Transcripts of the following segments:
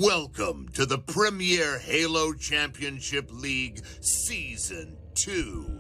Welcome to the Premier Halo Championship League Season 2.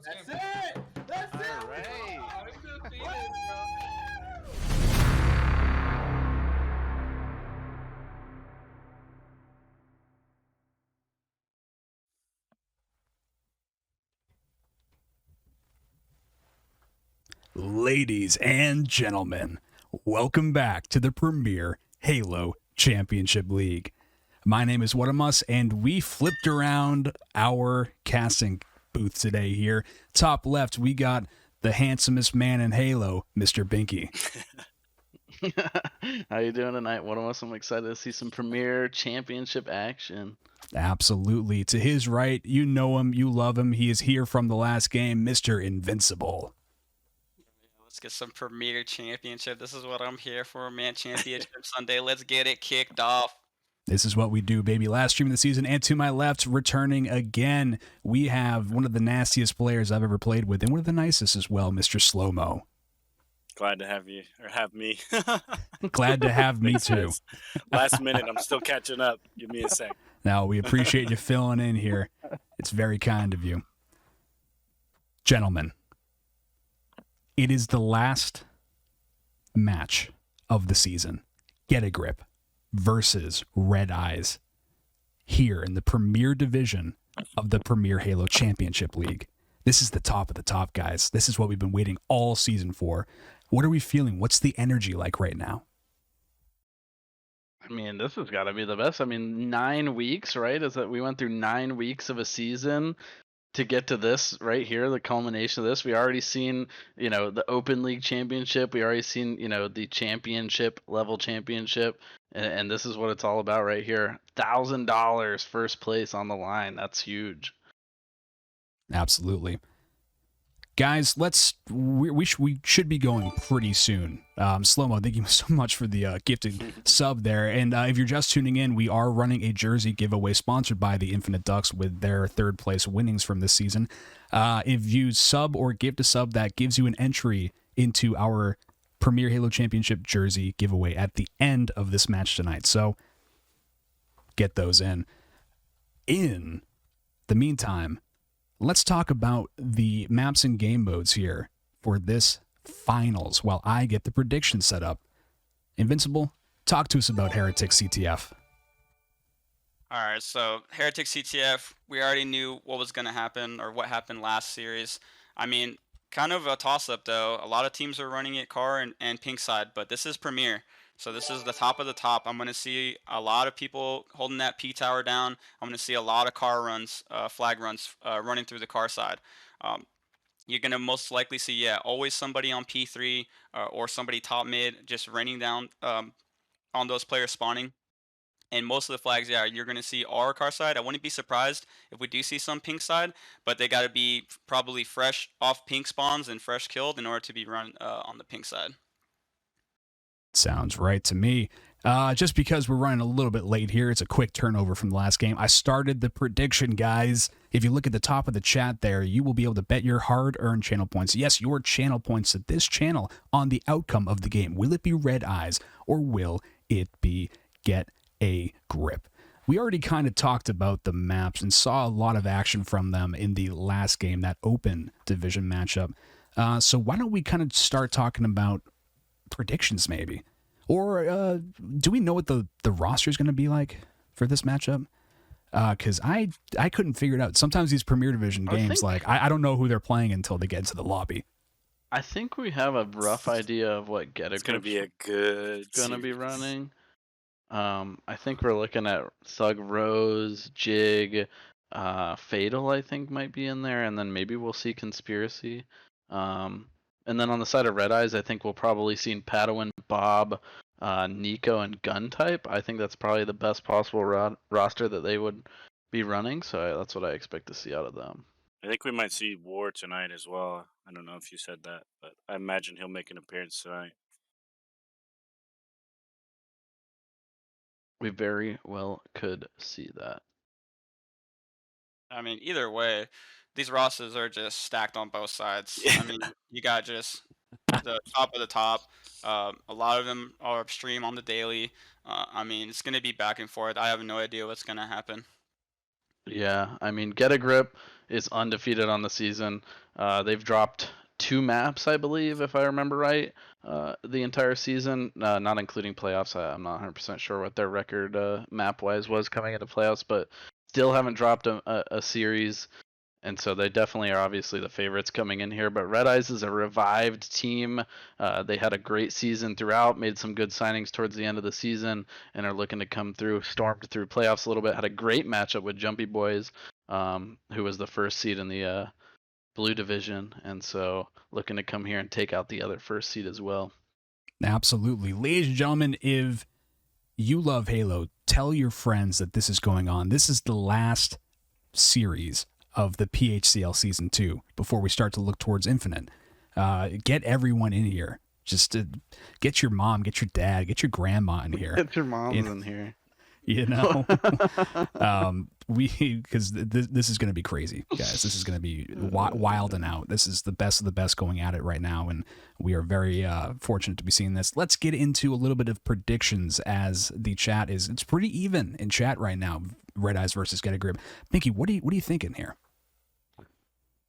That's it! That's it! All right. Oh, we good feeling, bro. Ladies and gentlemen, welcome back to the Premier Halo Championship League. My name is Whatamus, and we flipped around our casting booth today here. Top left, we got the handsomest man in Halo, Mr. Binky. How you doing tonight? I'm excited to see some Premier Championship action. Absolutely. To his right, you know him, you love him. He is here from the last game, Mr. Invincible. Let's get some Premier Championship. This is what I'm here for, man. Championship Sunday. Let's get it kicked off. This is what we do, baby. Last stream of the season, and to my left, returning again, we have one of the nastiest players I've ever played with, and one of the nicest as well, Mr. Slow-Mo. Glad to have you, or have me. Glad to have me Makes too. sense. Last minute, I'm still catching up. Give me a sec. Now, we appreciate you filling in here. It's very kind of you. Gentlemen, it is the last match of the season. Get a Grip versus Red Eyes here in the Premier Division of the Premier Halo Championship League. This is the top of the top, guys. This is what we've been waiting all season for. What are we feeling? What's the energy like right now? I mean, this has got to be the best. I mean, 9 weeks, right? Is that we went through 9 weeks of a season to get to this right here, the culmination of this. We already seen, the Open League Championship. We already seen, the championship level championship. And this is what it's all about right here. $1,000 first place on the line. That's huge. Absolutely. Guys, we should be going pretty soon. Slow-Mo, thank you so much for the gifted sub there. And if you're just tuning in, we are running a jersey giveaway sponsored by the Infinite Ducks with their third place winnings from this season. If you sub or gift a sub, that gives you an entry into our Premier Halo Championship jersey giveaway at the end of this match tonight. So get those in. In the meantime, let's talk about the maps and game modes here for this finals while I get the prediction set up. Invincible, talk to us about Heretic CTF. All right, so Heretic CTF, we already knew what was going to happen or what happened last series. I mean, kind of a toss-up, though. A lot of teams are running it car and pink side, but this is Premier. So this is the top of the top. I'm going to see a lot of people holding that P tower down. I'm going to see a lot of car runs, flag runs running through the car side. You're going to most likely see, always somebody on P3 or somebody top mid just raining down on those players spawning. And most of the flags, you're going to see our car side. I wouldn't be surprised if we do see some pink side, but they got to be probably fresh off pink spawns and fresh killed in order to be run on the pink side. Sounds right to me. Just because we're running a little bit late here, it's a quick turnover from the last game. I started the prediction, guys. If you look at the top of the chat there, you will be able to bet your hard-earned channel points. Yes, your channel points to this channel on the outcome of the game. Will it be Red Eyes or will it be Get a Grip? We already kind of talked about the maps and saw a lot of action from them in the last game, that open division matchup. So why don't we kind of start talking about predictions maybe? Or do we know what the roster is going to be like for this matchup? because I couldn't figure it out. Sometimes these Premier Division games, I don't know who they're playing until they get into the lobby. I think we have a rough idea of what It's going to be a Getagrip's good going to be series. running. I think we're looking at Thug Rose, Jig, Fatal. I think might be in there, and then maybe we'll see Conspiracy. And then on the side of Red Eyes, I think we'll probably see Padawan, Bob, Nico, and Gun Type. I think that's probably the best possible roster that they would be running. So that's what I expect to see out of them. I think we might see War tonight as well. I don't know if you said that, but I imagine he'll make an appearance tonight. We very well could see that. I mean, either way, these rosters are just stacked on both sides. Yeah. I mean, you got just the top of the top. A lot of them are upstream on the daily. I mean, it's going to be back and forth. I have no idea what's going to happen. Yeah, I mean, Get a Grip is undefeated on the season. They've dropped 2 maps, I believe, if I remember right, the entire season, not including playoffs. I'm not 100% sure what their record map-wise was coming into playoffs, but still haven't dropped a series. And so they definitely are obviously the favorites coming in here. But Red Eyes is a revived team. They had a great season throughout, made some good signings towards the end of the season, and are looking to come through, stormed through playoffs a little bit. Had a great matchup with Jumpy Boys, who was the first seed in the blue division. And so looking to come here and take out the other first seed as well. Absolutely. Ladies and gentlemen, if you love Halo, tell your friends that this is going on. This is the last series of the PHCL Season 2 before we start to look towards Infinite. Get everyone in here. Just get your mom, get your dad, get your grandma in here. Get your moms in here. You know, because this is going to be crazy, guys. This is going to be wild and out. This is the best of the best going at it right now, and we are very fortunate to be seeing this. Let's get into a little bit of predictions, as the chat it's pretty even in chat right now. Red Eyes versus Get a Grip. Pinky, what are you thinking here?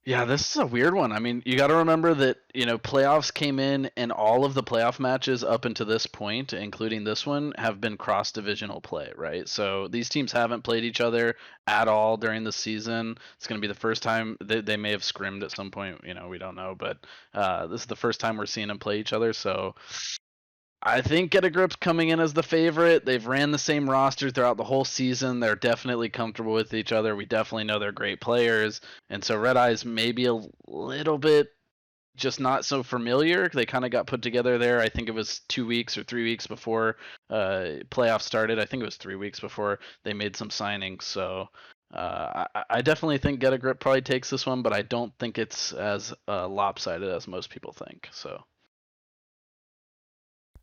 Yeah, this is a weird one. I mean, you got to remember that, playoffs came in, and all of the playoff matches up until this point, including this one, have been cross-divisional play, right? So these teams haven't played each other at all during the season. It's going to be the first time they may have scrimmed at some point, we don't know, but this is the first time we're seeing them play each other. So I think Get a Grip's coming in as the favorite. They've ran the same roster throughout the whole season. They're definitely comfortable with each other. We definitely know they're great players. And so Red Eyes maybe a little bit just not so familiar. They kind of got put together there. I think it was 2 weeks or 3 weeks before playoffs started. I think it was 3 weeks before they made some signings. So I definitely think Get a Grip probably takes this one, but I don't think it's as lopsided as most people think. So.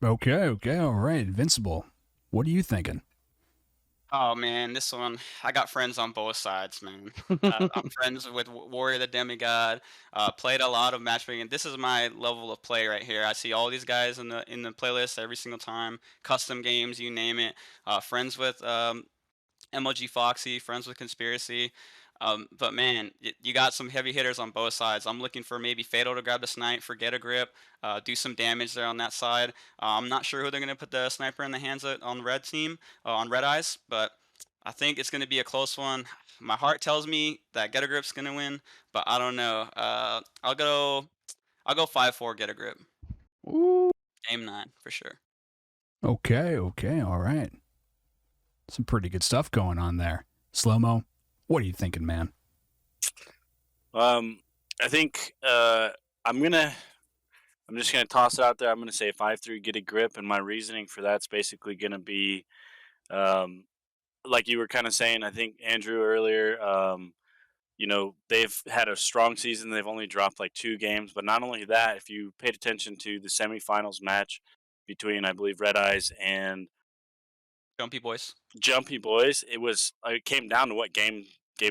Okay, all right. Invincible, what are you thinking? Oh man, this one, I got friends on both sides, man. I'm friends with Warrior the Demigod. Played a lot of matchmaking. This is my level of play right here. I see all these guys in the playlist every single time. Custom games, you name it. Friends with MLG Foxy, friends with Conspiracy. But man, you got some heavy hitters on both sides. I'm looking for maybe Fatal to grab the snipe for Get a Grip, do some damage there on that side. I'm not sure who they're going to put the sniper in the hands of on the red team, on Red Eyes, but I think it's going to be a close one. My heart tells me that Get a Grip's going to win, but I don't know. I'll go 5-4 Get a Grip. Ooh. Game 9 for sure. Okay, all right. Some pretty good stuff going on there. Slow-mo, what are you thinking, man? I think I'm just gonna toss it out there. I'm gonna say 5-3 Get a Grip, and my reasoning for that's basically gonna be, like you were kind of saying. I think Andrew earlier. They've had a strong season. They've only dropped like 2 games, but not only that, if you paid attention to the semifinals match between, I believe, Red Eyes and Jumpy Boys. It came down to what game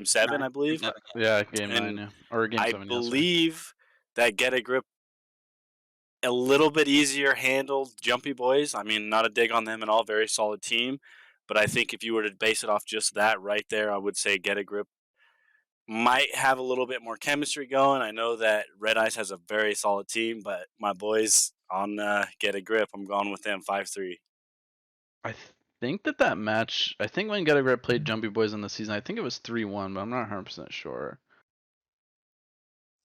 7, I believe. Yeah, game And 9, yeah. Or game 7. I believe that Get a Grip a little bit easier handled Jumpy Boys. I mean, not a dig on them at all. Very solid team. But I think if you were to base it off just that right there, I would say Get a Grip might have a little bit more chemistry going. I know that Red Eyes has a very solid team, but my boys on Get a Grip, I'm going with them 5-3. think that match. I think when Get a Grip played Jumpy Boys in the season, I think it was 3-1, but I'm not 100% sure.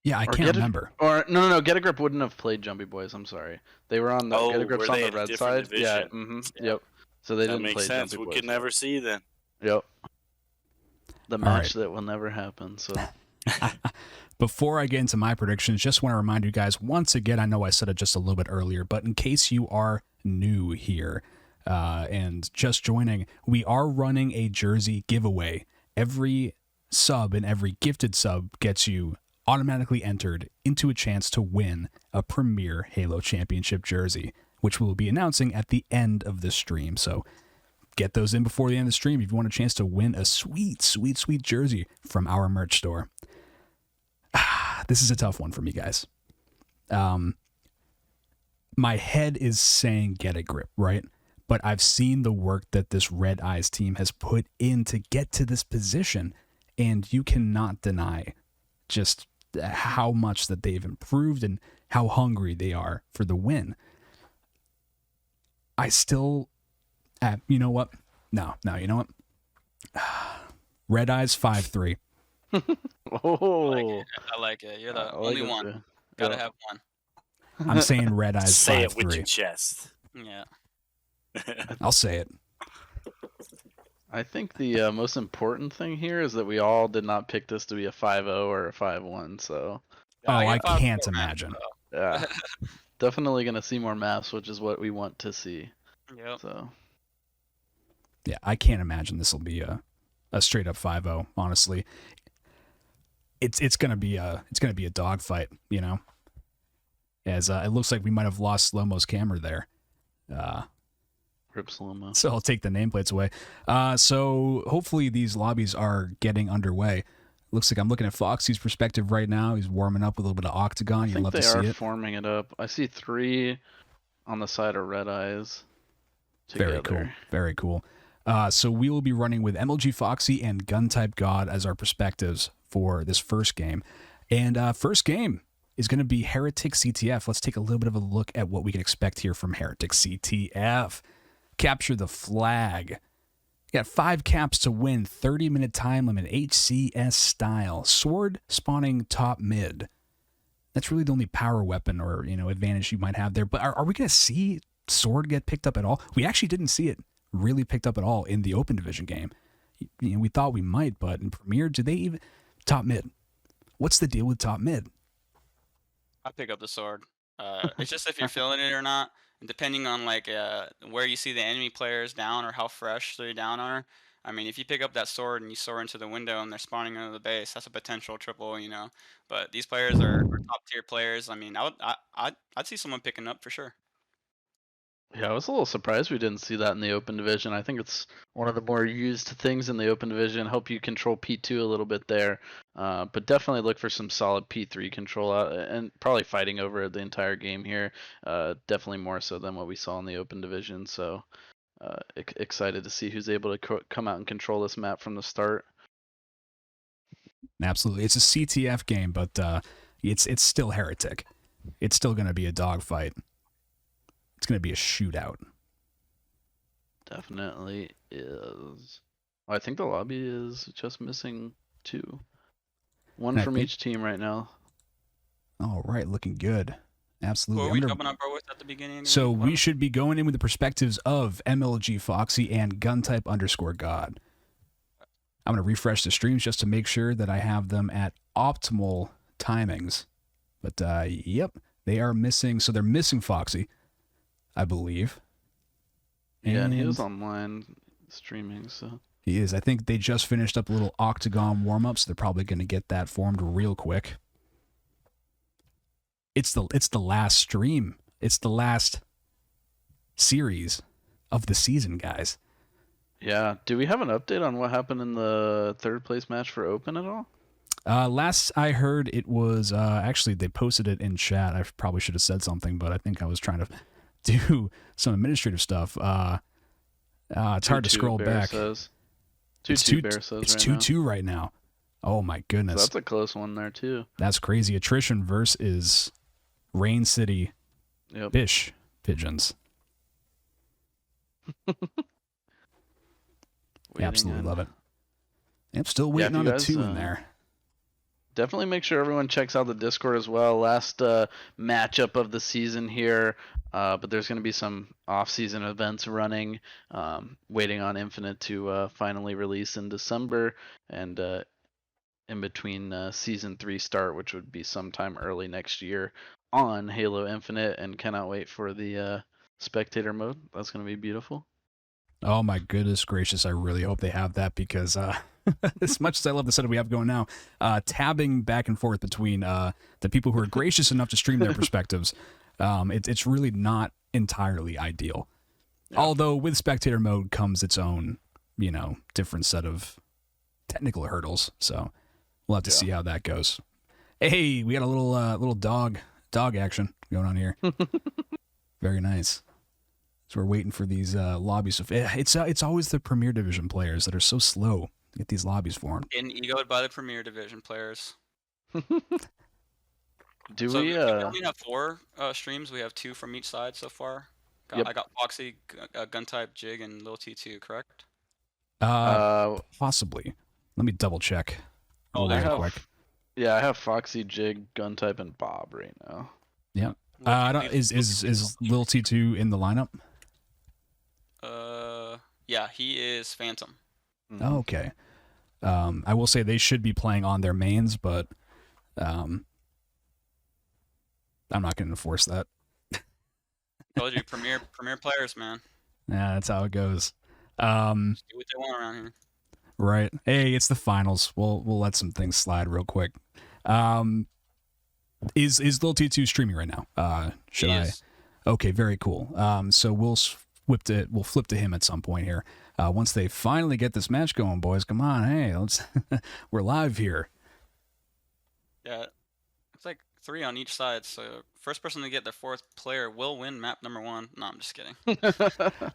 Yeah, I Or can't remember. Or no, Get a Grip wouldn't have played Jumpy Boys. I'm sorry, they were on the Get a Oh, Grip's were on they the in a red different side. Yeah. division? Yeah. Yep. So they That didn't makes play sense. Jumpy We Boys. could never see then. Yep. The All match right. that will never happen. So. Before I get into my predictions, just want to remind you guys once again, I know I said it just a little bit earlier, but in case you are new here and just joining, we are running a jersey giveaway. Every sub and every gifted sub gets you automatically entered into a chance to win a Premier Halo Championship jersey, which we'll be announcing at the end of this stream. So get those in before the end of the stream if you want a chance to win a sweet, sweet, sweet jersey from our merch store. This is a tough one for me, guys. My head is saying Get a Grip, right? But I've seen the work that this Red Eyes team has put in to get to this position, and you cannot deny just how much that they've improved and how hungry they are for the win. I still, you know what? No, you know what? Red Eyes 5-3. Oh. I like it. You're the I like only it one. too. Gotta Yeah. have one. I'm saying Red Eyes Say it with your 5-3. chest. Yeah. I'll say it. I think the most important thing here is that we all did not pick this to be a 5-0 or a 5-1. So Oh, I you're 5-4, can't man. imagine. yeah, definitely gonna see more maps, which is what we want to see. Yep. So Yeah, I can't imagine this will be a straight up 5-0, honestly. It's gonna be a dogfight, you know. As it looks like we might have lost Slow-Mo's camera there. rip Slow-Mo. So I'll take the nameplates away. So hopefully these lobbies are getting underway. Looks like I'm looking at Foxy's perspective right now. He's warming up with a little bit of Octagon. I You'd think love they to see are it. forming it up. I see 3 on the side of Red Eyes together. Very cool. Very cool. So we will be running with MLG Foxy and Gun-Type God as our perspectives for this first game. And first game is going to be Heretic CTF. Let's take a little bit of a look at what we can expect here from Heretic CTF. Capture the flag. You got 5 caps to win, 30-minute time limit, HCS style, sword spawning top mid. That's really the only power weapon or advantage you might have there. But are we going to see sword get picked up at all? We actually didn't see it really picked up at all in the open division game. We thought we might, but in Premier, did they even top mid? What's the deal with top mid? I pick up the sword. It's just if you're feeling it or not, and depending on where you see the enemy players down or how fresh they down are. I mean, if you pick up that sword and you soar into the window and they're spawning under the base, that's a potential triple, But these players are top tier players. I mean, I'd see someone picking up for sure. Yeah, I was a little surprised we didn't see that in the open division. I think it's one of the more used things in the open division. Help you control P2 a little bit there, but definitely look for some solid P3 control out, and probably fighting over the entire game here. Definitely more so than what we saw in the open division. So excited to see who's able to come out and control this map from the start. Absolutely, it's a CTF game, but it's still Heretic. It's still going to be a dogfight. It's going to be a shootout. Definitely is. I think the lobby is just missing 2. One from each team right now. All right, looking good. Absolutely. What were we jumping up with at the beginning? So we should be going in with the perspectives of MLG Foxy and Gun-Type _God. I'm going to refresh the streams just to make sure that I have them at optimal timings. But yep, they are missing. So they're missing Foxy, I believe. Yeah, and he was online streaming, so. He is. I think they just finished up a little Octagon warm-up, so they're probably going to get that formed real quick. It's the last stream. It's the last series of the season, guys. Yeah. Do we have an update on what happened in the 3rd place match for Open at all? Last I heard, it was actually they posted it in chat. I probably should have said something, but I think I was trying to do some administrative stuff. It's hard to scroll back. Says. It's 2-2 right now. Oh my goodness. So that's a close one there too. That's crazy. Attrition versus Rain City Bish Pigeons. Absolutely love it. I'm still waiting on a 2 in there. Definitely make sure everyone checks out the Discord as well. Last matchup of the season here, but there's going to be some off-season events running, waiting on Infinite to finally release in December, and in between Season 3 start, which would be sometime early next year on Halo Infinite, and cannot wait for the spectator mode. That's going to be beautiful. Oh my goodness gracious, I really hope they have that, because as much as I love the setup we have going now, tabbing back and forth between the people who are gracious enough to stream their perspectives, it's really not entirely ideal. Yeah. Although with spectator mode comes its own, different set of technical hurdles. So we'll have to see how that goes. Hey, we got a little dog action going on here. Very nice. So we're waiting for these lobbies. It's always the Premier Division players that are so slow to get these lobbies formed. Getting egoed by the Premier Division players. We only have 4 streams. We have 2 from each side so far. Yep. I got Foxy, Guntype, Jig, and Lil T2, correct? Possibly. Let me double check. Quick. Yeah, I have Foxy, Jig, Guntype, and Bob right now. Yeah. Is Lil T2 in the lineup? Yeah, he is Phantom. Oh, okay. I will say they should be playing on their mains, but I'm not going to enforce that. Told you, premier players, man. Yeah, that's how it goes. Just do what they want around here. Right. Hey, it's the finals. We'll let some things slide real quick. Is Lil T2 streaming right now? Should I? Okay, very cool. So we'll flip to him at some point here. Once they finally get this match going, boys. Come on, hey, let's we're live here. Yeah, it's like 3 on each side. So first person to get their 4th player will win map number 1. No, I'm just kidding.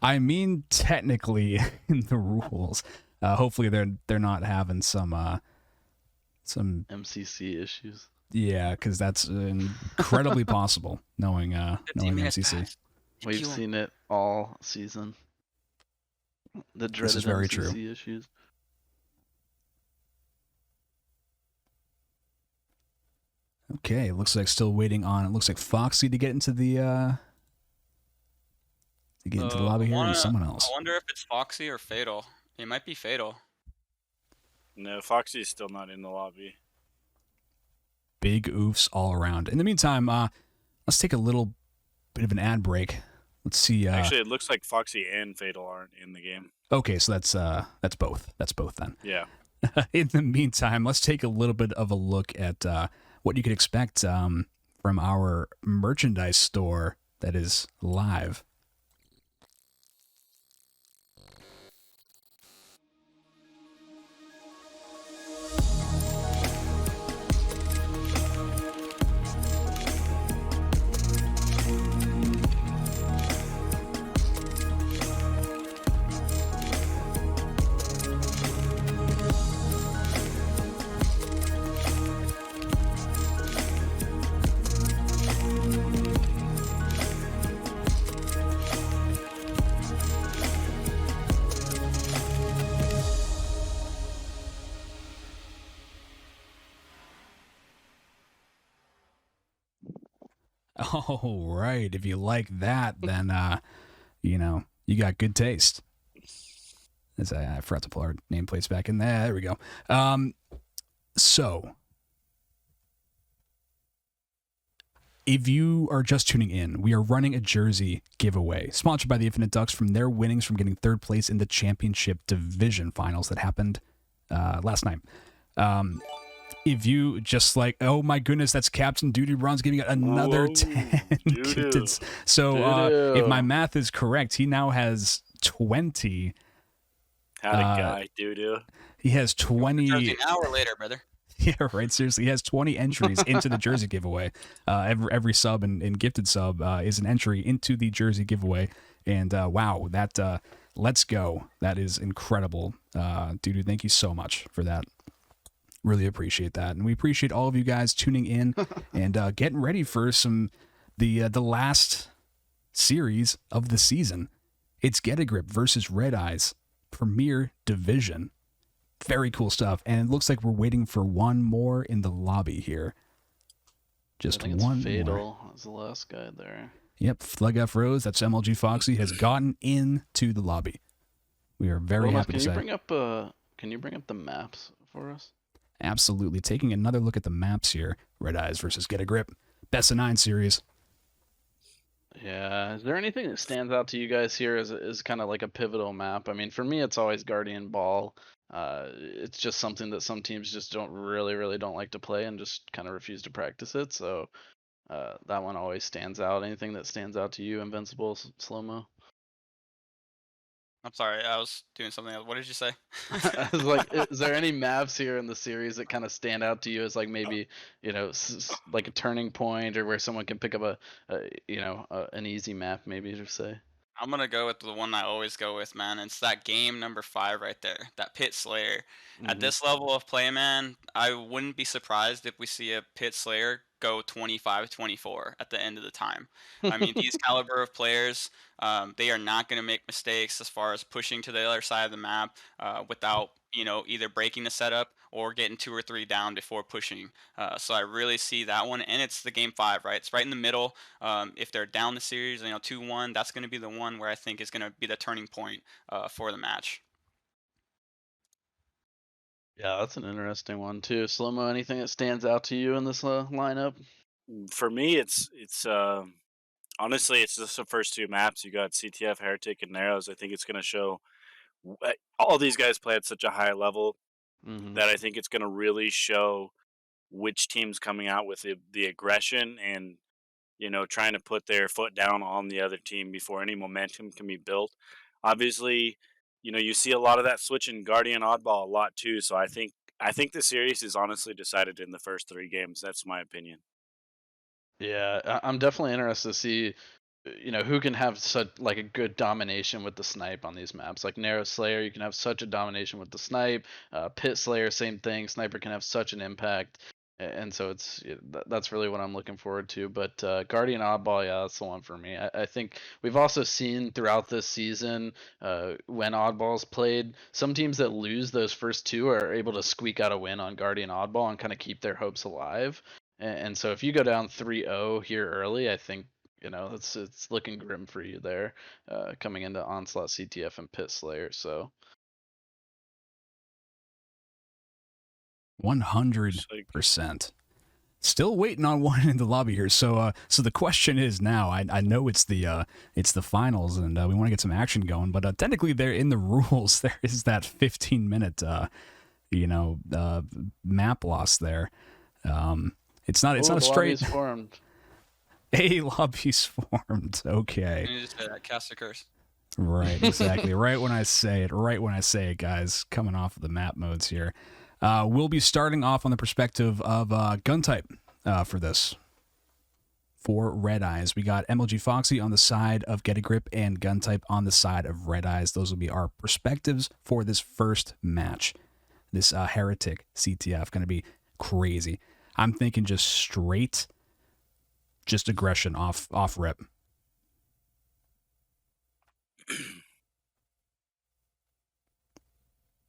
I mean, technically in the rules. Hopefully they're not having some MCC issues. Yeah, because that's incredibly possible, knowing MCC. We've seen it all season. The dreaded very MCC true. issues. Okay, looks like still waiting on. It looks like Foxy to get into the lobby here, and someone else. I wonder if it's Foxy or Fatal. It might be Fatal. No, Foxy's still not in the lobby. Big oofs all around. In the meantime, let's take a little bit of an ad break. Let's see. Actually, it looks like Foxy and Fatal aren't in the game. Okay, so that's both. That's both then. Yeah. In the meantime, let's take a little bit of a look at what you could expect from our merchandise store that is live. All right. If you like that, then, you got good taste. As I forgot to pull our nameplates back in there. There we go. So, if you are just tuning in, we are running a jersey giveaway sponsored by the Infinite Ducks from their winnings from getting 3rd place in the championship division finals that happened last night. If you just like, oh my goodness, that's Captain Doodoo Bronze giving out another 10 gifted. So if my math is correct, he now has 20. How'd a guy, Doodoo? He has 20. An hour later, brother. Yeah, right. Seriously, he has 20 entries into the jersey giveaway. Every sub and gifted sub is an entry into the jersey giveaway. And wow, that let's go. That is incredible. Doodoo, thank you so much for that. Really appreciate that, and we appreciate all of you guys tuning in and getting ready for the last series of the season. It's Get a Grip versus Red Eyes Premier Division. Very cool stuff. And it looks like we're waiting for one more in the lobby here. Just I think it's one Fatal more. is the last guy there. Yep, Fleg F Rose, that's MLG Foxy, has gotten into the lobby. We are very happy to say. Can you bring up the maps for us? Absolutely. Taking another look at the maps here. Red Eyes versus Get a Grip. Best of 9 series. Yeah. Is there anything that stands out to you guys here as kind of like a pivotal map? I mean, for me, it's always Guardian Ball. It's just something that some teams just don't really don't like to play and just kind of refuse to practice it. So that one always stands out. Anything that stands out to you, Invincible, Slow-Mo? I'm sorry, I was doing something else. What did you say? I was like, is there any maps here in the series that kind of stand out to you as like maybe like a turning point or where someone can pick up an easy map maybe to say? I'm gonna go with the one I always go with, man. It's that game number 5 right there, that Pit Slayer. At Mhm. this level of play, man, I wouldn't be surprised if we see a Pit Slayer go 25-24 at the end of the time. I mean, these caliber of players, they are not going to make mistakes as far as pushing to the other side of the map without, either breaking the setup or getting 2 or 3 down before pushing. So I really see that one, and it's the game 5, right? It's right in the middle. If they're down the series, 2-1, that's going to be the one where I think is going to be the turning point for the match. Yeah, that's an interesting one too. Slow-Mo, anything that stands out to you in this lineup? For me, it's honestly, it's just the first 2 maps. You got CTF, Heretic, and Narrows. I think it's going to show all these guys play at such a high level Mm-hmm. that I think it's going to really show which team's coming out with the aggression and trying to put their foot down on the other team before any momentum can be built. Obviously, you see a lot of that switch in Guardian Oddball a lot too. So I think the series is honestly decided in the first 3 games. That's my opinion. Yeah, I'm definitely interested to see, who can have such like a good domination with the snipe on these maps. Like Narrow Slayer, you can have such a domination with the snipe. Pit Slayer, same thing. Sniper can have such an impact, and so that's really what I'm looking forward to. But Guardian Oddball, yeah, that's the one for me. I think we've also seen throughout this season when Oddball's played, some teams that lose those first 2 are able to squeak out a win on Guardian Oddball and kind of keep their hopes alive. And so if you go down 3-0 here early, I think it's looking grim for you there, coming into Onslaught, CTF, and Pit Slayer. So 100%. Still waiting on one in the lobby here. So the question is now. I know it's the finals, and we want to get some action going. But technically, there in the rules, there is that 15-minute map loss there. It's not a straight. Formed. A lobby's formed. Okay. You just say that, cast a curse. Right, exactly. Right when I say it, guys, coming off of the map modes here. We'll be starting off on the perspective of gun type for this. For Red Eyes, we got MLG Foxy on the side of Get a Grip and gun type on the side of Red Eyes. Those will be our perspectives for this first match. This Heretic CTF going to be crazy. I'm thinking just aggression off rip.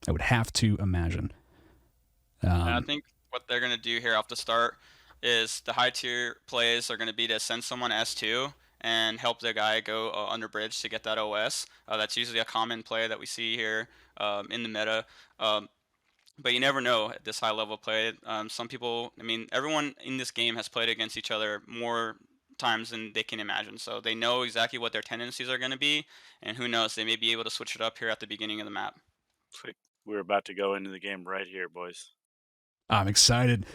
I would have to imagine. I think what they're going to do here off the start is the high tier plays are going to be to send someone S2 and help the guy go under bridge to get that OS. That's usually a common play that we see here in the meta. But you never know at this high level play. Some people, everyone in this game has played against each other more times than they can imagine. So they know exactly what their tendencies are going to be. And who knows, they may be able to switch it up here at the beginning of the map. It's like we're about to go into the game right here, boys. I'm excited.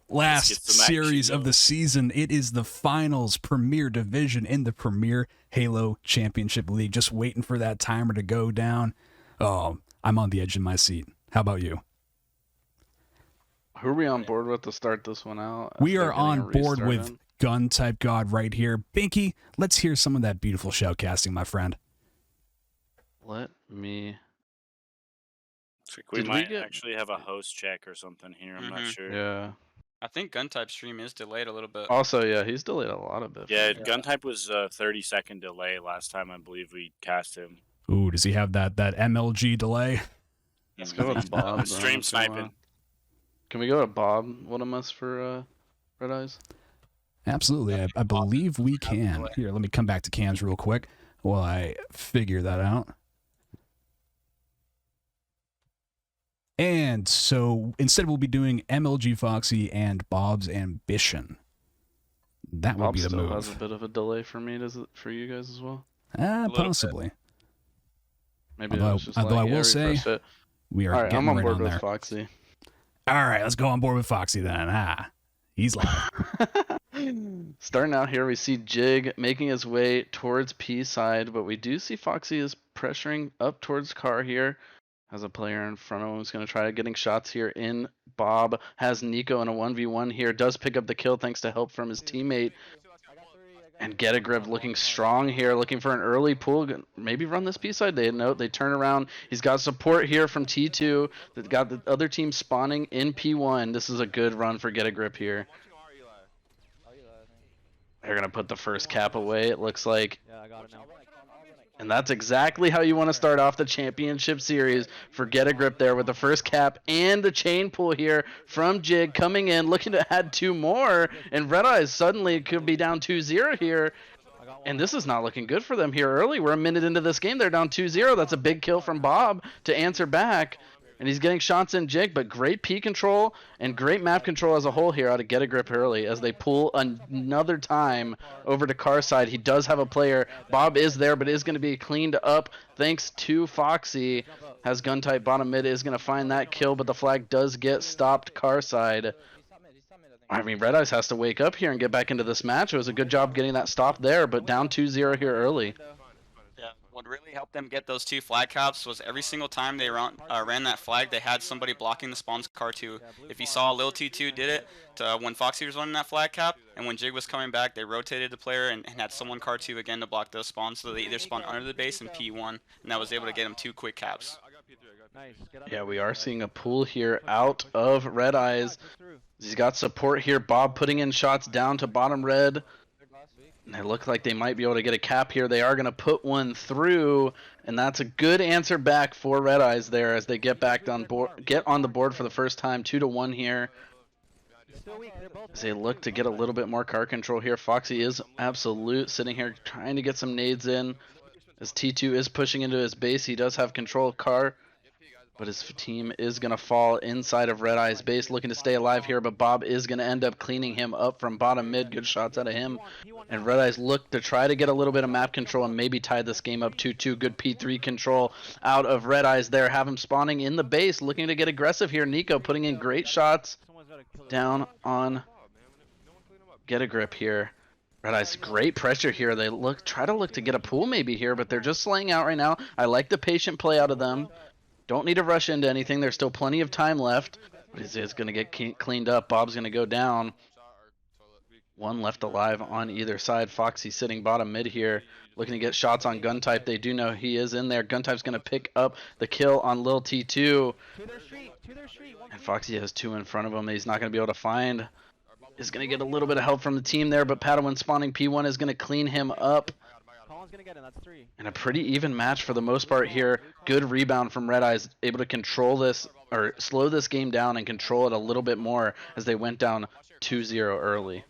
Last series of the season. It is the finals, Premier Division in the Premier Halo Championship League. Just waiting for that timer to go down. Oh, I'm on the edge of my seat. How about you? Who are we on board with to start this one out? We are on board with Gun Type God right here. Binky, let's hear some of that beautiful shoutcasting, my friend. Let me... Like we might actually have a host check or something here. I'm not sure. Yeah. I think Guntype's stream is delayed a little bit. Also, yeah, he's delayed a lot of it. Yeah, Guntype was a 30-second delay last time I believe we cast him. Ooh, does he have that MLG delay? Let's go with Bob. then, Stream if you wanna. sniping. Can we go to Bob? What am us for Red Eyes? Absolutely. I believe we can. Here, let me come back to cams real quick while I figure that out. And so instead we'll be doing MLG Foxy and Bob's Ambition. That would Bob be the still move. has a bit of a delay for me. Does it for you guys as well? Possibly. Maybe Although- I was just although I lagging. will say, refreshed it. We are All right, getting I'm on right board on with there. Foxy. All right, let's go on board with Foxy then. He's live. Starting out here, we see Jig making his way towards P side, but we do see Foxy is pressuring up towards Car here. Has a player in front of him who's going to try getting shots here in. Bob has Nico in a 1v1 here. Does pick up the kill thanks to help from his teammate. And Get a Grip looking strong here, looking for an early pull. Maybe run this B-side. They turn around. He's got support here from T2. They've got the other team spawning in P1. This is a good run for Get a Grip here. They're going to put the first cap away, it looks like. Yeah, I got it now. And that's exactly how you want to start off the championship series for Get a Grip there with the first cap and the chain pull here from Jig coming in, looking to add 2 more. And Red Eyes suddenly could be down 2-0 here. And this is not looking good for them here early. We're a minute into this game. They're down 2-0. That's a big kill from Bob to answer back. And he's getting shots in Jig, but great P control and great map control as a whole here out of Get a Grip early as they pull another time over to Car side. He does have a player. Bob is there, but is going to be cleaned up thanks to Foxy. Has gun type bottom mid, is going to find that kill, but the flag does get stopped Car side. I mean, Red Eyes has to wake up here and get back into this match. It was a good job getting that stop there, but down 2-0 here early. Yeah, what really helped them get those 2 flag caps was every single time they ran that flag, they had somebody blocking the spawns Car 2. If you saw Lil T2 did it when Foxy was running that flag cap, and when Jig was coming back, they rotated the player and had someone Car 2 again to block those spawns, so they either spawned under the base in P1, and that was able to get them 2 quick caps. Yeah, we are seeing a pull here out of Red Eyes. He's got support here. Bob putting in shots down to bottom red. And they look like they might be able to get a cap here. They are going to put one through, and that's a good answer back for Red Eyes there as they get back on board, get on the board for the first time, 2-1 here. As they look to get a little bit more car control here. Foxy is absolute, sitting here trying to get some nades in. As T2 is pushing into his base, he does have control of car. But his team is going to fall inside of Red Eye's base, looking to stay alive here. But Bob is going to end up cleaning him up from bottom mid. Good shots out of him. And Red Eyes look to try to get a little bit of map control and maybe tie this game up 2-2. Good P3 control out of Red Eyes there. Have him spawning in the base, looking to get aggressive here. Nico putting in great shots down on Get a Grip here. Red Eyes, great pressure here. They try to get a pull maybe here, but they're just slaying out right now. I like the patient play out of them. Don't need to rush into anything. There's still plenty of time left. But it's going to get cleaned up. Bob's going to go down. One left alive on either side. Foxy sitting bottom mid here, looking to get shots on gun type. They do know he is in there. Gun type's going to pick up the kill on Lil T2. And Foxy has 2 in front of him that he's not going to be able to find. Is going to get a little bit of help from the team there, but Padawan spawning P1 is going to clean him up. And a pretty even match for the most part here. Good rebound from Red Eyes, able to control this, or slow this game down and control it a little bit more as they went down 2-0 early.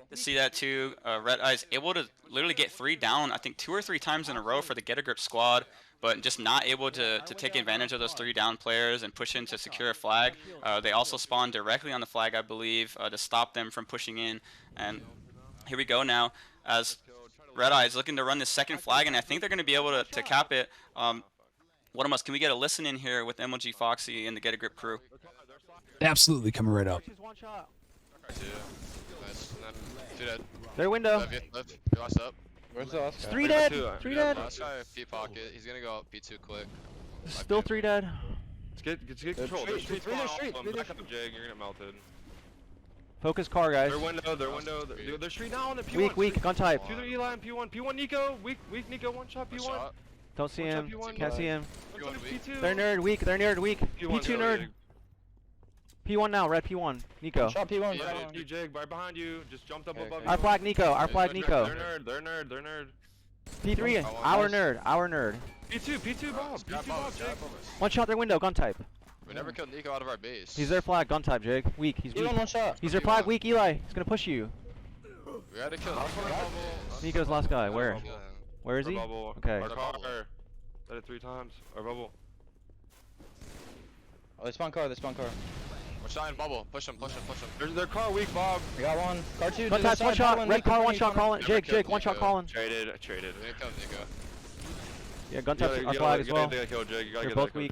To see that too, Red Eyes able to literally get 3 down, I think 2 or 3 times in a row for the Get a Grip squad, but just not able to take advantage of those 3 down players and push in to secure a flag. They also spawned directly on the flag, I believe, to stop them from pushing in. And here we go now as Red Eyes looking to run this second flag, and I think they're going to be able to cap it. What can we get a listen in here with MLG Foxy and the Get a Grip crew? Absolutely, coming right up. Their window. Where's the last guy? 3 dead. 3 dead. Last guy, P pocket. He's gonna go up P2 quick. Still 3 dead. Let's get control. There's street spawn off them. Back up Jig, you're gonna melt it. Focus car, guys. Their window, their street now on the P1. Weak, gun type. 2-3 Eli and P1 Nico, weak Nico, 1 shot P1. Shot. Don't see him. P1. Can't see him. One shot P2. They're nerd, weak. They're nerd, weak. P1 P2 nerd. P1 now, red P1. Nico. Shot P1. Right behind you, Jig, right behind you. Just jumped up above you. Our flag Nico. Our flag Nico. They're nerd. P3, Oh, our nice. nerd, our nerd. P2 Bob. P2 Bob, Jake. One shot their window, gun type. We never killed Nico out of our base. He's their flag, gun type, Jig. Weak, he's weak. One shot. He's their flag, weak, Eli. He's gonna push you. We had to kill Nico's last guy, where? Where is Our he? bubble. Okay. Our car. Did it 3 times. Our bubble. Oh, they spawn car. We're shotting bubble. Push him. Their car weak, Bob. I got one. Car 2. Gun type, one shot. Red car, one shot calling. Never Jig, killed one shot Nico. calling. Traded. We didn't kill Nico. Yeah, gun type, our flag as well. You gotta kill, They're both weak.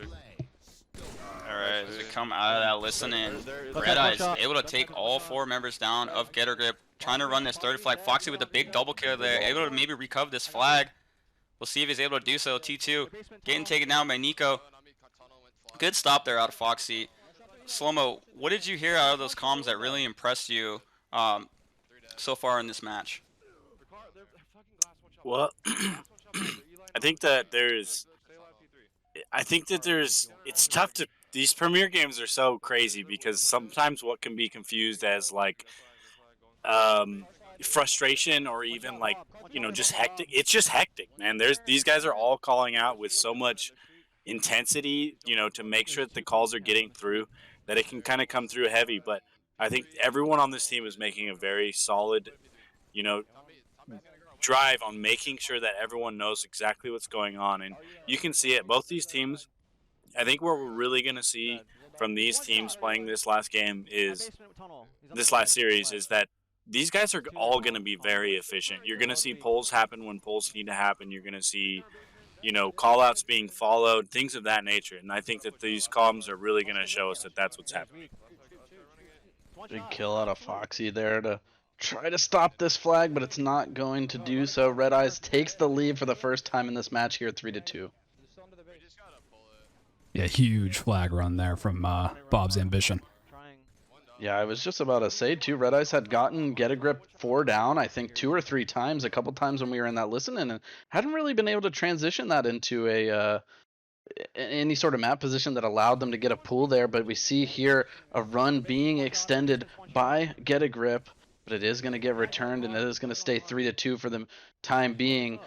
Alright, as we come out of that listening, Gun Red type, one Eyes shot. able to take all 4 members down of Getter Grip, trying to run this third flag. Foxy with a big double kill there, able to maybe recover this flag. We'll see if he's able to do so. T2 getting taken down by Nico. Good stop there out of Foxy. Slow-mo, what did you hear out of those comms that really impressed you so far in this match? Well, I think that there's it's tough to, these premier games are so crazy because sometimes what can be confused as like frustration or even like, you know, just hectic. It's just hectic, man. These guys are all calling out with so much intensity, you know, to make sure that the calls are getting through, that it can kind of come through heavy. But I think everyone on this team is making a very solid, you know, drive on making sure that everyone knows exactly what's going on. And you can see it. Both these teams, I think what we're really going to see from these teams playing this last game is, this last series, is that these guys are all going to be very efficient. You're going to see pulls happen when pulls need to happen. You're going to see, you know, call-outs being followed, things of that nature. And I think that these comms are really going to show us that that's what's happening. Big kill out of Foxy there to try to stop this flag, but it's not going to do so. Red Eyes takes the lead for the first time in this match here, 3-2. Yeah, huge flag run there from Bob's Ambition. Yeah, I was just about to say too, Red Eyes had gotten Get a Grip 4 down, I think 2 or 3 times, a couple times when we were in that listening, and hadn't really been able to transition that into any sort of map position that allowed them to get a pull there. But we see here a run being extended by Get a Grip, but it is going to get returned, and it is going to stay 3-2 for the time being.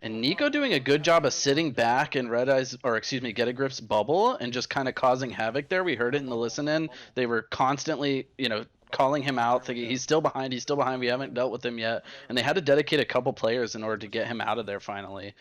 And Nico doing a good job of sitting back in Red Eyes, or excuse me, Get a Grip's bubble and just kind of causing havoc there. We heard it in the listen-in. They were constantly, you know, calling him out, thinking he's still behind, we haven't dealt with him yet. And they had to dedicate a couple players in order to get him out of there finally.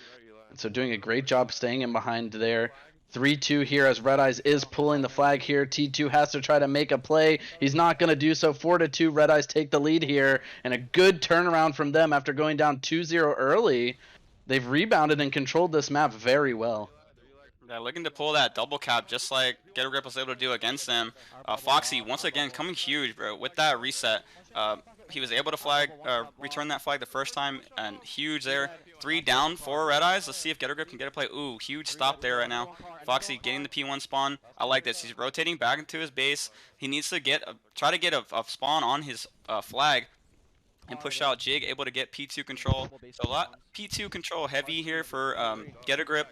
And so doing a great job staying in behind there. 3-2 here as Red Eyes is pulling the flag here. T2 has to try to make a play. He's not going to do so. 4-2, Red Eyes take the lead here. And a good turnaround from them after going down 2-0 early. They've rebounded and controlled this map very well. Yeah, looking to pull that double cap just like Get a Grip was able to do against them. Foxy, once again, coming huge, bro. With that reset, he was able to return that flag the first time, and huge there. 3 down for Red Eyes. Let's see if Get a Grip can get a play. Ooh, huge stop there right now. Foxy getting the P1 spawn. I like this. He's rotating back into his base. He needs to try to get a spawn on his flag and push out Jig, able to get P2 control. So a lot P2 control heavy here for Get a Grip.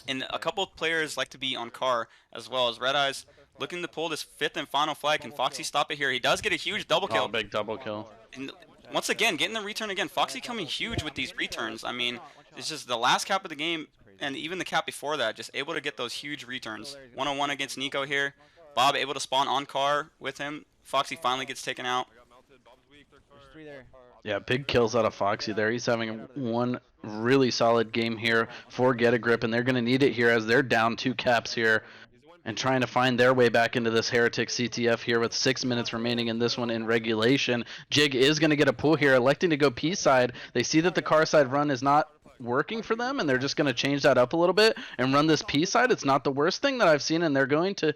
And a couple of players like to be on car as well as Red Eyes. Looking to pull this 5th and final flag. Can Foxy stop it here? He does get a huge double kill. Oh, big double kill. And once again, getting the return again. Foxy coming huge with these returns. I mean, it's just the last cap of the game, and even the cap before that, just able to get those huge returns. 1-on-1 against Nico here. Bob able to spawn on car with him. Foxy finally gets taken out. Yeah, big kills out of Foxy there. He's having one really solid game here for Get a Grip, and they're going to need it here as they're down 2 caps here and trying to find their way back into this Heretic CTF here with 6 minutes remaining in this one in regulation. Jig is going to get a pull here, electing to go P side. They see that the car side run is not working for them, and they're just going to change that up a little bit and run this P side. It's not the worst thing that I've seen, and they're going to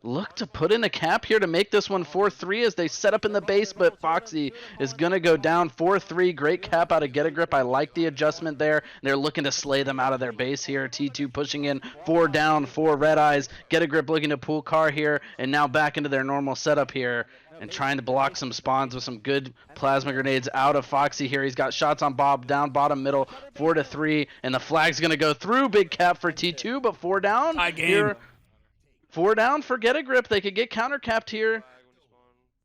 look to put in a cap here to make this one 4-3 as they set up in the base, but Foxy is going to go down 4-3. Great cap out of Get a Grip. I like the adjustment there. They're looking to slay them out of their base here. T2 pushing in 4 down for Red Eyes. Get a Grip looking to pull car here, and now back into their normal setup here and trying to block some spawns with some good plasma grenades out of Foxy here. He's got shots on Bob, down bottom middle, 4-3, and the flag's going to go through. Big cap for T2, but 4 down. High game. Here. 4 down for Get a Grip. They could get counter capped here.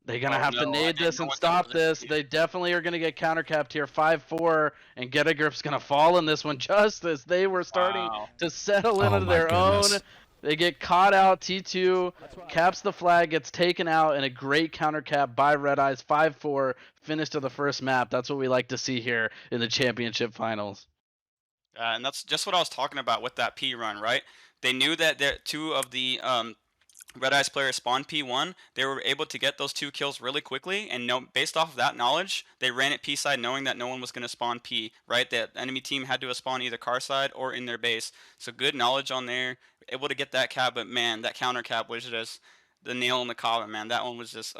They're going to Oh, have to no, I nade didn't this know and what that stop was. this. They definitely are going to get countercapped here. 5-4, and Get a Grip's going to fall in this one just as they were starting Wow. to settle Oh into my their own. goodness. They get caught out. T2 caps the flag, gets taken out, and a great countercap by Red Eyes. 5-4, finish to the first map. That's what we like to see here in the championship finals. And that's just what I was talking about with that P run, right? They knew that two of the Red Eyes players spawned P1. They were able to get those 2 kills really quickly, and based off of that knowledge, they ran it P side knowing that no one was going to spawn P, right? That enemy team had to spawn either car side or in their base. So good knowledge on there, able to get that cap, but man, that counter cap was just the nail in the coffin, man. That one was just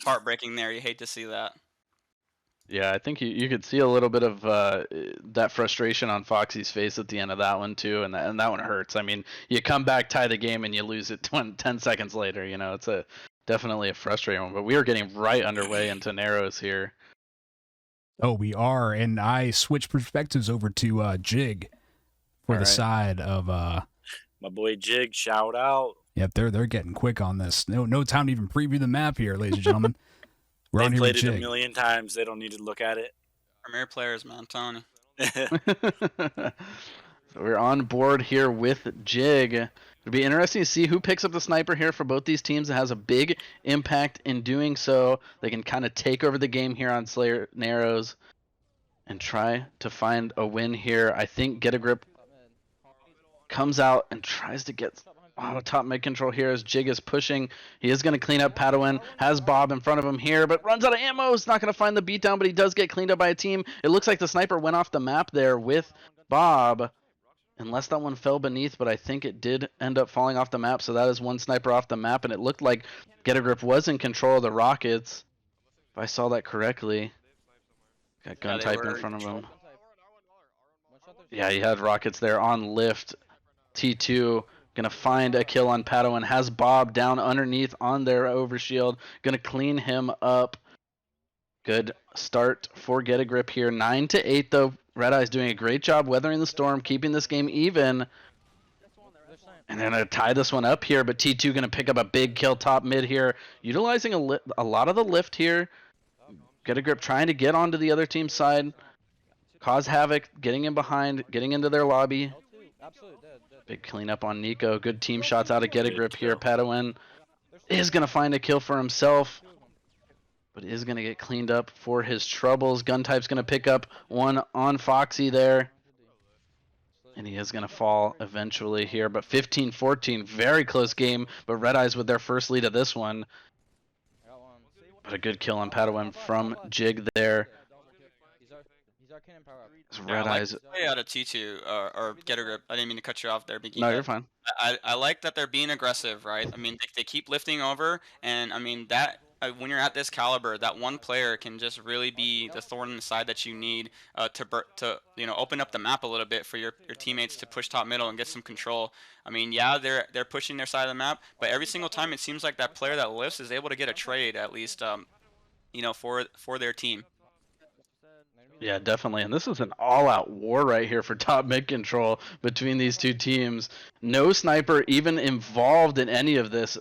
heartbreaking there. You hate to see that. Yeah, I think you could see a little bit of that frustration on Foxy's face at the end of that one too, and that one hurts. I mean, you come back, tie the game, and you lose it 10 seconds later. You know, it's definitely a frustrating one. But we are getting right underway into Narrows here. Oh, we are, and I switched perspectives over to Jig for the side of my boy Jig. Shout out. Yep, they're getting quick on this. No time to even preview the map here, ladies and gentlemen. We're on They've here with played it Jig. a million times. They don't need to look at it. Premier players, man, I'm telling So we're on board here with Jig. It'll be interesting to see who picks up the sniper here for both these teams. It has a big impact in doing so. They can kind of take over the game here on Slayer Narrows and try to find a win here. I think Get a Grip comes out and tries to get top mid control here as Jig is pushing. He is going to clean up Padawan. Has Bob in front of him here, but runs out of ammo. Is not going to find the beatdown, but he does get cleaned up by a team. It looks like the sniper went off the map there with Bob, unless that one fell beneath, but I think it did end up falling off the map, so that is one sniper off the map, and it looked like Get a Grip was in control of the rockets, if I saw that correctly. Got gun type in front of him. Yeah, he had rockets there on lift. T2 gonna find a kill on Padawan. Has Bob down underneath on their overshield. Gonna clean him up. Good start for Get a Grip here. 9-8 though. Red Eye's doing a great job weathering the storm, keeping this game even. And they're gonna tie this one up here, but T2 gonna pick up a big kill top mid here, utilizing a lot of the lift here. Get a Grip trying to get onto the other team's side, cause havoc, getting in behind, getting into their lobby. Big cleanup on Nico. Good team shots out of Get a Grip here. Padawan is going to find a kill for himself, but is going to get cleaned up for his troubles. Gun type's going to pick up one on Foxy there, and he is going to fall eventually here. But 15-14, very close game, but Red Eyes with their first lead of this one. But a good kill on Padawan from Jig there. Red Eyes. Play out of T2 or Get a Grip. I didn't mean to cut you off there, Biggie. No, you're fine. I like that they're being aggressive, right? I mean, they keep lifting over, and I mean that when you're at this caliber, that one player can just really be the thorn in the side that you need to open up the map a little bit for your teammates to push top middle and get some control. I mean, yeah, they're pushing their side of the map, but every single time it seems like that player that lifts is able to get a trade at least, for their team. Yeah, definitely. And this is an all-out war right here for top mid control between these two teams. No sniper even involved in any of this.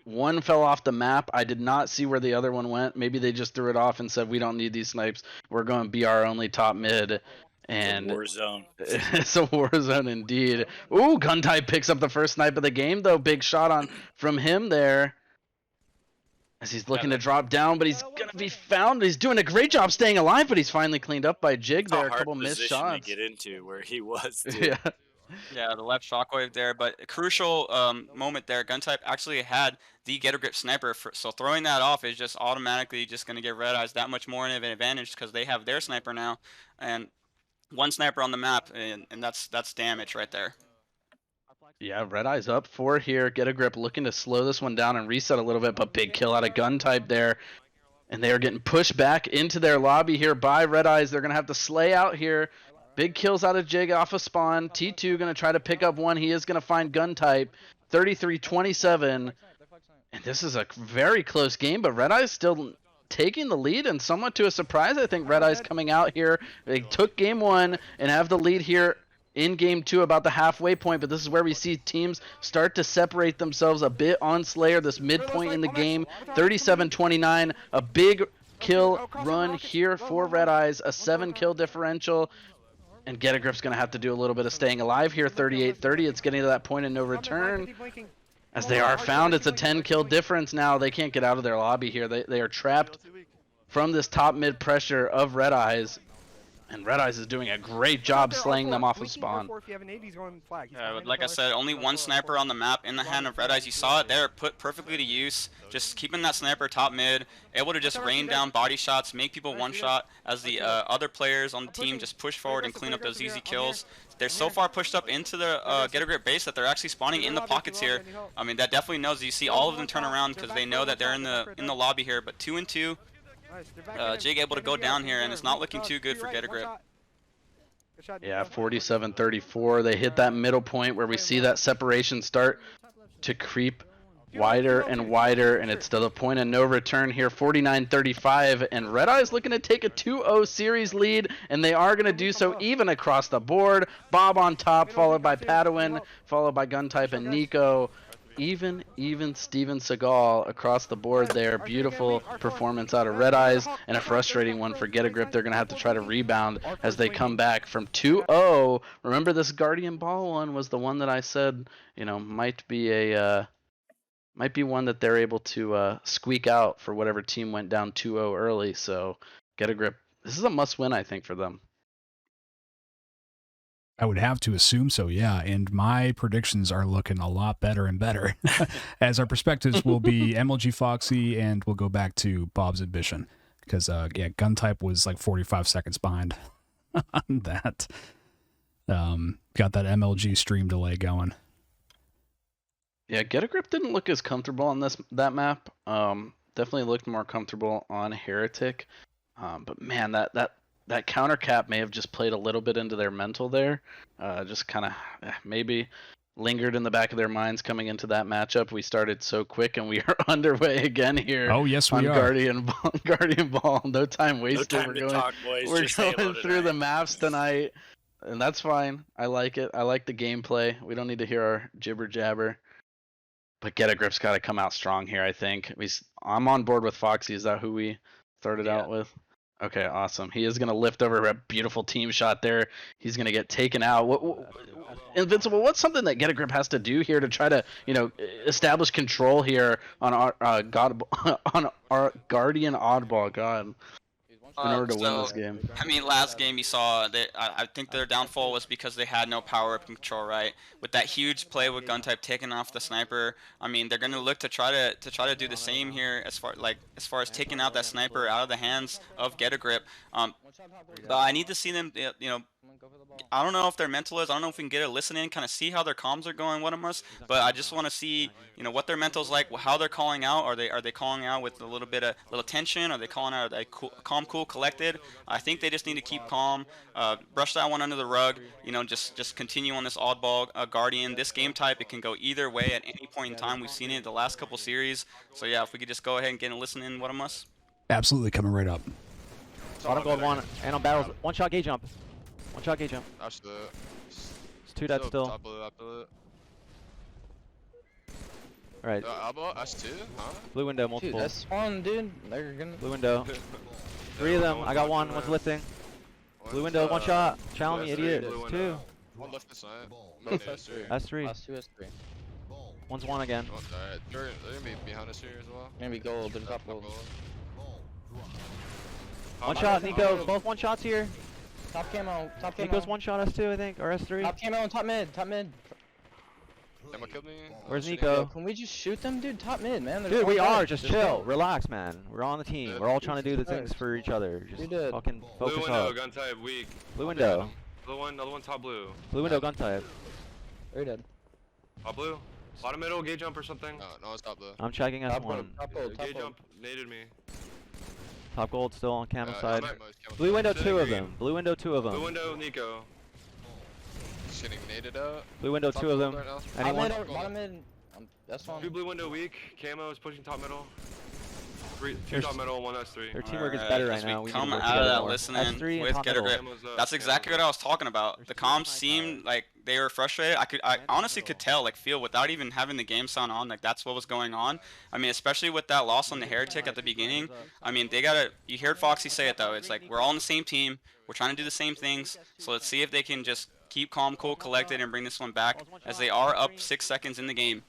One fell off the map. I did not see where the other one went. Maybe they just threw it off and said, we don't need these snipes. We're going BR only top mid. And war zone. It's a war zone indeed. Ooh, Guntype picks up the first snipe of the game, though. Big shot from him there. As he's looking to drop down, but he's going to be found. He's doing a great job staying alive, but he's finally cleaned up by Jig there. A couple missed shots. To get into where he was. Yeah. Yeah, the left shockwave there, but a crucial moment there. Guntype actually had the Get a Grip sniper, so throwing that off is just automatically just going to give Red Eyes that much more of an advantage because they have their sniper now, and one sniper on the map, and that's damage right there. Yeah, Red Eyes up 4 here. Get a Grip looking to slow this one down and reset a little bit, but big kill out of Guntype there. And they are getting pushed back into their lobby here by Red Eyes. They're going to have to slay out here. Big kills out of Jig off of spawn. T2 going to try to pick up one. He is going to find Guntype. 33-27. And this is a very close game, but Red Eyes still taking the lead, and somewhat to a surprise, I think Red Eyes coming out here. They took game 1 and have the lead here in game 2, about the halfway point, but this is where we see teams start to separate themselves a bit on Slayer, this midpoint in the game. 37-29, a big kill run here for Red Eyes, a 7-kill differential. And Get a Grip's going to have to do a little bit of staying alive here. 38-30, it's getting to that point of no return. As they are found, it's a 10-kill difference now. They can't get out of their lobby here. They are trapped from this top mid pressure of Red Eyes. And Red Eyes is doing a great job slaying them off of spawn. Yeah, like I said, only one sniper on the map in the hand of Red Eyes. You saw it there, put perfectly to use. Just keeping that sniper top mid, able to just rain down body shots, make people one-shot as the other players on the team just push forward and clean up those easy kills. They're so far pushed up into the Get a Grip base that they're actually spawning in the pockets here. I mean, that definitely knows. You see all of them turn around because they know that they're in the lobby here. But 2 and 2. Jig able to go down here, and it's not looking too good for Get a Grip. Yeah, 47-34. They hit that middle point where we see that separation start to creep wider and wider, and it's to the point of no return here. 49-35, and Red Eyes looking to take a 2-0 series lead, and they are going to do so even across the board. Bob on top, followed by Padawan, followed by Guntype and Nico. Even Steven Seagal across the board there. Beautiful performance out of Red Eyes, and a frustrating one for Get a Grip. They're going to have to try to rebound as they come back from 2-0. Remember, this Guardian Ball one was the one that I said, might be one that they're able to squeak out for whatever team went down 2-0 early. So Get a Grip. This is a must-win, I think, for them. I would have to assume so, yeah. And my predictions are looking a lot better and better as our perspectives will be MLG Foxy, and we'll go back to Bob's admission because, Guntype was like 45 seconds behind on that. Got that MLG stream delay going. Yeah, Get a Grip didn't look as comfortable on that map. Definitely looked more comfortable on Heretic. But man, that counter cap may have just played a little bit into their mental there. Just kind of maybe lingered in the back of their minds coming into that matchup. We started so quick, and we are underway again here. Oh yes, we are. Guardian Ball. No time wasted. No time to talk, boys. We're Just going through the maps tonight, and that's fine. I like it. I like the gameplay. We don't need to hear our jibber jabber. But Get a Grip's got to come out strong here, I think. I'm on board with Foxy. Is that who we started out with? Okay, awesome. He is going to lift over a beautiful team shot there. He's going to get taken out. Invincible, what's something that Get a Grip has to do here to try to, establish control here on our on our Guardian Oddball? God. In order to win this game. I mean, last game you saw that I think their downfall was because they had no power up control, right? With that huge play with Guntype taking off the sniper, I mean, they're gonna look to try to do the same here as far as taking out that sniper out of the hands of Get a Grip. But I need to see them, I don't know if their mental is. I don't know if we can get a listen in, kind of see how their comms are going, but I just want to see, what their mental's like, how they're calling out. Are they calling out with a little tension? Are they calling out calm, cool, collected? I think they just need to keep calm, brush that one under the rug. Just continue on this oddball Guardian. This game type, it can go either way at any point in time. We've seen it the last couple series. So yeah, if we could just go ahead and get a listen in, Absolutely, coming right up. Bottom gold one, and on battles, one shot gate jump. One shot gate jump. That's the. It's 2 dead still. Top blue, top blue. Alright. Elbow, that's 2, huh? Blue window, multiple. Dude, that's spawn, dude. They're gonna. Blue window. 3 of them. I got one. One's lifting. Blue window, one shot. Challenge me, idiot. It's 2. One left this side. That's 3. Last 2 is 3. One's 1 again. Oh, they're gonna be behind us here as well. Maybe gold. There's top gold. One shot, Nico. Both 1 shots here. Top camo. Top camo. Nico's 1 shot S2, I think, or S3. Top camo and top mid. Top mid. Emma killed me. Where's Nico? Can we just shoot them, dude? Top mid, man. There's Dude, we one are. mid. Just chill. Relax, man. We're on the team. Good. We're all trying to do the things for each other. Just fucking Blue focus window, up. gun type, weak. Blue window. Another one top blue. Blue window, gun type. Very dead. Top blue. Bottom middle, gate jump or something. No, it's top blue. I'm checking Top S1. gold. Top gold. Top Gate gold. jump naded me. Top gold still on camo side. I'm at most camo Blue side. window, Sitting 2 of green. them. Blue window, 2 of Blue them. window, Nico. Just getting naded out. Blue window, Top 2 of gold them. right now. Top Anyone? mid. Bottom mid. That's one. Two blue window weak. Camo is pushing top middle. Two top middle, one S3. Their teamwork is Alright, better right as we now. We need come to work out of together that more. listening S3 and with top Get a middle. Grip. That's exactly what I was talking about. The comms seemed like they were frustrated. I honestly could tell, like, feel without even having the game sound on, like that's what was going on. I mean, especially with that loss on the Heretic at the beginning. I mean, they gotta. You heard Foxy say it though. It's like we're all on the same team. We're trying to do the same things. So let's see if they can just keep calm, cool, collected, and bring this one back, as they are up 6 seconds in the game.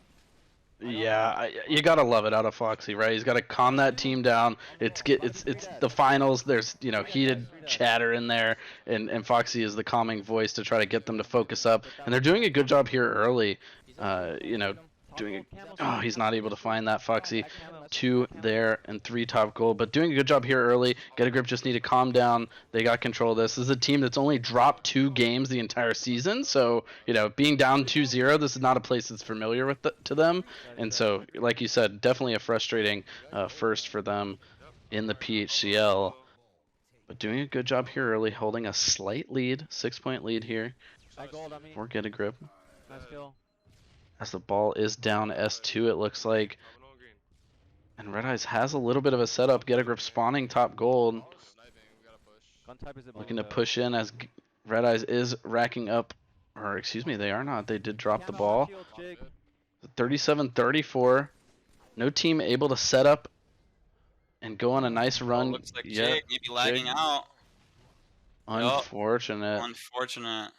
Yeah, you gotta love it out of Foxy, right? He's got to calm that team down. It's the finals. There's heated chatter in there, and Foxy is the calming voice to try to get them to focus up. And they're doing a good job here early. Oh, he's not able to find that Foxy. 2 there and 3 top gold, but doing a good job here early. Get a Grip just need to calm down. They got control of this. This is a team that's only dropped 2 games the entire season, so being down 2-0, this is not a place that's familiar to them, and so like you said, definitely a frustrating first for them in the PHCL. But doing a good job here early, holding a slight lead, 6-point lead here for Get a Grip. Nice kill. As the ball is down S2, it looks like. And Red Eyes has a little bit of a setup. Get a Grip spawning top gold. Looking to push in as Red Eyes is racking up. Or excuse me, they are not. They did drop the ball. 37-34. No team able to set up and go on a nice run. Looks like Jake may be lagging out. Unfortunate. Unfortunate.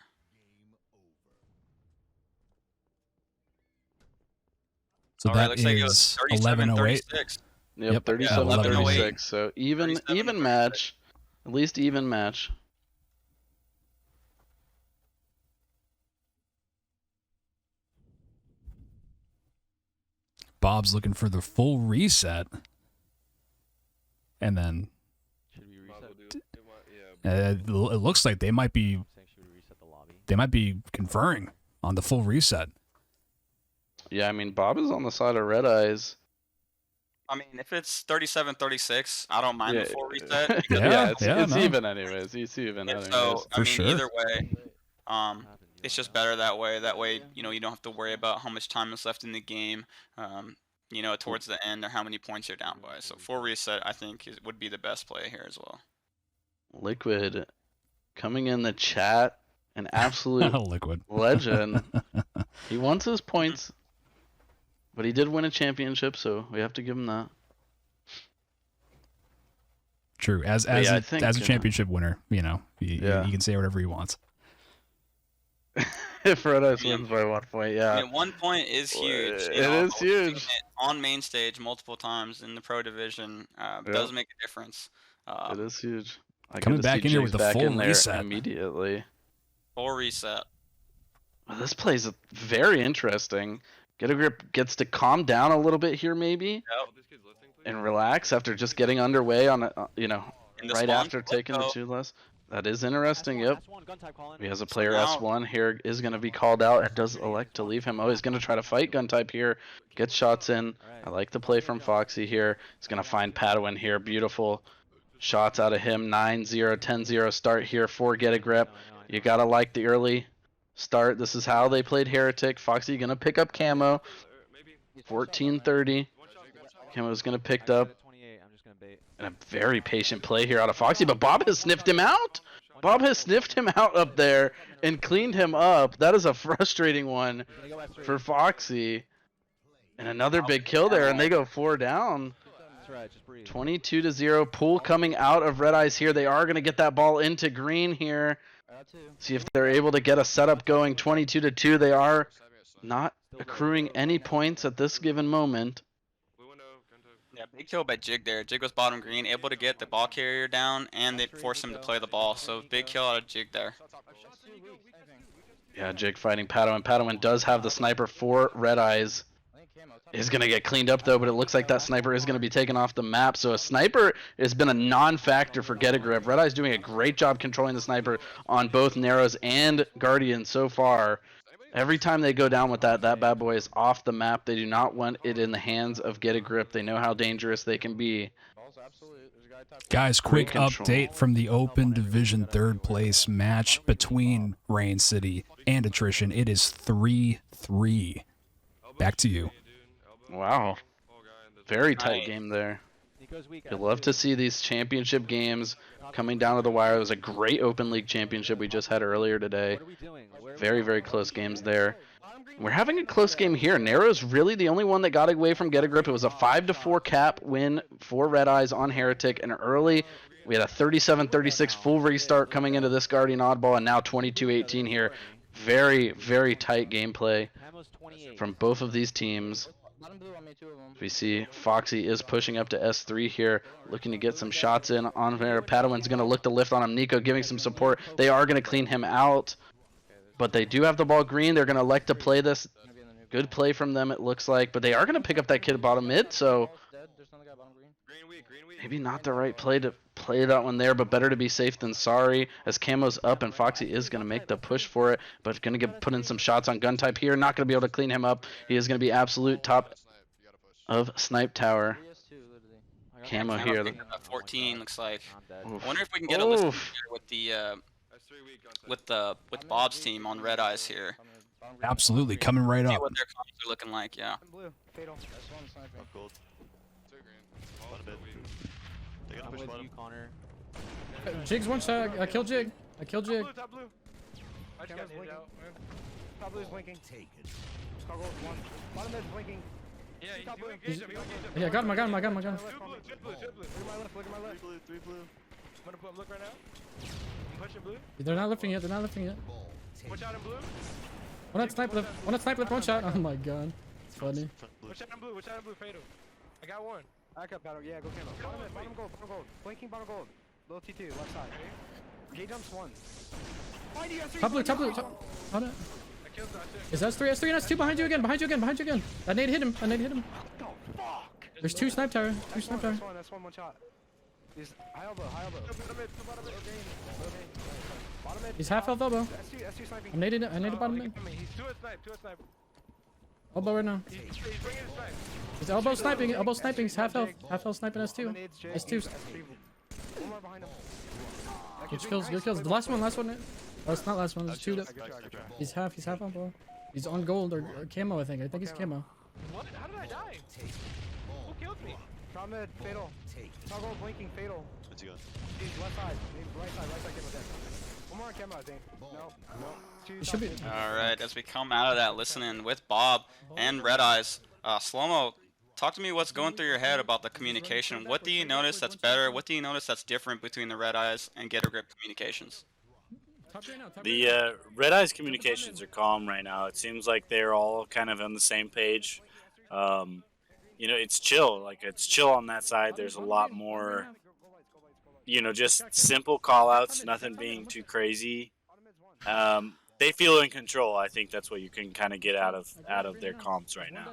So Alright, that looks like it is was 11:08. 37-36. Yep, 37-36. So even match. At least even match. Bob's looking for the full reset. And then Should we reset? it looks like they might be Should we reset the lobby? conferring on the full reset. Yeah, I mean, Bob is on the side of Red Eyes. I mean, if it's 37-36, I don't mind the full reset. It's even anyways. It's even anyways. So, I For mean, sure. either way, it's just better that way. That way, you don't have to worry about how much time is left in the game, towards the end, or how many points you're down by. So full reset, I think, would be the best play here as well. Liquid coming in the chat, an absolute Liquid legend. He wants his points, but he did win a championship, so we have to give him that. True. As a championship winner, he can say whatever he wants. If Red Eyes wins by 1 point, yeah. I mean, 1 point is huge. It is huge. It on main stage multiple times in the pro division does make a difference. It is huge. Coming back in here with the full reset immediately. Full reset. Well, this play is very interesting. Get a Grip gets to calm down a little bit here, maybe, and relax after just getting underway on right after taking the 2 less. That is interesting. Yep. He has a player S1 here, is going to be called out and does elect to leave him. Oh, he's going to try to fight gun type here. Gets shots in. I like the play from Foxy here. He's going to find Padawan here. Beautiful shots out of him. 9-0, 10-0 start here for Get a Grip. You got to like the early start. This is how they played Heretic. Foxy going to pick up Camo. 14-30. Camo's going to pick up. And a very patient play here out of Foxy, but Bob has sniffed him out. Bob has sniffed him out up there and cleaned him up. That is a frustrating one for Foxy. And another big kill there, and they go 4 down. 22-0. Pool coming out of Red Eyes here. They are going to get that ball into green here. See if they're able to get a setup going. 22-2. They are not accruing any points at this given moment. Yeah, big kill by Jig there. Jig was bottom green, able to get the ball carrier down, and they forced him to play the ball. So big kill out of Jig there. Yeah, Jig fighting Padawan. Padawan does have the sniper for Red Eyes. Is going to get cleaned up, though, but it looks like that sniper is going to be taken off the map. So a sniper has been a non-factor for Get a Grip. Red Eye's doing a great job controlling the sniper on both Narrows and Guardian so far. Every time they go down with that bad boy is off the map. They do not want it in the hands of Get a Grip. They know how dangerous they can be. Guys, quick update from the Open Division 3rd place match between Rain City and Attrition. It is 3-3. Back to you. Wow. Very tight game there. You love to see these championship games coming down to the wire. It was a great Open League championship we just had earlier today. Very, very close games there. We're having a close game here. Nero's really the only one that got away from Get a Grip. It was a 5-4 cap win for Red Eyes on Heretic, and early we had a 37-36 full restart coming into this Guardian Oddball, and now 22-18 here. Very, very tight gameplay from both of these teams. We see Foxy is pushing up to S3 here, looking to get some shots in on there. Padawin's going to look to lift on him. Nico giving some support. They are going to clean him out, but they do have the ball green. They're going to elect to play this. Good play from them, it looks like, but they are going to pick up that kid bottom mid, so maybe not the right play to play that one there, but better to be safe than sorry, as Camo's up and Foxy is going to make the push for it, but going to put in some shots on gun type here. Not going to be able to clean him up. He is going to be absolute top of Snipe Tower. Camo here. 14 looks like. Oof. I wonder if we can get a list here with Bob's team on Red Eyes here. Absolutely, coming right See up. what their comps are looking like, yeah. Jig's one shot. I killed Jig. Top blue. I just got blinking. Top blue's blinking. Cargo one. Bottom mid's blinking. Yeah, he engaged him. Yeah, I got him. Two blue. Look at my left. Three blue. I'm gonna look right now. I'm pushing blue. They're not lifting yet. Watch out in blue. One at snipe lift. One shot. Oh my god. It's funny. Watch out in blue. Fatal. I got one. Back up, battle. Yeah, go camo. Bottom gold. Blinking bottom gold. Little T2, left side. Gate jumps one. Top blue. Hold it. Is that S3? S3 and S2 behind you again. That nade hit him. There's two snipe tower. That's one shot. He's high elbow. Bottom mid. He's half health elbow. S2 sniping. I naded bottom mid. He's two at snipe. Elbow right now. He's bringing his snipe. He's elbow sniping. He's half health sniping S2. S2. One more behind him. Good kills. The last one. Oh, it's not last one. There's two. He's half elbow. He's on gold or camo, I think he's camo. What? How did I die? Who killed me? Top mid, fatal. Top gold, blinking, fatal. What's he got? He's left side. Right side, camo dead. One more on camo, I think. No. Two Should be. Alright, as we come out of that listening with Bob and Red Eyes, Slow-Mo, talk to me what's going through your head about the communication. What do you notice that's better? What do you notice that's different between the Red Eyes and Get a Grip communications? The Red Eyes communications are calm right now. It seems like they're all kind of on the same page. It's chill. Like, it's chill on that side. There's a lot more, just simple call-outs, nothing being too crazy. They feel in control. I think that's what you can kind of get out of their comps right now.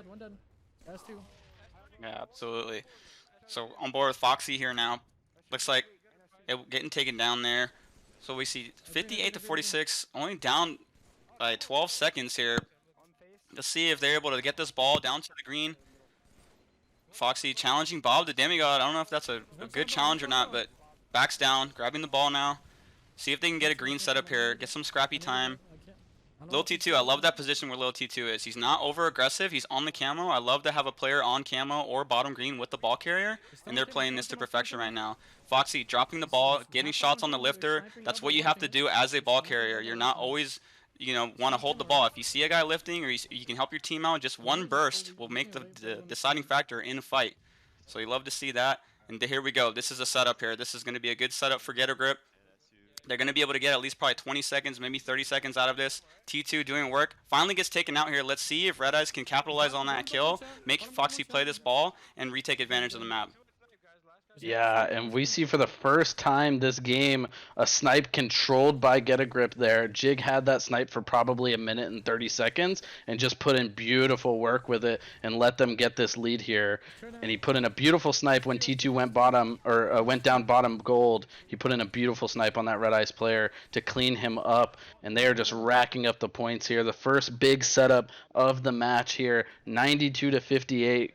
Yeah, absolutely. So on board with Foxy here now. Looks like it getting taken down there. So we see 58-46, only down by 12 seconds here. Let's see if they're able to get this ball down to the green. Foxy challenging Bob the Demigod. I don't know if that's a good challenge or not, but backs down, grabbing the ball now. See if they can get a green setup here, get some scrappy time. Lil T2, I love that position where Lil T2 is. He's not over aggressive. He's on the camo. I love to have a player on camo or bottom green with the ball carrier, and they're playing this to perfection right now. Foxy dropping the ball, getting shots on the lifter. That's what you have to do as a ball carrier. You're not always, want to hold the ball. If you see a guy lifting or you can help your team out, just one burst will make the deciding factor in a fight. So you love to see that. And here we go. This is a setup here. This is going to be a good setup for Get a Grip. They're going to be able to get at least probably 20 seconds, maybe 30 seconds out of this. T2 doing work. Finally gets taken out here. Let's see if Red Eyes can capitalize on that kill, make Foxy play this ball, and retake advantage of the map. Yeah, and we see for the first time this game a snipe controlled by Get a Grip there. Jig had that snipe for probably a minute and 30 seconds and just put in beautiful work with it and let them get this lead here. And he put in a beautiful snipe when T2 went down bottom gold. He put in a beautiful snipe on that Red Eyes player to clean him up, and they are just racking up the points here. The first big setup of the match here, 92-58.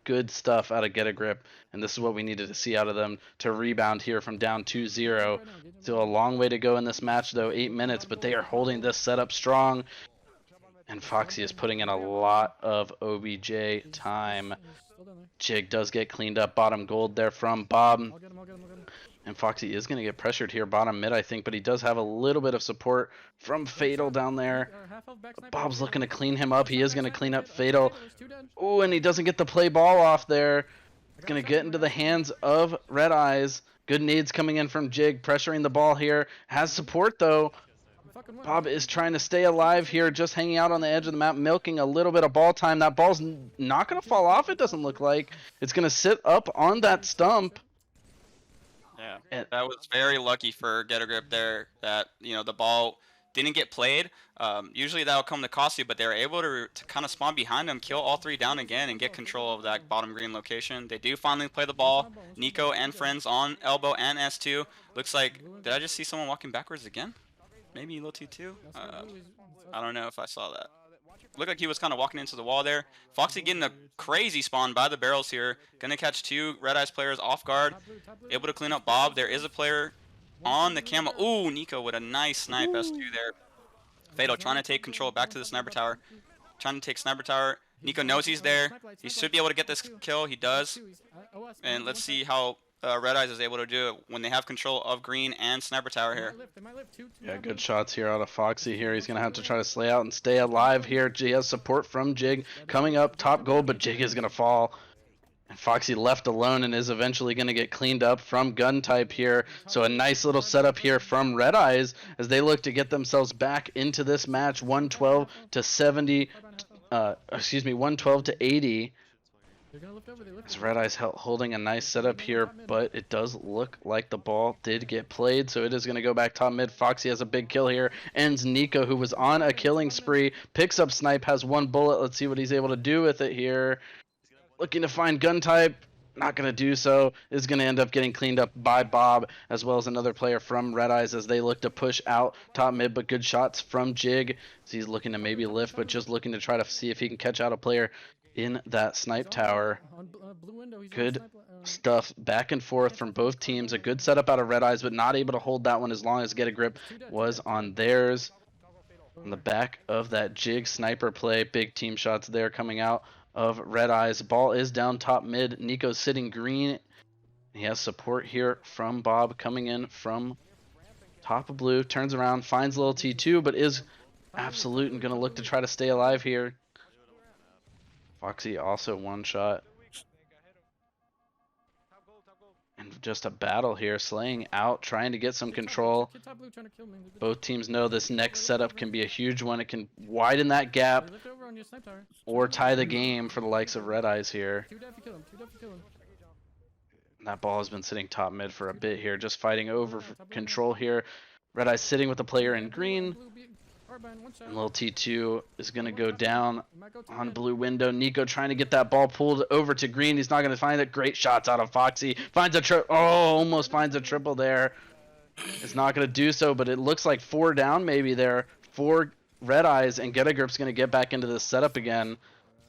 Good stuff out of Get a Grip, and this is what we needed to see out of them to rebound here from down 2-0. Still a long way to go in this match, though, 8 minutes, but they are holding this setup strong. And Foxy is putting in a lot of OBJ time. Jig does get cleaned up. Bottom gold there from Bob. I'll get him, I'll get him, I'll get him. And Foxy is going to get pressured here bottom mid, I think, but he does have a little bit of support from Fatal down there. Bob's looking to clean him up. He is going to clean up Fatal. Ooh, and he doesn't get the play ball off there. It's going to get into the hands of Red Eyes. Good nades coming in from Jig, pressuring the ball here. Has support, though. Bob is trying to stay alive here, just hanging out on the edge of the map, milking a little bit of ball time. That ball's not going to fall off, it doesn't look like. It's going to sit up on that stump. Yeah, that was very lucky for Get a Grip there that, you know, the ball didn't get played. Usually that would come to cost you, but they were able to kind of spawn behind them, kill all three down again, and get control of that bottom green location. They do finally play the ball. Nico and friends on elbow and S2. Looks like, did I just see someone walking backwards again? Maybe Lil T2? I don't know if I saw that. Looked like he was kind of walking into the wall there. Foxy getting a crazy spawn by the barrels here. Gonna catch two Red Eyes players off guard. Able to clean up Bob. There is a player on the camo. Ooh, Nico with a nice snipe S2 there. Fatal trying to take control back to the sniper tower. Trying to take sniper tower. Nico knows he's there. He should be able to get this kill. He does. And let's see how Red Eyes is able to do it when they have control of green and sniper tower here. Yeah, good shots here out of Foxy here. He's going to have to try to slay out and stay alive here. He has support from Jig coming up top goal, but Jig is going to fall. And Foxy left alone and is eventually going to get cleaned up from gun type here. So a nice little setup here from Red Eyes as they look to get themselves back into this match. 112 to 70, 112 to 80. As Red Eyes holding a nice setup here, but it does look like the ball did get played, so it is going to go back top mid. Foxy has a big kill here. Ends Nico, who was on a killing spree. Picks up Snipe, has one bullet. Let's see what he's able to do with it here. Looking to find gun type. Not going to do so. Is going to end up getting cleaned up by Bob, as well as another player from Red Eyes as they look to push out top mid, but good shots from Jig. So he's looking to maybe lift, but just looking to try to see if he can catch out a player in that snipe tower. Good stuff back and forth from both teams. A good setup out of Red Eyes, but not able to hold that one as long as Get a Grip was on theirs. On the back of that Jig sniper play, big team shots there coming out of Red Eyes. Ball is down top mid. Nico's sitting green. He has support here from Bob coming in from top of blue. Turns around, finds little T2, but is absolute and going to look to try to stay alive here. Foxy also one shot. And just a battle here, slaying out, trying to get some control. Both teams know this next setup can be a huge one. It can widen that gap or tie the game for the likes of Red Eyes here. That ball has been sitting top mid for a bit here, just fighting over control here. Red Eyes sitting with the player in green. And little T2 is going to go down on blue window. Nico trying to get that ball pulled over to green. He's not going to find it. Great shots out of Foxy. Finds a almost finds a triple there. It's not going to do so, but it looks like 4 down maybe there for Red Eyes, and Get a Grip's going to get back into this setup again.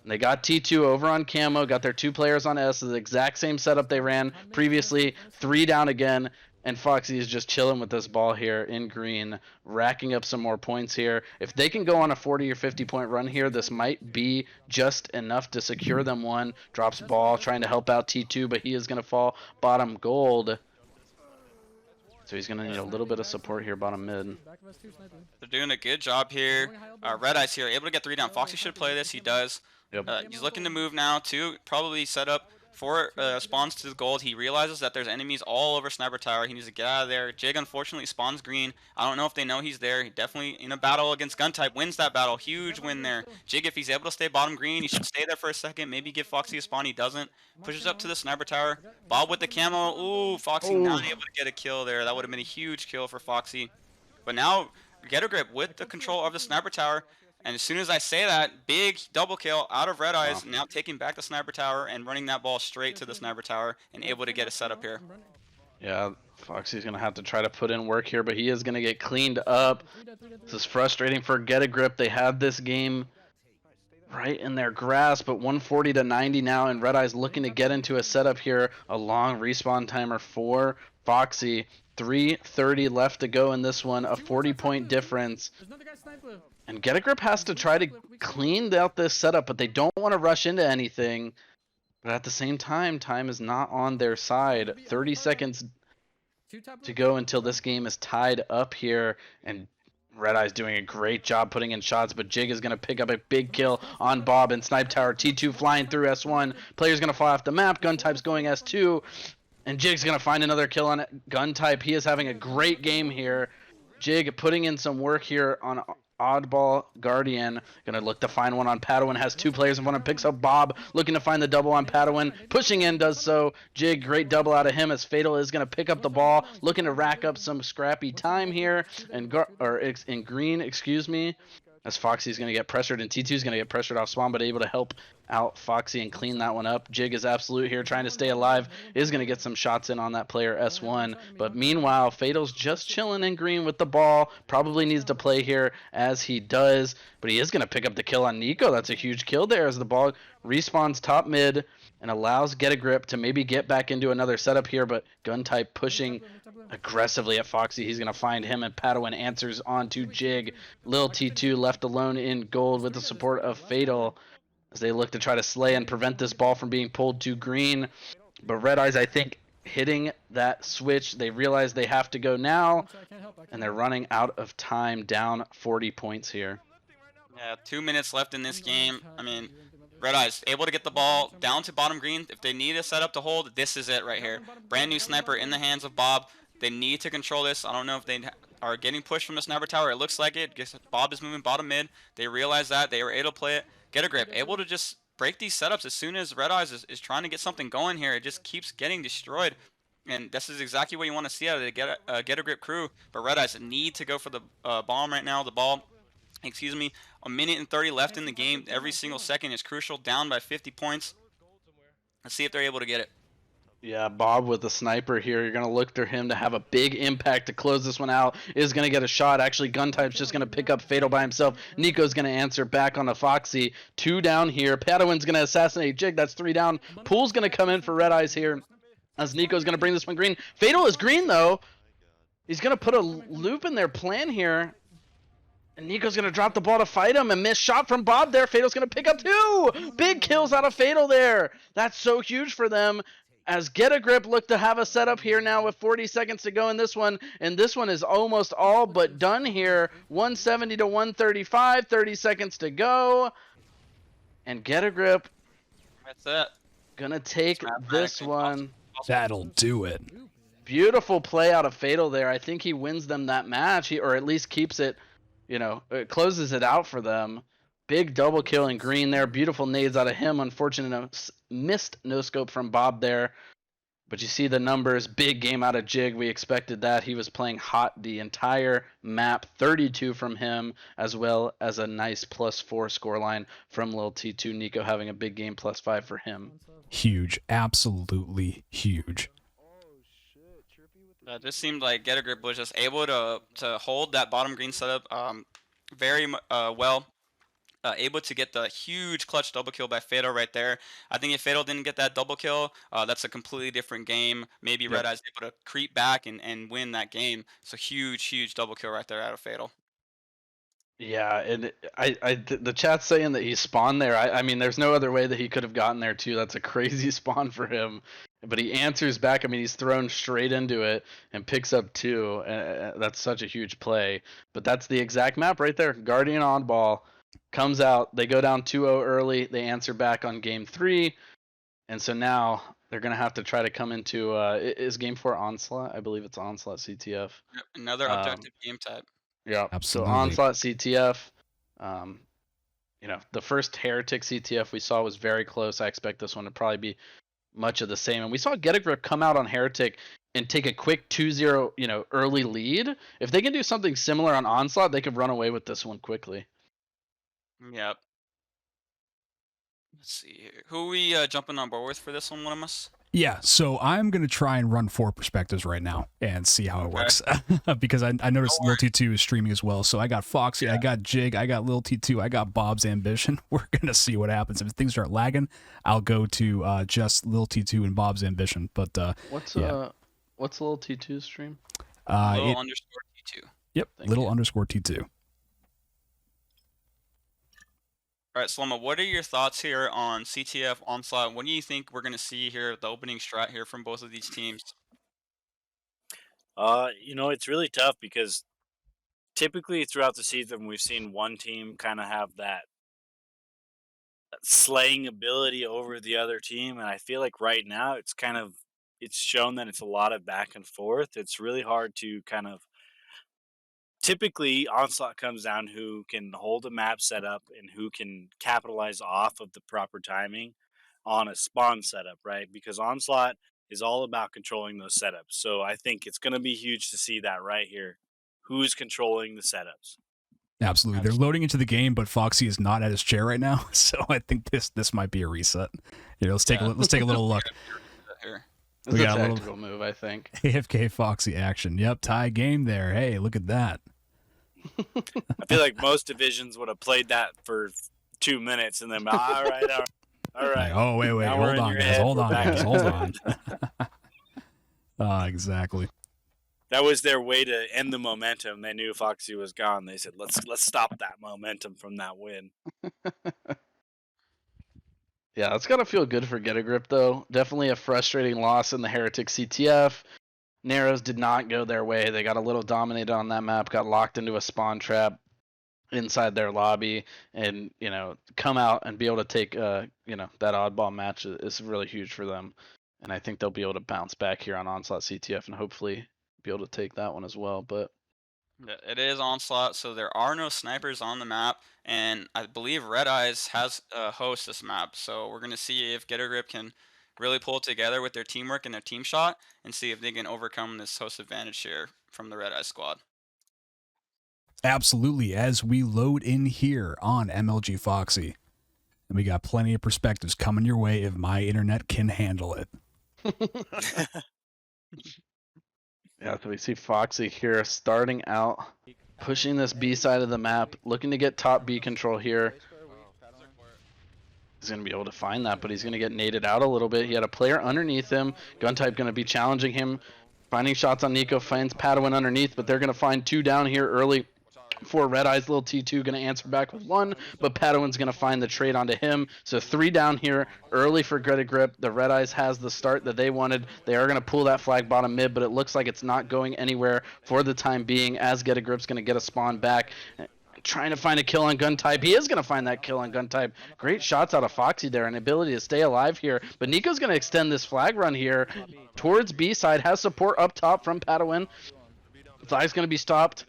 And they got T2 over on camo, got their 2 players on S, the exact same setup they ran previously. 3 down again. And Foxy is just chilling with this ball here in green, racking up some more points here. If they can go on a 40 or 50 point run here, this might be just enough to secure them one. Drops ball, trying to help out T2, but he is going to fall bottom gold. So he's going to need a little bit of support here bottom mid. They're doing a good job here. Red Eyes here, able to get 3 down. Foxy should play this. He does. Yep. He's looking to move now to probably set up for spawns to the gold. He realizes that there's enemies all over sniper tower. He needs to get out of there. Jig unfortunately spawns green. I don't know if they know he's there. He definitely in a battle against gun type wins that battle. Huge win there. Jig, if he's able to stay bottom green, he should stay there for a second. Maybe give Foxy a spawn. He doesn't. Pushes up to the sniper tower. Bob with the camo. Ooh, Foxy not able to get a kill there. That would have been a huge kill for Foxy. But now Get a Grip with the control of the sniper tower. And as soon as I say that, big double kill out of Red Eyes, now taking back the sniper tower and running that ball straight to the sniper tower and able to get a setup here. Yeah, Foxy's going to have to try to put in work here, but he is going to get cleaned up. This is frustrating for Get a Grip. They had this game right in their grasp, but 140 to 90 now, and Red Eye's looking to get into a setup here. A long respawn timer for Foxy. 3:30 left to go in this one, a 40-point difference. And Get a Grip has to try to clean out this setup, but they don't want to rush into anything. But at the same time, time is not on their side. 30 seconds to go until this game is tied up here, and Red Eye's doing a great job putting in shots, but Jig is going to pick up a big kill on Bob and Snipe Tower. T2 flying through S1. Player's going to fly off the map. Gun Type's going S2. And Jig's going to find another kill on Gun Type. He is having a great game here. Jig putting in some work here on Oddball Guardian. Going to look to find one on Padawan. Has two players in front of him. Picks up Bob. Looking to find the double on Padawan. Pushing in, does so. Jig, great double out of him as Fatal is going to pick up the ball. Looking to rack up some scrappy time here. And in green, excuse me. As Foxy's going to get pressured, and T2's going to get pressured off spawn, but able to help out Foxy and clean that one up. Jig is absolute here, trying to stay alive, is going to get some shots in on that player S1. But meanwhile, Fatal's just chilling in green with the ball. Probably needs to play here as he does, but he is going to pick up the kill on Nico. That's a huge kill there as the ball respawns top mid and allows Get a Grip to maybe get back into another setup here, but Gun Type pushing aggressively at Foxy. He's going to find him, and Padawan answers on to Jig. Lil T2 left alone in gold with the support of Fatal as they look to try to slay and prevent this ball from being pulled to green. But Red Eyes, I think, hitting that switch, they realize they have to go now, and they're running out of time, down 40 points here. Yeah, 2 minutes left in this game. I mean, Red Eyes able to get the ball down to bottom green. If they need a setup to hold, this is it right here. Brand new sniper in the hands of Bob. They need to control this. I don't know if they are getting pushed from the sniper tower. It looks like it. Bob is moving bottom mid. They realize that. They were able to play it. Get a Grip. Able to just break these setups as soon as Red Eyes is trying to get something going here. It just keeps getting destroyed. And this is exactly what you want to see out of the Get a Grip crew. But Red Eyes need to go for the bomb right now. The ball, excuse me, 1 minute and 30 left in the game. Every single second is crucial. Down by 50 points. Let's see if they're able to get it. Yeah, Bob with the sniper here. You're going to look for him to have a big impact to close this one out. Is going to get a shot. Actually, Gun Type's just going to pick up Fatal by himself. Nico's going to answer back on the Foxy. 2 down here. Padawan's going to assassinate Jig. That's 3 down. Pool's going to come in for Red Eyes here as Nico's going to bring this one green. Fatal is green, though. He's going to put a loop in their plan here. And Nico's going to drop the ball to fight him. A missed shot from Bob there. Fatal's going to pick up 2. Big kills out of Fatal there. That's so huge for them. As Get a Grip look to have a setup here now with 40 seconds to go in this one. And this one is almost all but done here. 170 to 135. 30 seconds to go. And Get a Grip. That's it. Gonna take this one. That'll do it. Beautiful play out of Fatal there. I think he wins them that match. Or at least keeps it, it closes it out for them. Big double kill in green there. Beautiful nades out of him. Unfortunate missed no scope from Bob there. But you see the numbers. Big game out of Jig. We expected that. He was playing hot the entire map. 32 from him, as well as a nice +4 scoreline from Lil T2. Nico having a big game, +5 for him. Huge. Absolutely huge. This seemed like Get a Grip was just able to hold that bottom green setup very well. Able to get the huge clutch double kill by Fatal right there. I think if Fatal didn't get that double kill, that's a completely different game. Maybe Red Eye's able to creep back and win that game. So huge double kill right there out of Fatal. Yeah, and the chat's saying that he spawned there. I mean, there's no other way that he could have gotten there too. That's a crazy spawn for him. But he answers back. I mean, he's thrown straight into it and picks up 2. That's such a huge play. But that's the exact map right there. Guardian on ball. Comes out, they go down 2-0 early, they answer back on game 3, and so now they're going to have to try to come into, is game 4 Onslaught? I believe it's Onslaught CTF. Yep, another objective game type. Yeah, absolutely. So Onslaught CTF, the first Heretic CTF we saw was very close. I expect this one to probably be much of the same, and we saw Get a Grip come out on Heretic and take a quick 2-0, early lead. If they can do something similar on Onslaught, they could run away with this one quickly. Yep. Let's see here. Who are we jumping on board with for this one of us? Yeah, so I'm going to try and run 4 perspectives right now and see how it works. Because I noticed Lil T2 is streaming as well. So I got Foxy, I got Jig, I got Lil T2, I got Bob's Ambition. We're going to see what happens. If things start lagging, I'll go to just Lil T2 and Bob's Ambition. But what's yeah. What's Lil T2's stream? Little underscore T2. Yep, little underscore T2. All right, Sloma, what are your thoughts here on CTF Onslaught? What do you think we're going to see here, the opening strat here from both of these teams? You know, it's really tough because typically throughout the season, we've seen one team kind of have that slaying ability over the other team. And I feel like right now it's shown that it's a lot of back and forth. It's really hard to kind of typically Onslaught comes down who can hold a map setup and who can capitalize off of the proper timing on a spawn setup, right? Because Onslaught is all about controlling those setups. So I think it's going to be huge to see that right here. Who's controlling the setups? Absolutely. They're loading into the game, but Foxy is not at his chair right now, so I think this might be a reset. Here, let's take a little look. It's a tactical move, I think. AFK Foxy action. Yep, tie game there. Hey, look at that. I feel like most divisions would have played that for 2 minutes and then all right. Like, oh wait, now hold on, guys, hold on. Exactly. That was their way to end the momentum. They knew Foxy was gone. They said, "Let's stop that momentum from that win." Yeah, it's gotta feel good for Get a Grip though. Definitely a frustrating loss in the Heretic CTF. Narrows did not go their way. They got a little dominated on that map, got locked into a spawn trap inside their lobby, and come out and be able to take that oddball match is really huge for them. And I think they'll be able to bounce back here on Onslaught CTF and hopefully be able to take that one as well. But it is Onslaught, so there are no snipers on the map, and I believe Red Eyes has host this map. So we're gonna see if Get a Grip can really pull it together with their teamwork and their team shot, and see if they can overcome this host advantage here from the Red Eyes squad. Absolutely, as we load in here on MLG Foxy. And we got plenty of perspectives coming your way if my internet can handle it. Yeah, so we see Foxy here starting out, pushing this B side of the map, looking to get top B control here. He's going to be able to find that, but he's going to get naded out a little bit. He had a player underneath him. Guntype going to be challenging him, finding shots on Nico, finds Padawan underneath, but they're going to find 2 down here early for Red Eyes. Little T2 going to answer back with 1, but Padawan's going to find the trade onto him. So 3 down here early for Get a Grip. The Red Eyes has the start that they wanted. They are going to pull that flag bottom mid, but it looks like it's not going anywhere for the time being, as Get a Grip's going to get a spawn back. Trying to find a kill on Guntype. He is going to find that kill on Guntype. Great shots out of Foxy there, and ability to stay alive here. But Nico's going to extend this flag run here towards B side. Has support up top from Padawan. Flag's going to be stopped.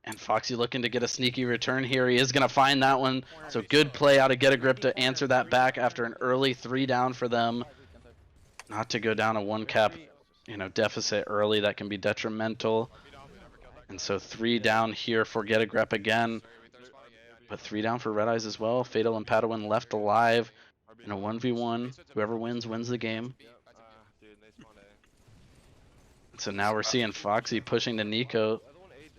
And Foxy looking to get a sneaky return here. He is going to find that one. So good play out of Get a Grip to answer that back after an early 3 down for them. Not to go down a 1 cap, deficit early. That can be detrimental. And so 3 down here for Get a Grip again. But 3 down for Red Eyes as well. Fatal and Padawan left alive in a 1v1. Whoever wins the game. So now we're seeing Foxy pushing to Nico.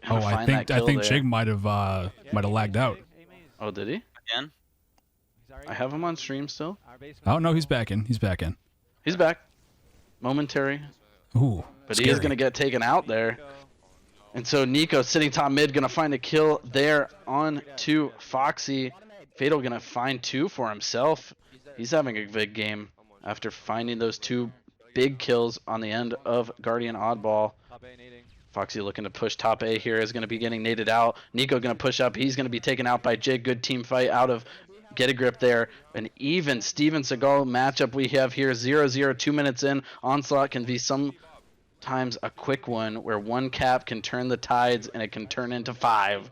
Oh, I think Jig might have lagged out. Oh, did he? Again? I have him on stream still. Oh no, he's back in. He's back. Momentary. Ooh, but scary. He is gonna get taken out there. And so Nico sitting top mid, gonna find a kill there on to Foxy. Fatal gonna find 2 for himself. He's having a big game after finding those 2 big kills on the end of Guardian Oddball. Foxy looking to push top A here, is going to be getting naded out. Nico going to push up. He's going to be taken out by Jig. Good team fight out of Get a Grip there. An even Steven Seagal matchup we have here. 0-0, 2 minutes in. Onslaught can be sometimes a quick one where 1 cap can turn the tides and it can turn into 5.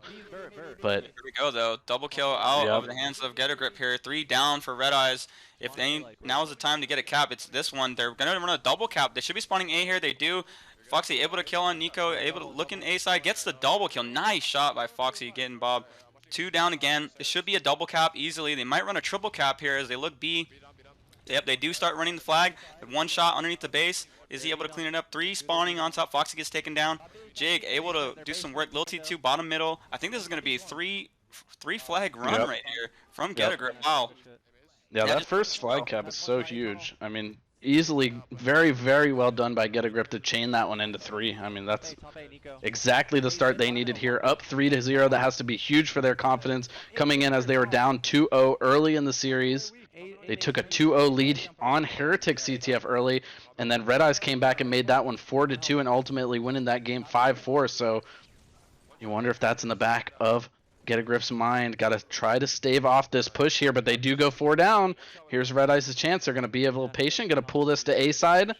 But here we go though. Double kill out of the hands of Get a Grip here. 3 down for Red Eyes. If now's the time to get a cap, it's this one. They're going to run a double cap. They should be spawning A here. They do. Foxy able to kill on Nico, able to look in A side, gets the double kill. Nice shot by Foxy getting Bob. 2 down again. It should be a double cap easily. They might run a triple cap here as they look B. Yep, they do start running the flag. One shot underneath the base. Is he able to clean it up? 3 spawning on top. Foxy gets taken down. Jig able to do some work. Lil T2 bottom middle. I think this is going to be three flag run right here from Get a Grip. Wow. Yeah, Yeah, that just- first flag cap is so huge. I mean, easily, very, very well done by Get a Grip to chain that one into 3. I mean, that's exactly the start they needed here. Up 3-0. That has to be huge for their confidence. Coming in as they were down 2-0 early in the series. They took a 2-0 lead on Heretic CTF early, and then Red Eyes came back and made that one 4-2 and ultimately winning that game 5-4. So you wonder if that's in the back of Get a Grip's mind. Got to try to stave off this push here, but they do go 4 down. Here's Red Eyes' chance. They're going to be a little patient. Going to pull this to A side.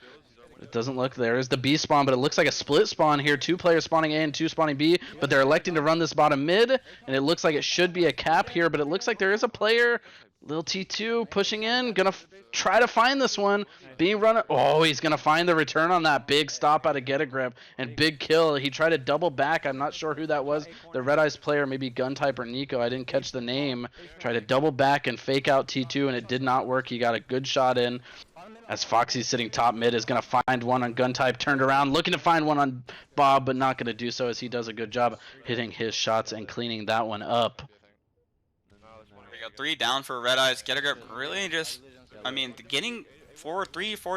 It doesn't look, there is the B spawn, but it looks like a split spawn here. 2 players spawning A and 2 spawning B, but they're electing to run this bottom mid, and it looks like it should be a cap here, but it looks like there is a player. Lil T2 pushing in, gonna try to find this one. Being run. Oh, he's gonna find the return on that big stop out of Get a Grip and big kill. He tried to double back. I'm not sure who that was. The Red Eyes player, maybe Guntype or Nico. I didn't catch the name. Tried to double back and fake out T2, and it did not work. He got a good shot in. As Foxy sitting top mid is gonna find one on Guntype. Turned around, looking to find one on Bob, but not gonna do so as he does a good job hitting his shots and cleaning that one up. We got 3 down for Red Eyes. Get a Grip really just, I mean, getting 4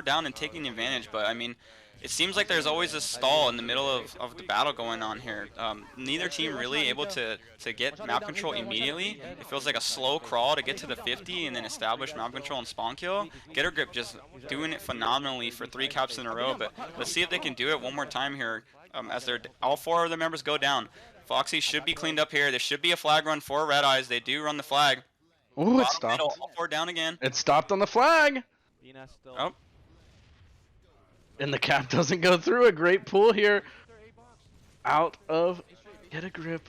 down and taking advantage, but I mean, it seems like there's always a stall in the middle of the battle going on here. Neither team really able to get map control immediately. It feels like a slow crawl to get to the 50 and then establish map control and spawn kill. Get a Grip just doing it phenomenally for 3 caps in a row, but let's see if they can do it one more time here as all 4 of their members go down. Foxy should be cleaned up here. There should be a flag run for Red Eyes. They do run the flag. Ooh, it Bottom stopped. middle, all 4 down again. It stopped on the flag. Oh. And the cap doesn't go through. A great pull here out of Get a Grip.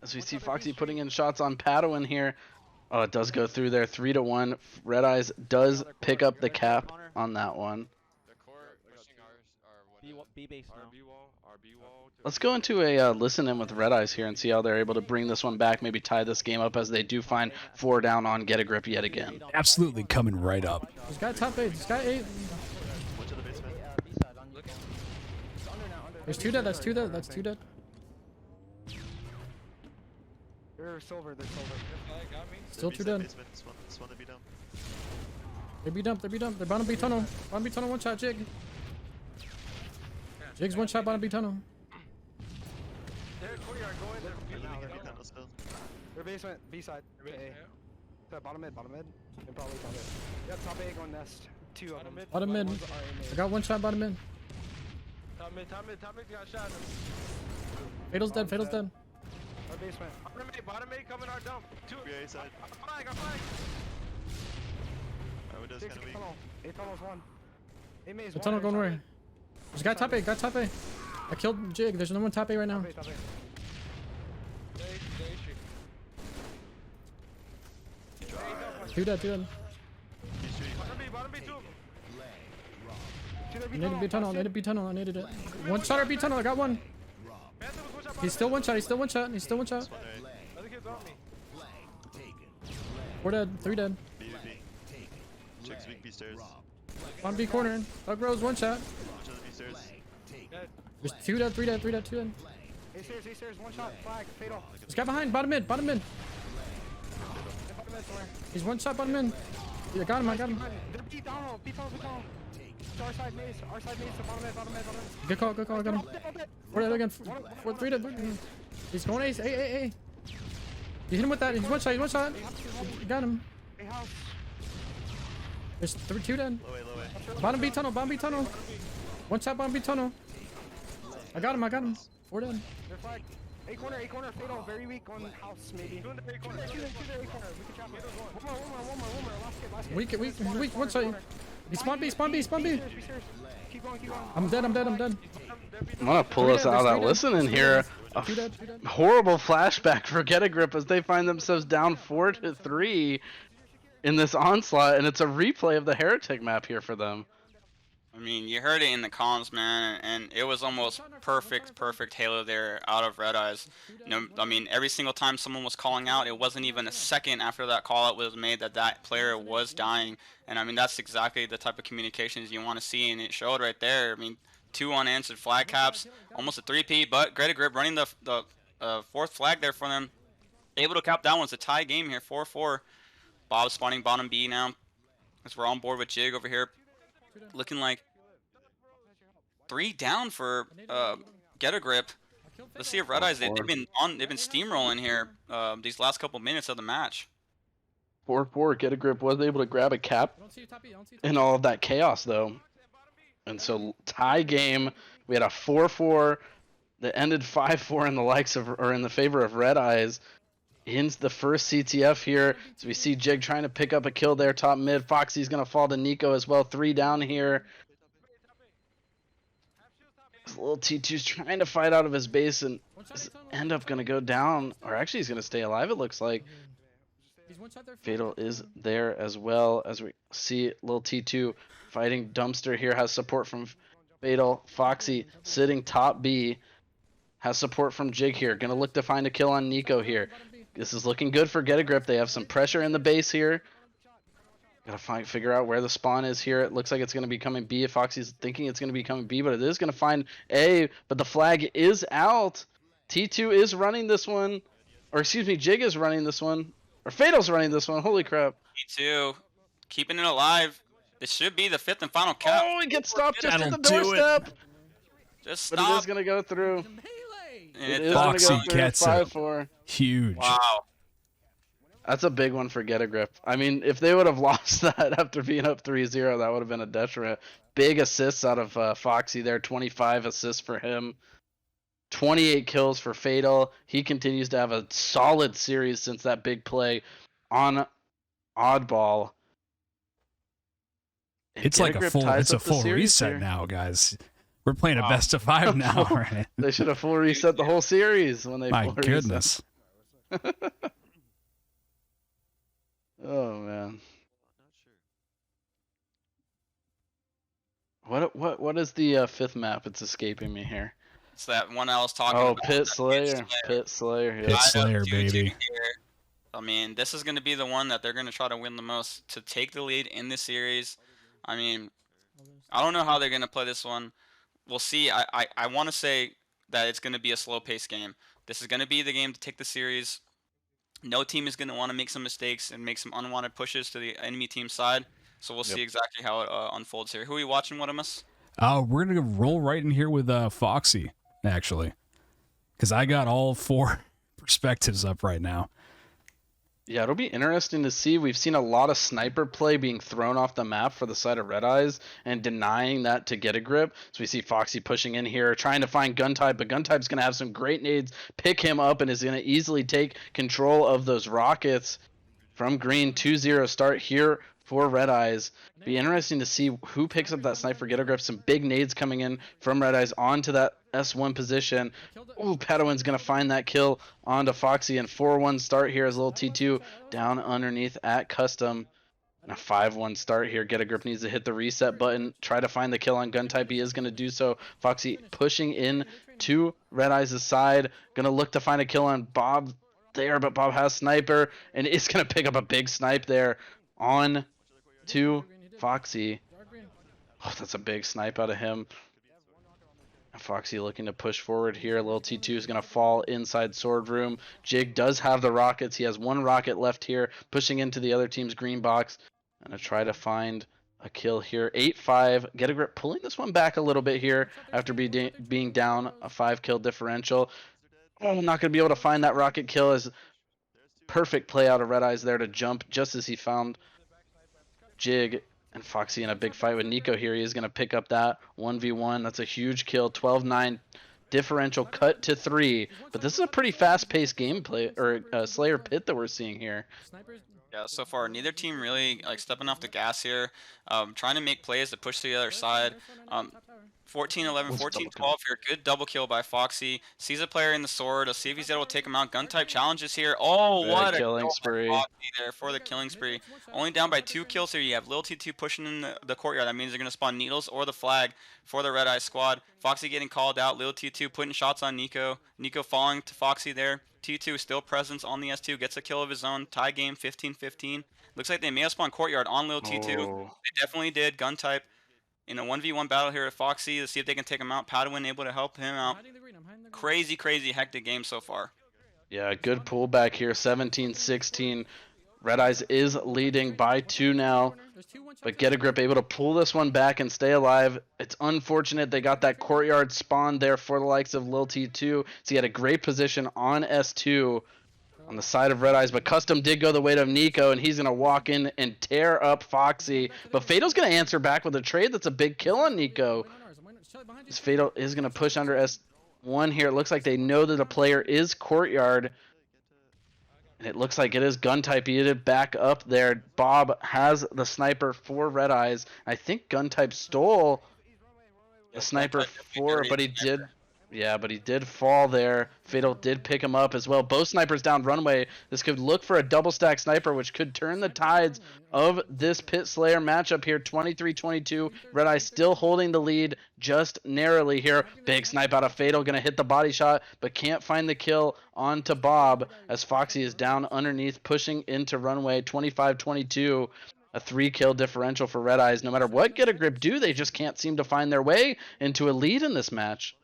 As we see Foxy putting in shots on Padawan here. Oh, it does go through there. 3-1. Red Eyes does pick up the cap on that one. Let's go into a listen in with Red Eyes here and see how they're able to bring this one back, maybe tie this game up as they do find 4 down on Get a Grip yet again. Absolutely coming right up. This guy top 8. This guy 8. There's 2 dead. That's 2 dead. That's 2 dead. They're silver. They're silver. Still 2 dead. They beat up. They beat up. They're bottom B tunnel. Bottom B tunnel. 1 shot. Jig. Jig's 1 shot. Bottom B tunnel. They're basement, B side. A. So bottom mid. And probably top mid. Yep, top A going nest. 2 of them. Bottom mid. I got 1 shot. Bottom mid. Top mid got shot. Fatal's dead. Fatal's dead. Our basement. Bottom mid coming our dump. 2 A side. Flag. A tunnel's 1. A maze The 1. tunnel going where? There's a guy top A. Got top A. I killed Jig. There's no one top A right now. Top A. 2 dead. 2 dead. Bottom B 2. I needed B tunnel. I needed B tunnel. I needed it. 1 shot or B tunnel. I got 1. He's still 1 shot. He's still 1 shot. He's still 1 shot. 4 dead. 3 dead. On B corner. Dug Rose 1 shot. There's 2 dead. 3 dead. 3 dead. 2 dead. A stairs, 1 shot. Flag. Fatal. This guy behind. Bottom mid. Bottom mid. He's 1 shot. Bottom mid. Yeah, I got him. They're B tunnel. Our side maze, to bottom mid. Good call. I got him. 4 dead again. 3 dead. He's going ace. A. You hit him with that. He's 1 shot. You got him. A house. There's 2 dead. Bottom B tunnel. 1 shot. Bottom B tunnel. I got him. 4 dead. They're flag. A corner, fatal, very weak on house, maybe. Two there, A corner. We can trap it. One more. Last hit. Weak. 1 shot. He spawn B. Keep going. I'm dead. I'm gonna pull us out of that listening here. A horrible flashback for Get a Grip as they find themselves down 4-3 in this onslaught, and it's a replay of the Heretic map here for them. I mean, you heard it in the comms, man, and it was almost perfect Halo there out of Red Eyes. No, I mean, every single time someone was calling out, it wasn't even a second after that call out was made that that player was dying. And I mean, that's exactly the type of communications you want to see, and it showed right there. I mean, 2 unanswered flag caps, almost a 3P, but Greta Grip running the fourth flag there for them. Able to cap that one. It's a tie game here, 4-4. Bob spawning bottom B now, as we're on board with Jig over here. Looking like 3 down for Get a Grip. Let's see if Red Eyes they've been steamrolling here these last couple minutes of the match. 4-4. Get a Grip was able to grab a cap in all of that chaos though, and so tie game. We had a 4-4 that ended 5-4 in the likes of or in the favor of Red Eyes. In the first CTF here, so we see Jig trying to pick up a kill there, top mid. Foxy's gonna fall to Nico as well. 3 down here. This little T2's trying to fight out of his base and end up gonna go down, or actually he's gonna stay alive. It looks like. Fatal is there as well as we see little T2 fighting Dumpster here. Has support from Fatal. Foxy sitting top B. Has support from Jig here. Gonna look to find a kill on Nico here. This is looking good for Get a Grip. They have some pressure in the base here. Gotta figure out where the spawn is here. It looks like it's gonna be coming B. Foxy's thinking it's gonna be coming B, but it is gonna find A. But the flag is out. T2 is running this one. Or excuse me, Jig is running this one. Or Fatal's running this one. Holy crap. T2 keeping it alive. This should be the 5th and final cap. Oh, he gets stopped just at the doorstep. Just but stop. it is gonna go through. It is Foxy gonna go through. gets 5-4. it. Huge. Wow. That's a big one for Get a Grip. I mean, if they would have lost that after being up 3-0, that would have been a detriment. Big assists out of Foxy there. 25 assists for him. 28 kills for Fatal. He continues to have a solid series since that big play on Oddball. And It's like a full reset here. now, guys. We're playing a best of 5 now, right? They should have full reset the whole series when they My full goodness. Oh man. What is the 5th map? It's escaping me here. It's that one I was talking about. Pit Slayer. Pit Slayer. Yeah. Pit Slayer, baby. Here. I mean, this is going to be the one that they're going to try to win the most to take the lead in this series. I mean, I don't know how they're going to play this one. We'll see. I want to say that it's going to be a slow-paced game. This is going to be the game to take the series. No team is going to want to make some mistakes and make some unwanted pushes to the enemy team's side. So we'll see exactly how it unfolds here. Who are you watching, Wadimus? We're going to roll right in here with Foxy, actually. Because I got all 4 perspectives up right now. Yeah, it'll be interesting to see. We've seen a lot of sniper play being thrown off the map for the side of Red Eyes and denying that to Get a Grip. So we see Foxy pushing in here, trying to find Guntype, but Guntype's going to have some great nades, pick him up, and is going to easily take control of those rockets from Green. 2-0 start here for Red Eyes. Be interesting to see who picks up that sniper. Get a Grip. Some big nades coming in from Red Eyes onto that S1 position. Ooh, Padawin's going to find that kill onto Foxy. And 4-1 start here as little T2 down underneath at Custom. And a 5-1 start here. Get a Grip needs to hit the reset button. Try to find the kill on Guntype. He is going to do so. Foxy pushing in to Red Eyes' side. Going to look to find a kill on Bob there, but Bob has sniper. And is going to pick up a big snipe there on to Foxy. Oh, that's a big snipe out of him. Foxy looking to push forward here. Little T2 is going to fall inside Sword Room. Jig does have the rockets. He has 1 rocket left here, pushing into the other team's green box. And to try to find a kill here. 8-5. Get a Grip pulling this one back a little bit here after being down a 5-kill differential. Oh, not going to be able to find that rocket kill. As perfect play out of Red Eyes there to jump just as he found Jig. And Foxy in a big fight with Nico here. He is going to pick up that 1v1. That's a huge kill. 12-9 differential cut to 3. But this is a pretty fast-paced gameplay, or Slayer pit that we're seeing here. Yeah, so far neither team really like stepping off the gas here, trying to make plays to push to the other side. 14-11, 14-12 here. Good double kill by Foxy. Sees a player in the sword. Let's see if he's able to take him out. Gun type challenges here. Oh, what a killing kill spree. by Foxy there for the killing spree. Only down by 2 kills here. You have Lil T2 pushing in the courtyard. That means they're going to spawn needles or the flag for the Red Eye squad. Foxy getting called out. Lil T2 putting shots on Nico. Nico falling to Foxy there. T2 still presence on the S2. Gets a kill of his own. Tie game 15-15. Looks like they may have spawned courtyard on Lil T2. Oh. They definitely did. Gun type. In a 1v1 battle here at Foxy to see if they can take him out. Padawan able to help him out. Crazy, crazy hectic game so far. Yeah, good pullback here. 17-16. Red Eyes is leading by 2 now. But Get a Grip able to pull this one back and stay alive. It's unfortunate they got that courtyard spawn there for the likes of Lil T2. So he had a great position on S2 on the side of Red Eyes. But Custom did go the way of Nico, and he's going to walk in and tear up Foxy. But Fatal's going to answer back with a trade. That's a big kill on Nico. This Fatal is going to push under S1 here. It looks like they know that a player is courtyard. And it looks like it is gun type. He did back up there. Bob has the sniper for Red Eyes. I think gun type stole the sniper for, but he did. Yeah, but he did fall there. Fatal did pick him up as well. Both snipers down runway. This could look for a double stack sniper, which could turn the tides of this Pit Slayer matchup here. 23-22. Red Eye still holding the lead just narrowly here. Big snipe out of Fatal. Going to hit the body shot, but can't find the kill onto Bob as Foxy is down underneath, pushing into runway. 25-22. A 3-kill differential for Red Eyes. No matter what Get a Grip do, they just can't seem to find their way into a lead in this match.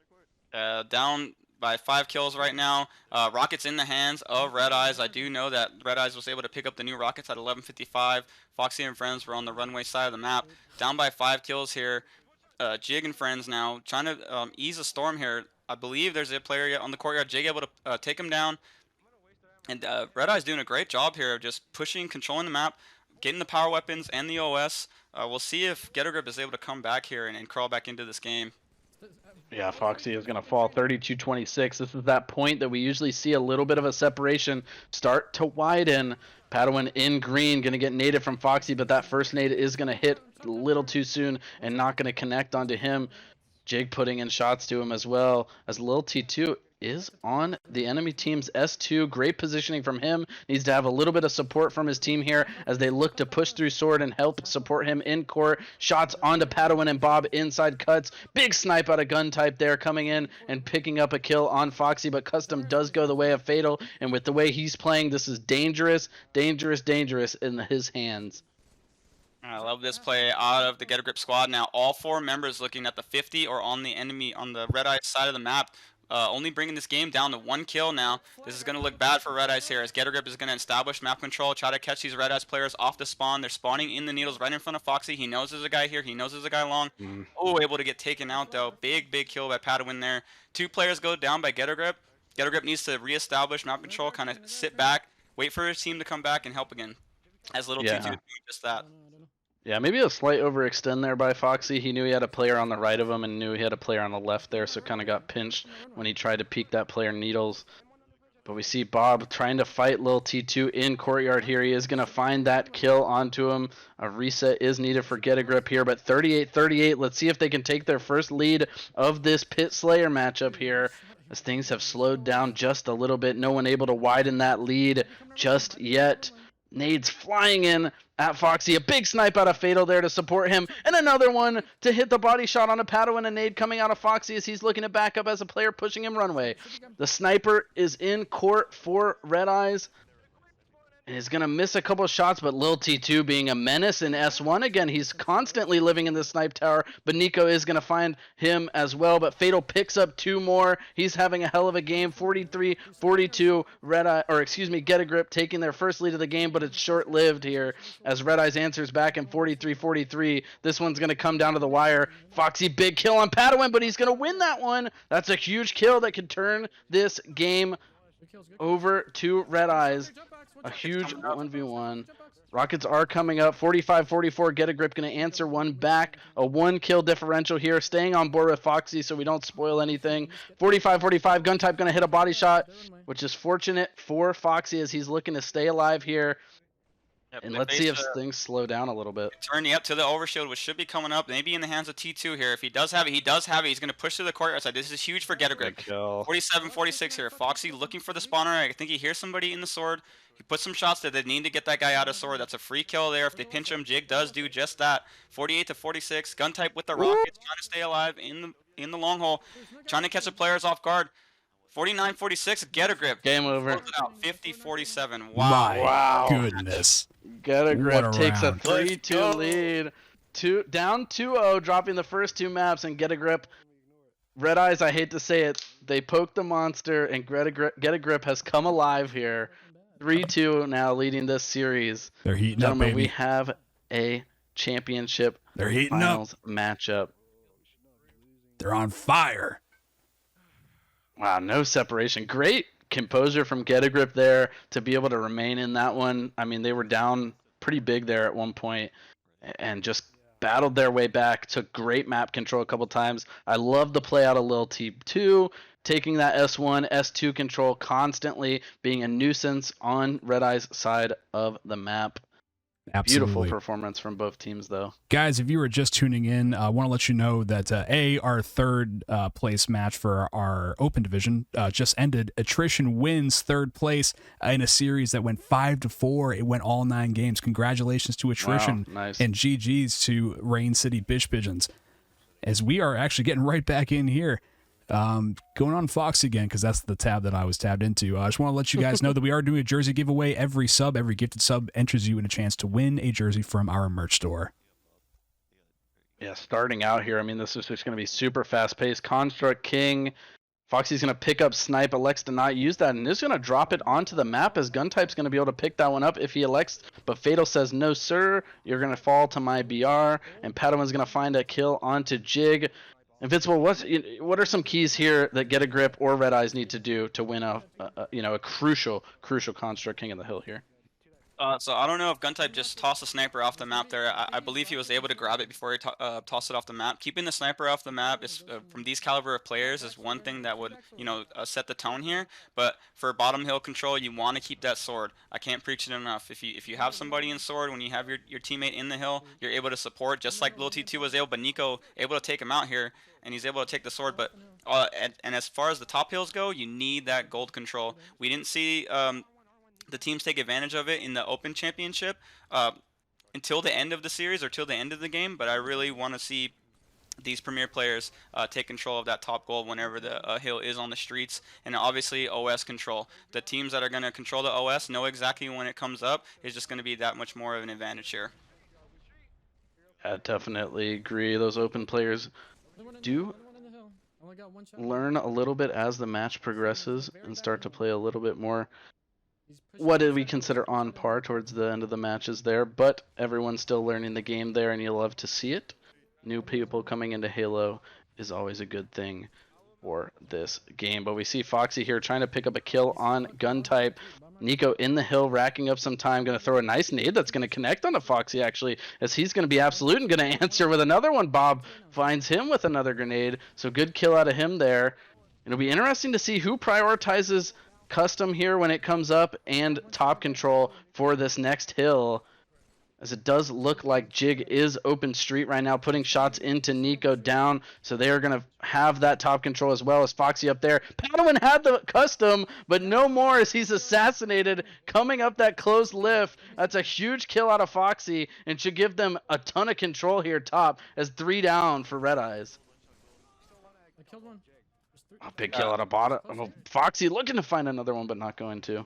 Down by 5 kills right now. Rockets in the hands of Red Eyes. I do know that Red Eyes was able to pick up the new rockets at 11:55. Foxy and friends were on the runway side of the map. Down by 5 kills here. Jig and friends now trying to ease a storm here. I believe there's a player on the courtyard. Jig able to take him down. And Red Eyes doing a great job here of just pushing, controlling the map, getting the power weapons and the OS. We'll see if Get a Grip is able to come back here and crawl back into this game. Yeah, Foxy is going to fall 32-26. This is that point that we usually see a little bit of a separation start to widen. Padawan in green, going to get naded from Foxy, but that first nade is going to hit a little too soon and not going to connect onto him. Jig putting in shots to him as well as Lil T2 is on the enemy team's S2. Great positioning from him. Needs to have a little bit of support from his team here as they look to push through sword and help support him in court. Shots onto Padawan and Bob inside cuts. Big snipe out of gun type there coming in and picking up a kill on Foxy, but Custom does go the way of Fatal, and with the way he's playing, this is dangerous, dangerous, dangerous in his hands. I love this play out of the Get a Grip squad. Now all 4 members looking at the 50 or on the enemy on the Red Eye side of the map. Only bringing this game down to 1 kill now. This is going to look bad for Red Eyes here as Get a Grip is going to establish map control, try to catch these Red Eyes players off the spawn. They're spawning in the needles right in front of Foxy. He knows there's a guy here. He knows there's a guy long. Oh, able to get taken out though. Big kill by Padawan there. 2 players go down by Get a Grip. Get a Grip needs to reestablish map control, kind of sit back, wait for his team to come back and help again. As Little T2 doing just that. Yeah, maybe a slight overextend there by Foxy. He knew he had a player on the right of him and knew he had a player on the left there, so kind of got pinched when he tried to peek that player needles. But we see Bob trying to fight Lil T2 in courtyard here. He is going to find that kill onto him. A reset is needed for Get a Grip here, but 38-38. Let's see if they can take their first lead of this Pit Slayer matchup here, as things have slowed down just a little bit. No one able to widen that lead just yet. Nades flying in at Foxy. A big snipe out of Fatal there to support him. And another one to hit the body shot on a Padawan. A nade coming out of Foxy as he's looking to back up as a player pushing him runway. The sniper is in court for Red Eyes. And he's going to miss a couple of shots, but Lil T2 being a menace in S1. Again, he's constantly living in the snipe tower, but Nico is going to find him as well. But Fatal picks up 2 more. He's having a hell of a game. 43-42. Red Eye, or excuse me, Get a Grip taking their first lead of the game, but it's short-lived here as Red Eyes answers back in 43-43. This one's going to come down to the wire. Foxy, big kill on Padawan, but he's going to win that one. That's a huge kill that could turn this game over to Red Eyes. A huge 1v1. Rockets are coming up. 45-44. Get a Grip going to answer one back. A 1-kill differential here. Staying on board with Foxy so we don't spoil anything. 45-45. Gun type going to hit a body shot, which is fortunate for Foxy as he's looking to stay alive here. Yep, And they let's see face if things slow down a little bit. turning up to the overshield, which should be coming up, maybe in the hands of T2 here. If he does have it, he does have it. He's going to push to the courtyard side. This is huge for Get a Grip. Good kill. 47-46 here. Foxy looking for the spawner. I think he hears somebody in the sword. He puts some shots there. They need to get that guy out of sword. That's a free kill there. If they pinch him, Jig does do just that. 48-46. Gun type with the rockets, trying to stay alive in the long hole, trying to catch the players off guard. 49-46. Get a Grip. Game over. 50-47. My Wow. goodness. Get a Grip What a takes a round. 3-2 lead. Down 2-0, dropping the first 2 maps, and Get a Grip. Red Eyes, I hate to say it, they poked the monster, and Get a Grip has come alive here. 3-2 now, leading this series. They're heating Gentlemen, up, baby. we have a championship They're heating finals up. matchup. They're on fire. Wow, no separation. Great composure from Get a Grip there to be able to remain in that one. I mean, they were down pretty big there at one point and just battled their way back, took great map control a couple times. I love the play out of Lil T2, taking that S1, S2 control constantly, being a nuisance on Red Eye's side of the map. Absolutely. Beautiful performance from both teams, though. Guys, if you were just tuning in, I want to let you know that our third place match for our open division just ended. Attrition wins third place in a series that went 5-4. It went all 9 games. Congratulations to Attrition. Wow, nice. And GG's to Rain City Bish Pigeons. As we are actually getting right back in here. Going on Fox again, because that's the tab that I was tabbed into. I just want to let you guys know that we are doing a jersey giveaway. Every gifted sub enters you in a chance to win a jersey from our merch store. Yeah, starting out here, I mean, this is just going to be super fast-paced. Construct King. Foxy's going to pick up Snipe, elects to not use that, and is going to drop it onto the map as Guntype's going to be able to pick that one up if he elects, but Fatal says, no, sir, you're going to fall to my BR, and Padawan's going to find a kill onto Jig. Invincible, what are some keys here that Get a Grip or Red Eyes need to do to win a crucial Construct King of the Hill here? So I don't know if Guntype just tossed the sniper off the map there. I believe he was able to grab it before he tossed it off the map. Keeping the sniper off the map is from these caliber of players is one thing that would set the tone here. But for bottom hill control, you want to keep that sword. I can't preach it enough. If you have somebody in sword, when you have your teammate in the hill, you're able to support just like Lil T2 was able. But Nico able to take him out here, and he's able to take the sword. But and as far as the top hills go, you need that gold control. We didn't see the teams take advantage of it in the Open Championship until the end of the series or till the end of the game, but I really want to see these premier players take control of that top gold whenever the hill is on the streets, and obviously OS control. The teams that are going to control the OS know exactly when it comes up. It's just going to be that much more of an advantage here. I definitely agree. Those open players do learn a little bit as the match progresses and start to play a little bit more what did we consider on par towards the end of the matches there, but everyone's still learning the game there, and you love to see it. New people coming into Halo is always a good thing for this game. But we see Foxy here trying to pick up a kill on Guntype. Nico in the hill, racking up some time, going to throw a nice nade that's going to connect onto Foxy, actually, as he's going to be absolute and going to answer with another one. Bob finds him with another grenade, so good kill out of him there. It'll be interesting to see who prioritizes custom here when it comes up and top control for this next hill, as it does look like Jig is open street right now, putting shots into Nico down, so they are going to have that top control as well as Foxy up there. Padawan had the custom, but no more as he's assassinated, coming up that close lift. That's a huge kill out of Foxy and should give them a ton of control here top, as 3 down for Red Eyes. I killed one. A big kill out of bottom. Foxy looking to find another one, but not going to.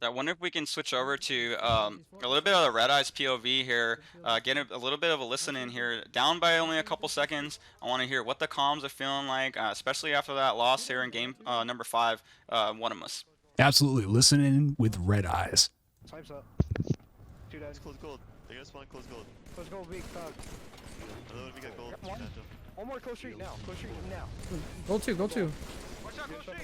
I wonder if we can switch over to a little bit of the Red Eyes POV here, get a little bit of a listen in here. Down by only a couple seconds, I want to hear what the comms are feeling like, especially after that loss here in game number 5, one of us. Absolutely. Listen in with Red Eyes. Time's up. 2 days. Close gold. They got spawn close gold. Close gold, big thug. Another one, we got gold. One more close street now. Close street now. Go 2, go 2. Watch out, close street.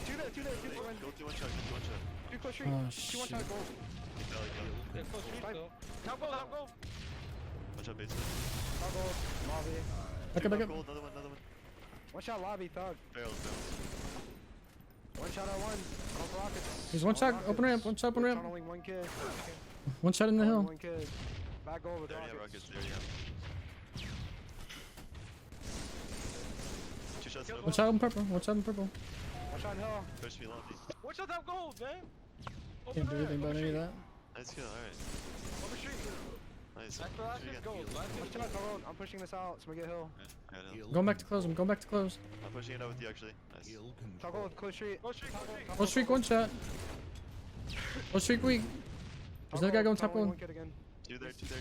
2 there, 2 there, 2 there. Go 2 1 shot, go 2 1 shot. 2 close street. Oh, 2 1 shot gold. Yeah, Close street, go. Now gold, now gold. One shot base. Now gold. Lobby. Back up, back up. Gold, another one. 1 shot lobby, thug. Barrels, barrels. One shot on one. All rockets. He's one shot, open ramp, one shot, open ramp. Tunneling one kid. One shot in the hill. One kid. Back goal with They already have rockets. rockets. They already have. 2 shots. One shot in purple, one shot in purple. One shot in hill. Push me lobby. One shot that gold, man. Can't do anything about any of that. Nice kill. Alright. Over street. Nice. That's the last Shoot gold. again. One shot gold. I'm pushing this out so we get hill. I got hill. Going back to close, I'm going back to close. I'm pushing it out with you actually. Nice. Toggle with close street. Close street. Close streak, one shot. Close streak weak. There's another guy going top Tunneling one. one kid again. 2 there. 2 there.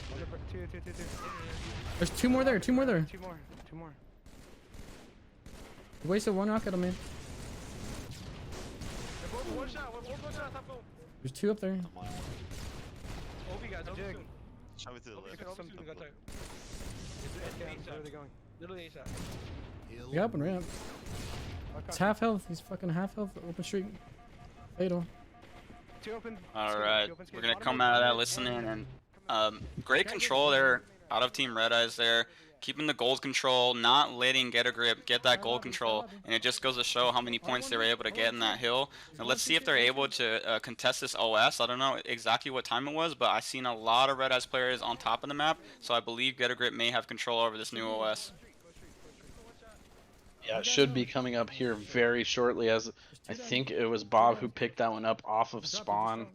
2 there. Two. There's two more there, two more there. Two more. Two more. You wasted one rocket on me. One shot. One shot. Top goal. There's two up there. I'm on. OB guys. Jig. Shot me to the left. Where are they going? Literally a shot. You got open ramp. It's half health. He's fucking half health. Open streak. Fatal. Two open. All right, we're gonna come out of that listening and great control there out of Team Red Eyes there, keeping the gold control, not letting Get a Grip get that gold control, and it just goes to show how many points they were able to get in that hill. Now let's see if they're able to contest this OS. I don't know exactly what time it was, but I've seen a lot of Red Eyes players on top of the map, so I believe Get a Grip may have control over this new OS. Yeah, it should be coming up here very shortly, as I think it was Bob who picked that one up off of spawn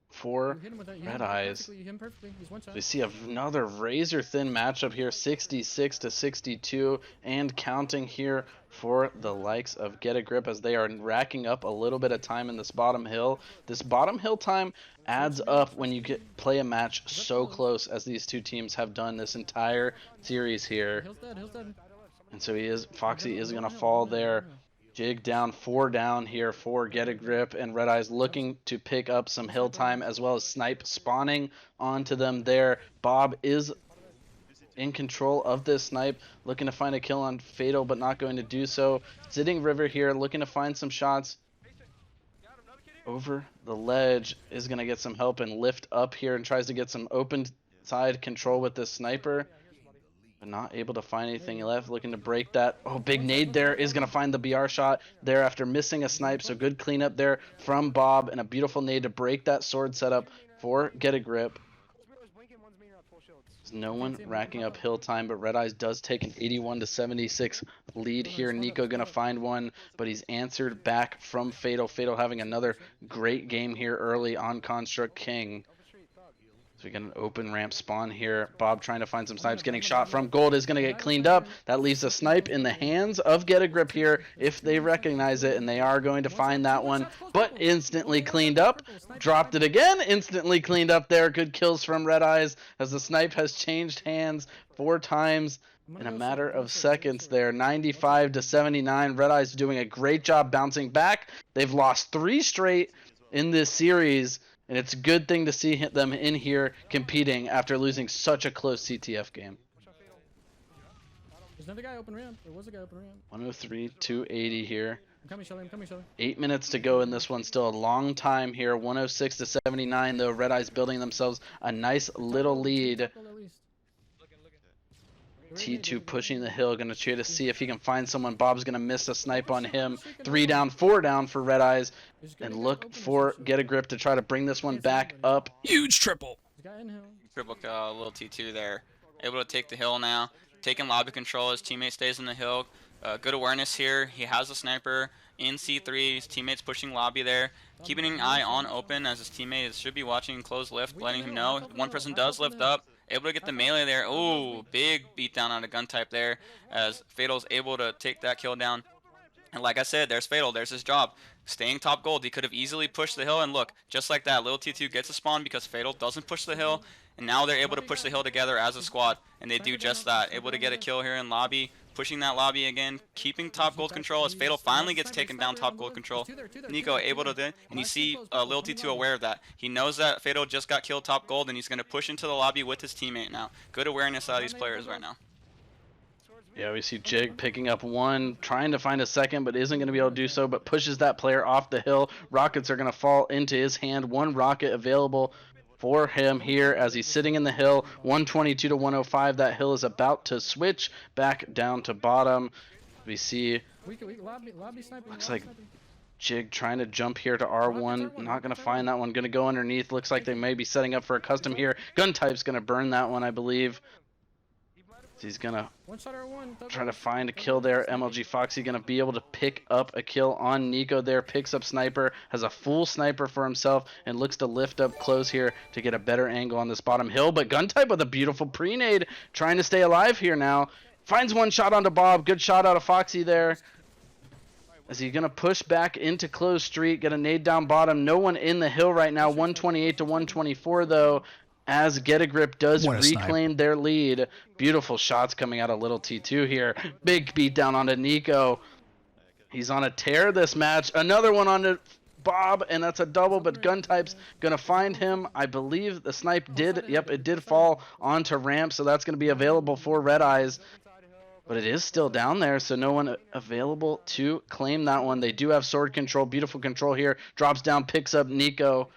for You hit him with that. You hit Red him Eyes. perfectly. You hit him perfectly. He's one shot. We see another razor thin matchup here, 66 to 62, and counting here for the likes of Get a Grip as they are racking up a little bit of time in this bottom hill. This bottom hill time adds up when you play a match so close as these two teams have done this entire series here. Hill's dead. Hill's dead. And so Foxy is gonna fall there. Jig down, 4 down here for Get a Grip, and Red Eyes looking to pick up some hill time as well as Snipe spawning onto them there. Bob is in control of this Snipe, looking to find a kill on Fatal, but not going to do so. Sitting River here, looking to find some shots over the ledge, is gonna get some help and lift up here and tries to get some open side control with this sniper. But not able to find anything left, looking to break that. Oh, big nade there is going to find the BR shot there after missing a snipe. So good cleanup there from Bob and a beautiful nade to break that sword setup for Get a Grip. There's no one racking up hill time, but Red Eyes does take an 81 to 76 lead here. Nico going to find one, but he's answered back from Fatal. Fatal having another great game here early on Construct King. So we got an open ramp spawn here. Bob trying to find some snipes, getting shot from gold, is going to get cleaned up. That leaves a snipe in the hands of Get a Grip here if they recognize it, and they are going to find that one, but instantly cleaned up. Dropped it again, instantly cleaned up there. Good kills from Red Eyes as the snipe has changed hands 4 times in a matter of seconds there. 95 to 79. Red Eyes doing a great job bouncing back. They've lost 3 straight in this series. And it's a good thing to see them in here competing after losing such a close CTF game. There's another guy open ramp. There was a guy open ramp. 103, 280 here. I'm coming, Shelly. I'm coming, Shelly. 8 minutes to go in this one. Still a long time here. 106 to 79 though. Red Eyes building themselves a nice little lead. T2 pushing the hill, gonna try to see if he can find someone. Bob's gonna miss a snipe on him. 3 down, 4 down for Red Eyes, and look for Get a Grip to try to bring this one back up. Huge triple. Triple kill, little T2 there. Able to take the hill now. Taking lobby control, his teammate stays in the hill. Good awareness here. He has a sniper in C3. His teammate's pushing lobby there. Keeping an eye on open as his teammate should be watching close lift, letting him know. One person does lift up. Able to get the melee there. Oh, big beatdown on a gun type there as Fatal's able to take that kill down. And like I said, there's Fatal. There's his job. Staying top gold. He could have easily pushed the hill. And look, just like that, little T2 gets a spawn because Fatal doesn't push the hill. And now they're able to push the hill together as a squad. And they do just that. Able to get a kill here in lobby. Pushing that lobby again. Keeping top gold control as Fatal finally gets taken down top gold control. Nico able to do, and you see Lil T2 aware of that. He knows that Fatal just got killed top gold and he's going to push into the lobby with his teammate now. Good awareness out of these players right now. Yeah, we see Jig picking up one, trying to find a second, but isn't going to be able to do so, but pushes that player off the hill. Rockets are going to fall into his hand. 1 rocket available for him here as he's sitting in the hill. 122 to 105. That hill is about to switch back down to bottom. We see, Lobby sniping. looks like Jig trying to jump here to R1. Not going to find that one. Going to go underneath. Looks like they may be setting up for a custom here. Gun type's going to burn that one, I believe. He's going to try to find a kill there. MLG Foxy going to be able to pick up a kill on Nico there. Picks up sniper. Has a full sniper for himself and looks to lift up close here to get a better angle on this bottom hill. But gun type with a beautiful pre-nade. Trying to stay alive here now. Finds one shot onto Bob. Good shot out of Foxy there. Is he going to push back into closed street, get a nade down bottom? No one in the hill right now. 128 to 124, though, as Get a Grip does reclaim their lead. Beautiful shots coming out of Little T2 here. Big beat down onto Nico. He's on a tear this match. Another one onto Bob, and that's a double, but gun type's going to find him. I believe the snipe did. Yep, it did fall onto ramp, so that's going to be available for Red Eyes. But it is still down there, so no one available to claim that one. They do have sword control. Beautiful control here. Drops down, picks up Nico.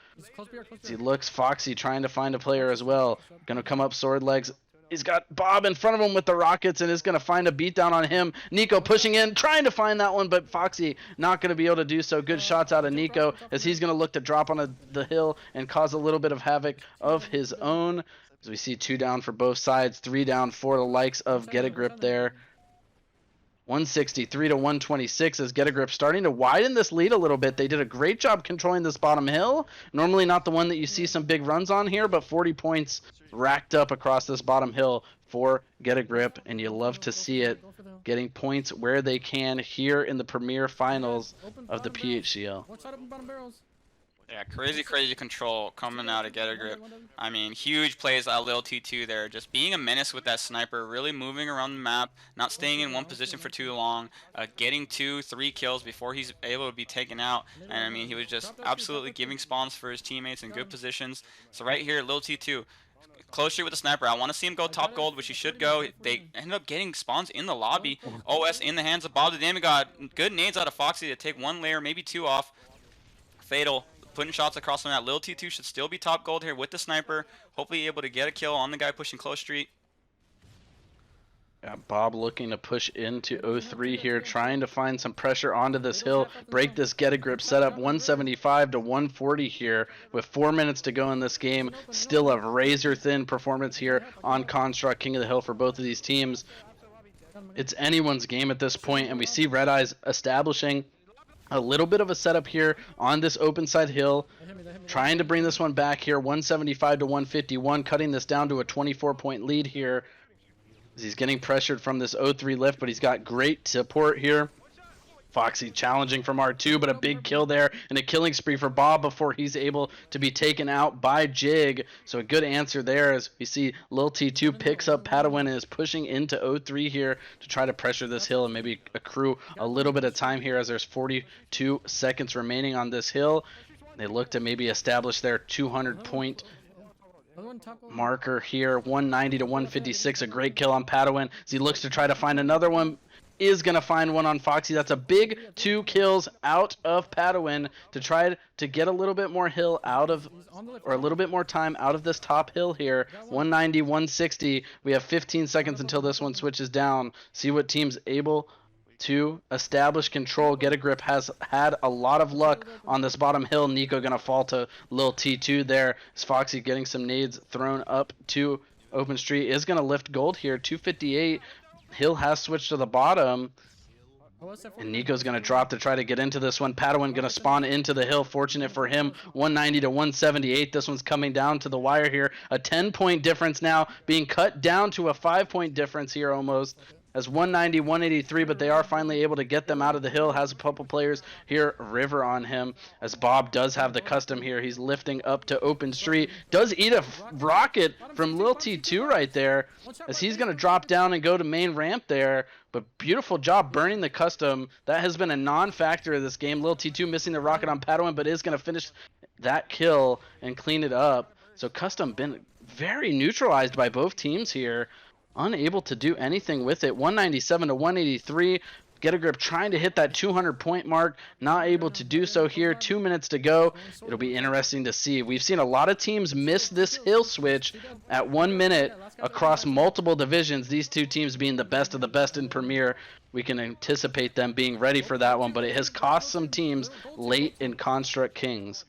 As he looks, Foxy trying to find a player as well. Going to come up sword legs. He's got Bob in front of him with the rockets and is going to find a beatdown on him. Nico pushing in, trying to find that one, but Foxy not going to be able to do so. Good shots out of Nico as he's going to look to drop on the hill and cause a little bit of havoc of his own. As we see 2 down for both sides, 3 down for the likes of Get a Grip there. 163 to 126 as Get a Grip starting to widen this lead a little bit. They did a great job controlling this bottom hill. Normally not the one that you see some big runs on here, but 40 points racked up across this bottom hill for Get a Grip, and you love to see it. Getting points where they can here in the Premier Finals of the PHCL. Yeah, crazy control coming out of Get a Grip. I mean, huge plays out of Lil T2 there. Just being a menace with that sniper, really moving around the map, not staying in one position for too long, getting 2-3 kills before he's able to be taken out. And I mean, he was just absolutely giving spawns for his teammates in good positions. So right here, Lil T2, close street with the sniper. I want to see him go top gold, which he should go. They ended up getting spawns in the lobby. OS in the hands of Bob the Demigod. Good nades out of Foxy to take 1 layer, maybe 2 off. Fatal. Putting shots across on that. Lil T2 should still be top gold here with the sniper. Hopefully able to get a kill on the guy pushing close street. Yeah, Bob looking to push into 03 here, trying to find some pressure onto this hill, break this Get a Grip setup. 175 to 140 here with 4 minutes to go in this game. Still a razor thin performance here on Construct, King of the Hill for both of these teams. It's anyone's game at this point, and we see Red Eyes establishing a little bit of a setup here on this open side hill, trying to bring this one back here. 175 to 151, cutting this down to a 24-point lead here. He's getting pressured from this 03 lift, but he's got great support here. Foxy challenging from R2, but a big kill there and a killing spree for Bob before he's able to be taken out by Jig. So a good answer there as we see Lil T2 picks up Padawan and is pushing into 03 here to try to pressure this hill and maybe accrue a little bit of time here as there's 42 seconds remaining on this hill. They look to maybe establish their 200-point marker here. 190 to 156, a great kill on Padawan as he looks to try to find another one. Is going to find one on Foxy. That's a big 2 kills out of Padawan to try to get a little bit more hill out of, or a little bit more time out of this top hill here. 190, 160. We have 15 seconds until this one switches down. See what team's able to establish control. Get a Grip has had a lot of luck on this bottom hill. Nico going to fall to Lil T2 there. As Foxy getting some nades thrown up to open street. Is going to lift gold here. 258. Hill has switched to the bottom, and Nico's going to drop to try to get into this one. Padawan going to spawn into the hill. Fortunate for him, 190 to 178. This one's coming down to the wire here. A 10-point difference now being cut down to a 5-point difference here almost. As 190, 183, but they are finally able to get them out of the hill. Has a couple players here, River on him, as Bob does have the custom here. He's lifting up to open street. Does eat a rocket from Lil T2 right there, as he's going to drop down and go to main ramp there. But beautiful job burning the custom. That has been a non-factor of this game. Lil T2 missing the rocket on Padawan, but is going to finish that kill and clean it up. So custom been very neutralized by both teams here. Unable to do anything with it. 197 to 183. Get a Grip trying to hit that 200 point mark, not able to do so here. 2 minutes to go. It'll be interesting to see. We've seen a lot of teams miss this hill switch at 1 minute across multiple divisions. These two teams being the best of the best in Premier. We can anticipate them being ready for that one, but it has cost some teams late in Construct Kings.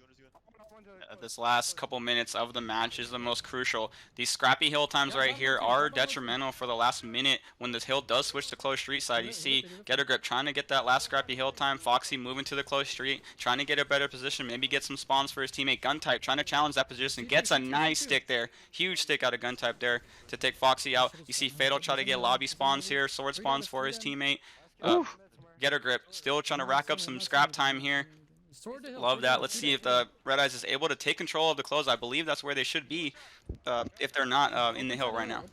This last couple minutes of the match is the most crucial. These scrappy hill times right here are detrimental for the last minute when this hill does switch to close street side. You see Get a Grip trying to get that last scrappy hill time. Foxy moving to the close street, trying to get a better position, maybe get some spawns for his teammate. Gun Type trying to challenge that position. Gets a nice stick there. Huge stick out of Gun Type there to take Foxy out. You see Fatal try to get lobby spawns here, sword spawns for his teammate. Get a Grip still trying to rack up some scrap time here. Love that. Let's see if the Red Eyes is able to take control of the close. I believe that's where they should be if they're not in the hill right now.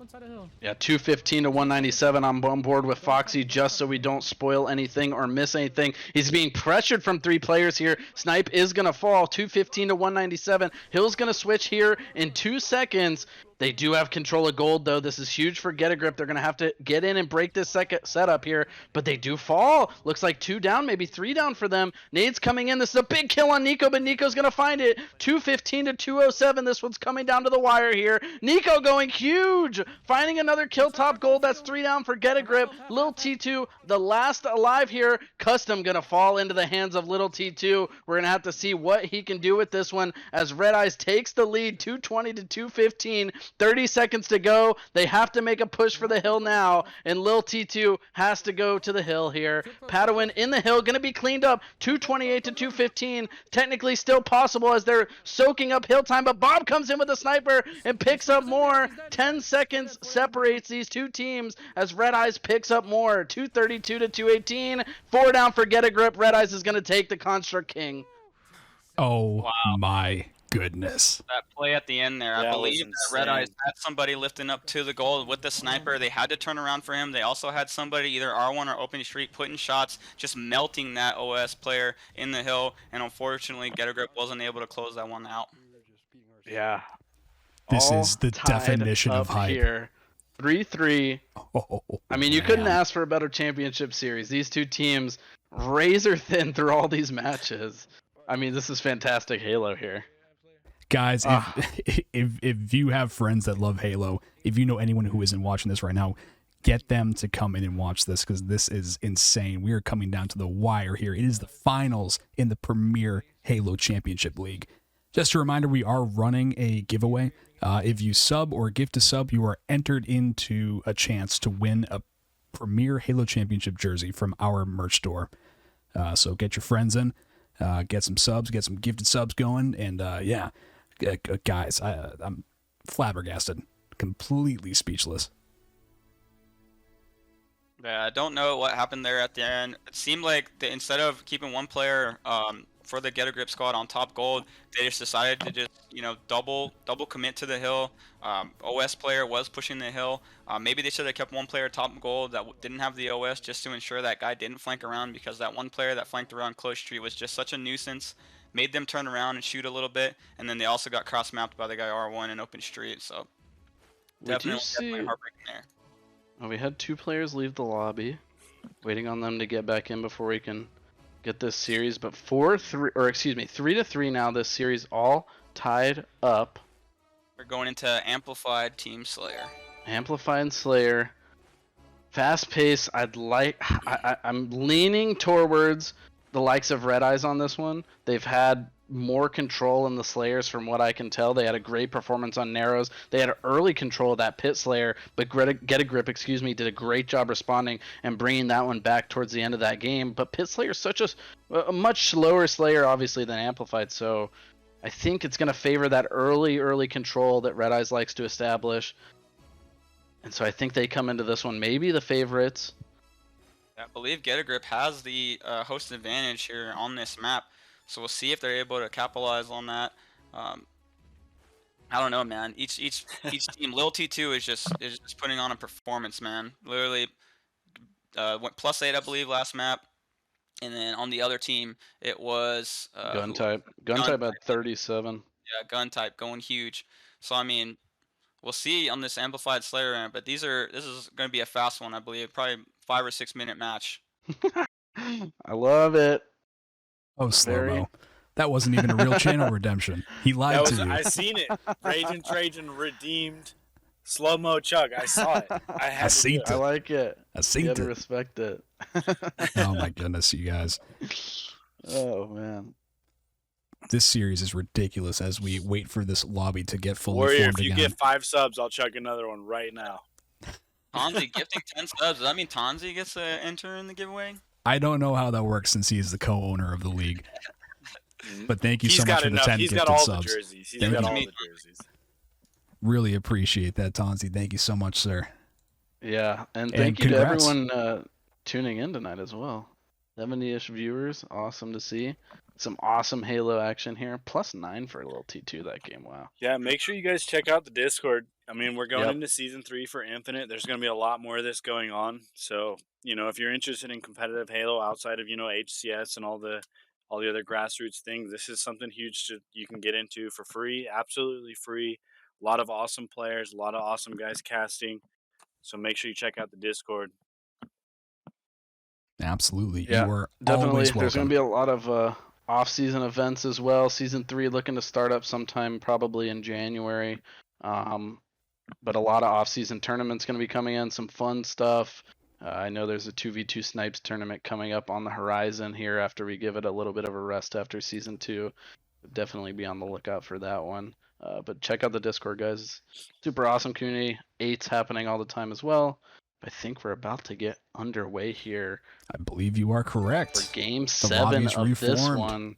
Yeah, 215 to 197. I'm on board with Foxy just so we don't spoil anything or miss anything. He's being pressured from 3 players here. Snipe is going to fall. 215 to 197. Hill's going to switch here in 2 seconds. They do have control of gold, though. This is huge for Get a Grip. They're going to have to get in and break this second setup here, but they do fall. Looks like 2 down, maybe 3 down for them. Nade's coming in. This is a big kill on Nico, but Nico's going to find it. 215 to 207. This one's coming down to the wire here. Nico going huge, finding another kill top gold. That's 3 down for Get a Grip. Lil T2, the last alive here. Custom going to fall into the hands of Little T2. We're going to have to see what he can do with this one as Red Eyes takes the lead, 220 to 215. 30 seconds to go. They have to make a push for the hill now, and Lil T2 has to go to the hill here. Padawan in the hill, going to be cleaned up. 228 to 215. Technically still possible as they're soaking up hill time, but Bob comes in with a sniper and picks up more. 10 seconds separates these two teams as Red Eyes picks up more. 232 to 218. 4 down for Get a Grip. Red Eyes is going to take the Construct King. Oh, wow. My goodness. That play at the end there, I believe that Red Eyes had somebody lifting up to the goal with the sniper. They had to turn around for him. They also had somebody, either R1 or open street, putting shots, just melting that OS player in the hill. And unfortunately, Get a Grip wasn't able to close that one out. Yeah. This is the definition of hype. Here. 3-3. Oh, I mean, you couldn't ask for a better championship series. These two teams razor thin through all these matches. I mean, this is fantastic Halo here. Guys, if you have friends that love Halo, if you know anyone who isn't watching this right now, get them to come in and watch this because this is insane. We are coming down to the wire here. It is the finals in the Premier Halo Championship League. Just a reminder, we are running a giveaway. If you sub or gift a sub, you are entered into a chance to win a Premier Halo Championship jersey from our merch store. So get your friends in, get some subs, get some gifted subs going, and yeah. Guys, I'm flabbergasted, completely speechless. Yeah, I don't know what happened there at the end. It seemed like instead of keeping one player for the Get a Grip squad on top gold, they just decided to just double commit to the hill. OS player was pushing the hill. Maybe they should have kept one player top gold that didn't have the OS just to ensure that guy didn't flank around, because that one player that flanked around close street was just such a nuisance. Made them turn around and shoot a little bit, and then they also got cross-mapped by the guy R1 in open street, so definitely heartbreaking there. Well, we had 2 players leave the lobby, waiting on them to get back in before we can get this series, but 3-3 now, this series all tied up. We're going into Amplified Team Slayer. Amplified Slayer. Fast pace, I'm leaning towards the likes of Red Eyes on this one. They've had more control in the Slayers from what I can tell. They had a great performance on Narrows. They had early control of that Pit Slayer, but Get a Grip, did a great job responding and bringing that one back towards the end of that game. But Pit Slayer is such a much slower Slayer, obviously, than Amplified, so I think it's going to favor that early control that Red Eyes likes to establish. And so I think they come into this one maybe the favorites. I believe Get a Grip has the host advantage here on this map, so we'll see if they're able to capitalize on that. I don't know, man. Each team, Lil T2 is just putting on a performance, man. Literally, went +8, I believe, last map, and then on the other team, it was Gun Type at 37. Yeah, Gun Type going huge. So I mean, we'll see on this Amplified Slayer ramp, but this is going to be a fast one, I believe. Probably 5 or 6 minute match. I love it. Oh, Very- slow-mo. That wasn't even a real channel redemption. He lied to you. I seen it. Raging Trajan redeemed slow-mo chug. I saw it. I had to seen do I like it. I You seen gotta it. respect it. Oh my goodness, you guys. Oh man. This series is ridiculous as we wait for this lobby to get fully Warrior, formed if you again. get 5 subs, I'll chug another one right now. Tonzi gifting 10 subs. Does that mean Tonzi gets to enter in the giveaway? I don't know how that works since he is the co-owner of the league. But thank you so much for the 10 He's gifted got all subs. the jerseys. He's Thank got you. all the jerseys. Really appreciate that, Tonzi. Thank you so much, sir. Yeah, and And thank you to congrats. everyone tuning in tonight as well. 70-ish viewers, awesome to see. Some awesome Halo action here. +9 for a little T2 that game. Wow. Yeah, make sure you guys check out the Discord. I mean, we're going Yep. into Season 3 for Infinite. There's going to be a lot more of this going on. So, if you're interested in competitive Halo outside of, HCS and all the other grassroots things, this is something huge you can get into for free, absolutely free. A lot of awesome players, a lot of awesome guys casting. So make sure you check out the Discord. Absolutely. Yeah, You are definitely. always There's going welcome. to be a lot of off-season events as well. Season 3 looking to start up sometime probably in January. But a lot of off-season tournaments going to be coming in, some fun stuff. I know there's a 2v2 snipes tournament coming up on the horizon here after we give it a little bit of a rest after Season 2. Definitely be on the lookout for that one. But check out the Discord, guys. Super awesome community. 8's happening all the time as well. I think we're about to get underway here I believe you are correct. for Game The 7 lobby's of this reformed. one.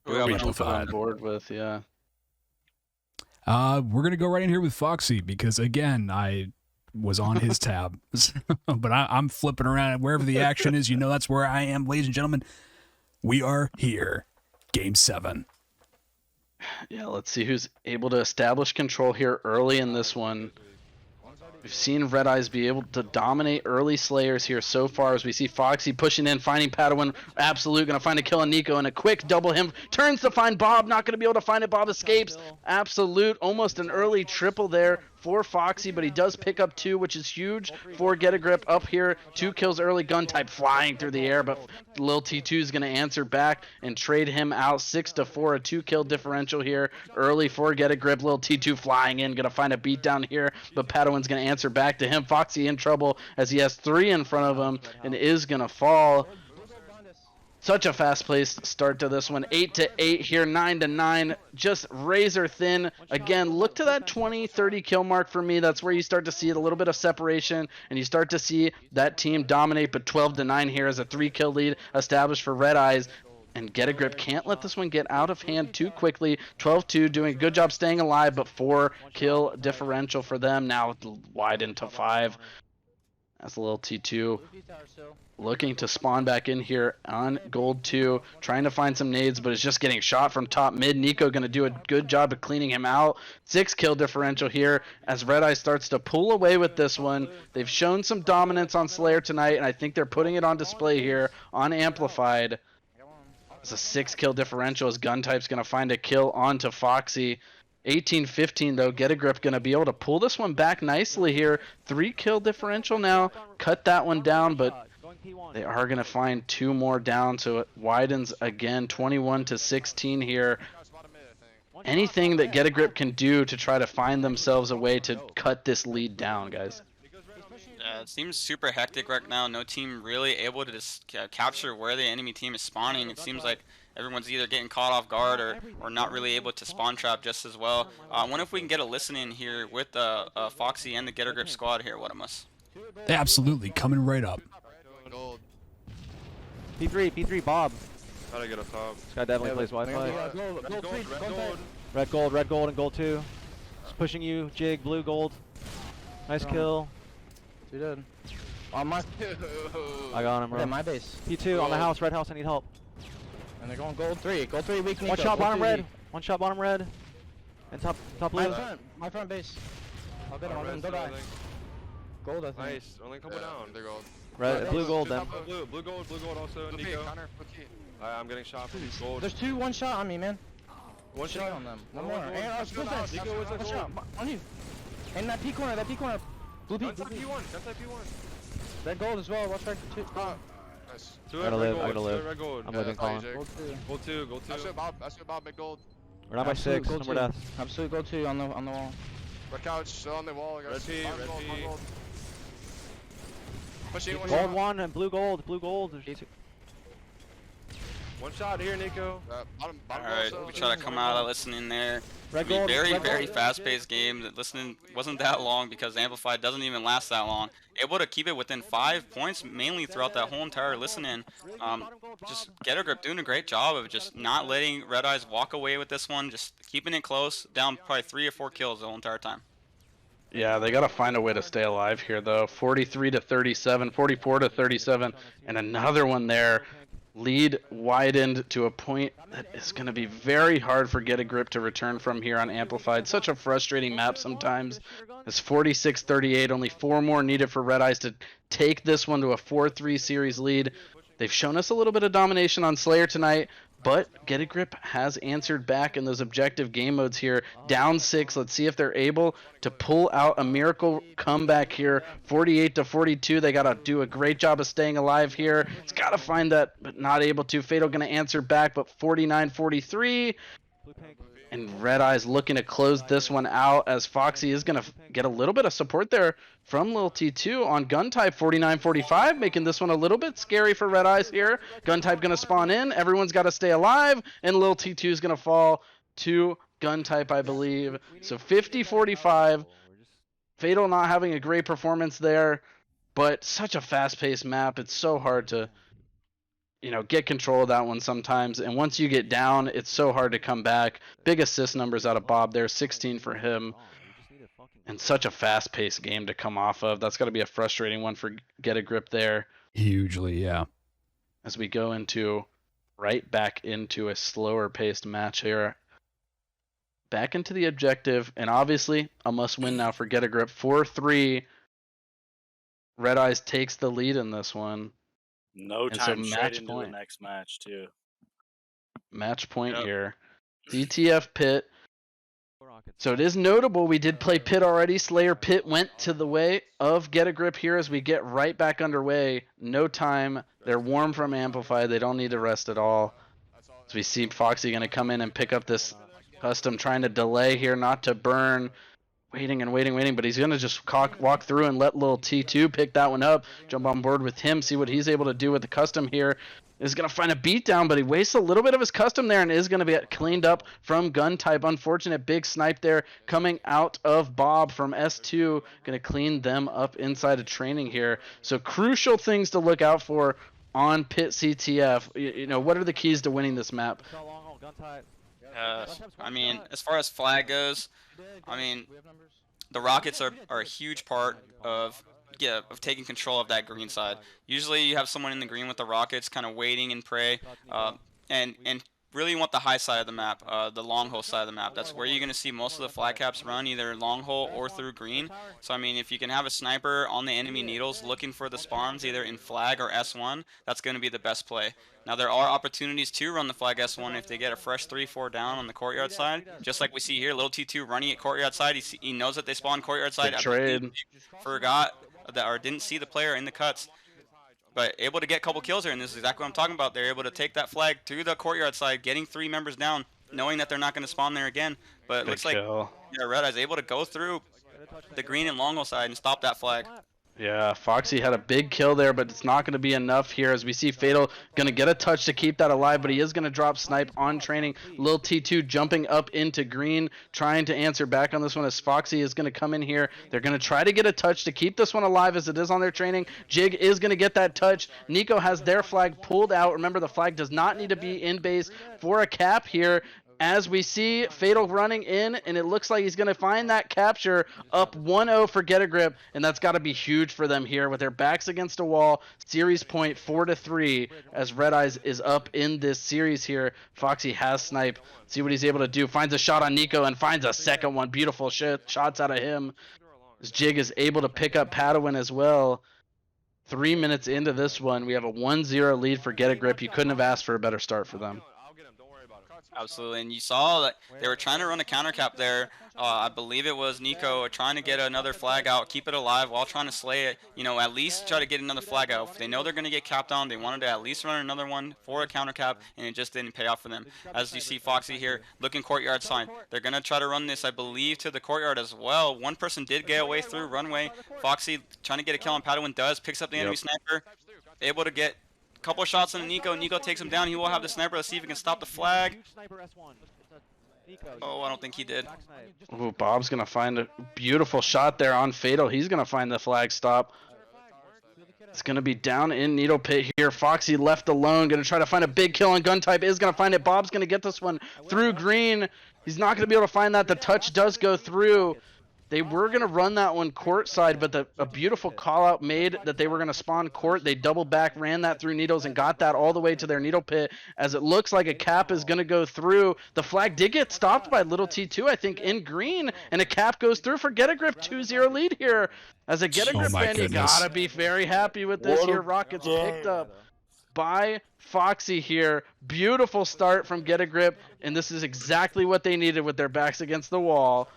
Who we We got jumping on Amplified. board with, yeah. We're going to go right in here with Foxy because, again, I was on his tab. But I'm flipping around. Wherever the action is, that's where I am. Ladies and gentlemen, we are here. Game 7. Yeah, let's see who's able to establish control here early in this one. We've seen Red Eyes be able to dominate early Slayers here so far as we see Foxy pushing in, finding Padawan. Absolute going to find a kill on Nico and a quick double him. Turns to find Bob, not going to be able to find it. Bob escapes. Absolute, almost an early triple there for Foxy, but he does pick up 2, which is huge for Get a Grip up here. 2 kills early, gun type flying through the air, but Lil T2 is going to answer back and trade him out 6-4, a 2-kill differential here early for Get a Grip. Lil T2 flying in, going to find a beatdown here, but Padawan's going to answer back to him. Foxy in trouble as he has 3 in front of him and is going to fall. Such a fast-paced start to this one. 8-8 here, 9-9, just razor thin. Again, look to that 20-30 kill mark for me. That's where you start to see a little bit of separation, and you start to see that team dominate. But 12-9 here is a 3-kill lead established for Red Eyes. And Get a Grip can't let this one get out of hand too quickly. 12-2, doing a good job staying alive, but 4-kill differential for them. Now wide into 5. That's a little T2 looking to spawn back in here on gold 2, trying to find some nades, but is just getting shot from top mid. Nico going to do a good job of cleaning him out. 6-kill differential here as Red Eye starts to pull away with this one. They've shown some dominance on Slayer tonight, and I think they're putting it on display here on Amplified. It's a 6-kill differential as Guntype's going to find a kill onto Foxy. 18-15 though, Get a Grip going to be able to pull this one back nicely here. 3-kill differential now, cut that one down, but they are going to find 2 more down, so it widens again, 21-16 here. Anything that Get a Grip can do to try to find themselves a way to cut this lead down, guys. It seems super hectic right now. No team really able to just capture where the enemy team is spawning. It seems like everyone's either getting caught off guard or not really able to spawn trap just as well. I wonder if we can get a listen in here with Foxy and the Get a Grip squad here, Whatemus. Absolutely, coming right up. Gold. P3, Bob. Gotta get up top. This guy definitely plays Wi-Fi. Red gold. Red gold, and gold 2. Just pushing you, Jig, blue, gold. Nice kill. 2 dead. On my. I got him, bro. Yeah, my base. P2 on the house, red house, I need help. And they're going gold 3. Gold 3 weak. One shot bottom red. One shot bottom red. And top blue. My front base. I'll get him. Don't die. Gold, I think. Nice. Only a couple down. They're gold. Red, blue, gold then. Blue gold also. Nico. I'm getting shot from gold. There's 2 1 shot on me, man. One Shot shot on them. One more. And full fence. Nico was a One gold. shot on you. And that P corner. Blue P. Guntype P1. Red gold as well. Watch red two. Nice. I gotta live. I gotta live. Red gold. I'm living, Colin. Gold two. Gold 2. Gold 2. That's your Bob McGold. We're not by Absolute 6. gold No more two. deaths. Absolute gold 2 on the wall. Red couch still on the wall. I guess. Red P, Bottom red gold, P. bottom gold. Pushing one Gold shot. 1 and blue gold. Blue gold. There's two. One shot here, Nico. Bottom Alright, gold, we try to come out of listening there. Red I mean, gold. very, red very gold. fast-paced game. That listening wasn't that long because Amplified doesn't even last that long. Able to keep it within 5 points mainly throughout that whole entire listening. Just Get a Grip doing a great job of just not letting Red Eyes walk away with this one. Just keeping it close, down probably 3 or 4 kills the whole entire time. Yeah, they got to find a way to stay alive here, though. 43 to 37, 44 to 37, and another one there. Lead widened to a point that is going to be very hard for Get a Grip to return from here on Amplified. Such a frustrating map sometimes. It's 46-38, only 4 more needed for Red Eyes to take this one to a 4-3 series lead. They've shown us a little bit of domination on Slayer tonight, but Get a Grip has answered back in those objective game modes here. Down 6. Let's see if they're able to pull out a miracle comeback here. 48 to 42. They got to do a great job of staying alive here. It's got to find that, but not able to. Fatal going to answer back, but 49-43. And Red Eyes looking to close this one out as Foxy is going to get a little bit of support there from Lil T2 on gun type 49-45, making this one a little bit scary for Red Eyes here. Gun type going to spawn in. Everyone's got to stay alive, and Lil T2 is going to fall to gun type, I believe. So 50-45. Fatal not having a great performance there, but such a fast-paced map. It's so hard to, get control of that one sometimes. And once you get down, it's so hard to come back. Big assist numbers out of Bob there, 16 for him. And such a fast-paced game to come off of. That's got to be a frustrating one for Get a Grip there. Hugely, yeah. As we go right back into a slower-paced match here. Back into the objective, and obviously a must-win now for Get a Grip. 4-3. Red Eyes takes the lead in this one. No And so time straight match into point. the next match, too. Match point Yep. here. DTF Pit. So it is notable we did play Pit already. Slayer Pit went to the way of Get a Grip here as we get right back underway. No time. They're warm from Amplify. They don't need to rest at all. As we see Foxy going to come in and pick up this custom, trying to delay here, not to burn. Waiting and waiting, but he's going to just walk through and let Lil T2 pick that one up. Jump on board with him, see what he's able to do with the custom here. Is going to find a beatdown, but he wastes a little bit of his custom there and is going to be cleaned up from gun type. Unfortunate big snipe there coming out of Bob from S2. Going to clean them up inside of training here. So crucial things to look out for on Pit CTF. What are the keys to winning this map? I mean, as far as flag goes, I mean, the Rockets are a huge part of taking control of that green side. Usually you have someone in the green with the Rockets kind of waiting and pray, and really want the high side of the map, the long hole side of the map. That's where you're going to see most of the flag caps run, either long hole or through green. So, I mean, if you can have a sniper on the enemy needles looking for the spawns, either in flag or S1, that's going to be the best play. Now, there are opportunities to run the flag S1 if they get a fresh 3-4 down on the courtyard side, just like we see here. Little T2 running at courtyard side. He knows that they spawn courtyard side. Good trade. Forgot that, or didn't see the player in the cuts. But able to get a couple kills here, and this is exactly what I'm talking about. They're able to take that flag to the courtyard side, getting 3 members down, knowing that they're not going to spawn there again. But it looks like Red Eye's able to go through the green and long hole side and stop that flag. Yeah, Foxy had a big kill there, but it's not going to be enough here as we see Fatal going to get a touch to keep that alive, but he is going to drop snipe on training. Lil T2 jumping up into green, trying to answer back on this one as Foxy is going to come in here. They're going to try to get a touch to keep this one alive as it is on their training. Jig is going to get that touch. Nico has their flag pulled out. Remember, the flag does not need to be in base for a cap here. As we see Fatal running in, and it looks like he's going to find that capture up 1-0 for Get a Grip, and that's got to be huge for them here with their backs against a wall. Series point 4-3 as Red Eyes is up in this series here. Foxy has snipe. See what he's able to do. Finds a shot on Nico and finds a second one. Beautiful shots out of him. As Jig is able to pick up Padawan as well. 3 minutes into this one, we have a 1-0 lead for Get a Grip. You couldn't have asked for a better start for them. Absolutely, and you saw that they were trying to run a counter cap there. I believe it was Nico trying to get another flag out, keep it alive while trying to slay it. You know, at least try to get another flag out. If they know they're going to get capped on, they wanted to at least run another one for a counter cap, and it just didn't pay off for them. As you see Foxy here, looking courtyard sign. They're going to try to run this, I believe, to the courtyard as well. One person did get away through runway. Foxy trying to get a kill on Padawan does, picks up the enemy sniper, able to get couple shots on Nico. Nico takes him down. He will have the sniper. Let's see if he can stop the flag. Oh, I don't think he did. Ooh, Bob's going to find a beautiful shot there on Fatal. He's going to find the flag stop. It's going to be down in Needle Pit here. Foxy left alone. Going to try to find a big kill on Gun Type. Is going to find it. Bob's going to get this one through green. He's not going to be able to find that. The touch does go through. They were going to run that one court side, but a beautiful call out made that they were going to spawn court. They doubled back, ran that through needles, and got that all the way to their needle pit. As it looks like a cap is going to go through. The flag did get stopped by Little T2, I think, in green, and a cap goes through for Get a Grip. 2-0 lead here. As a Get a Grip fan, you got to be very happy with this here. Rockets picked up by Foxy here. Beautiful start from Get a Grip, and this is exactly what they needed with their backs against the wall.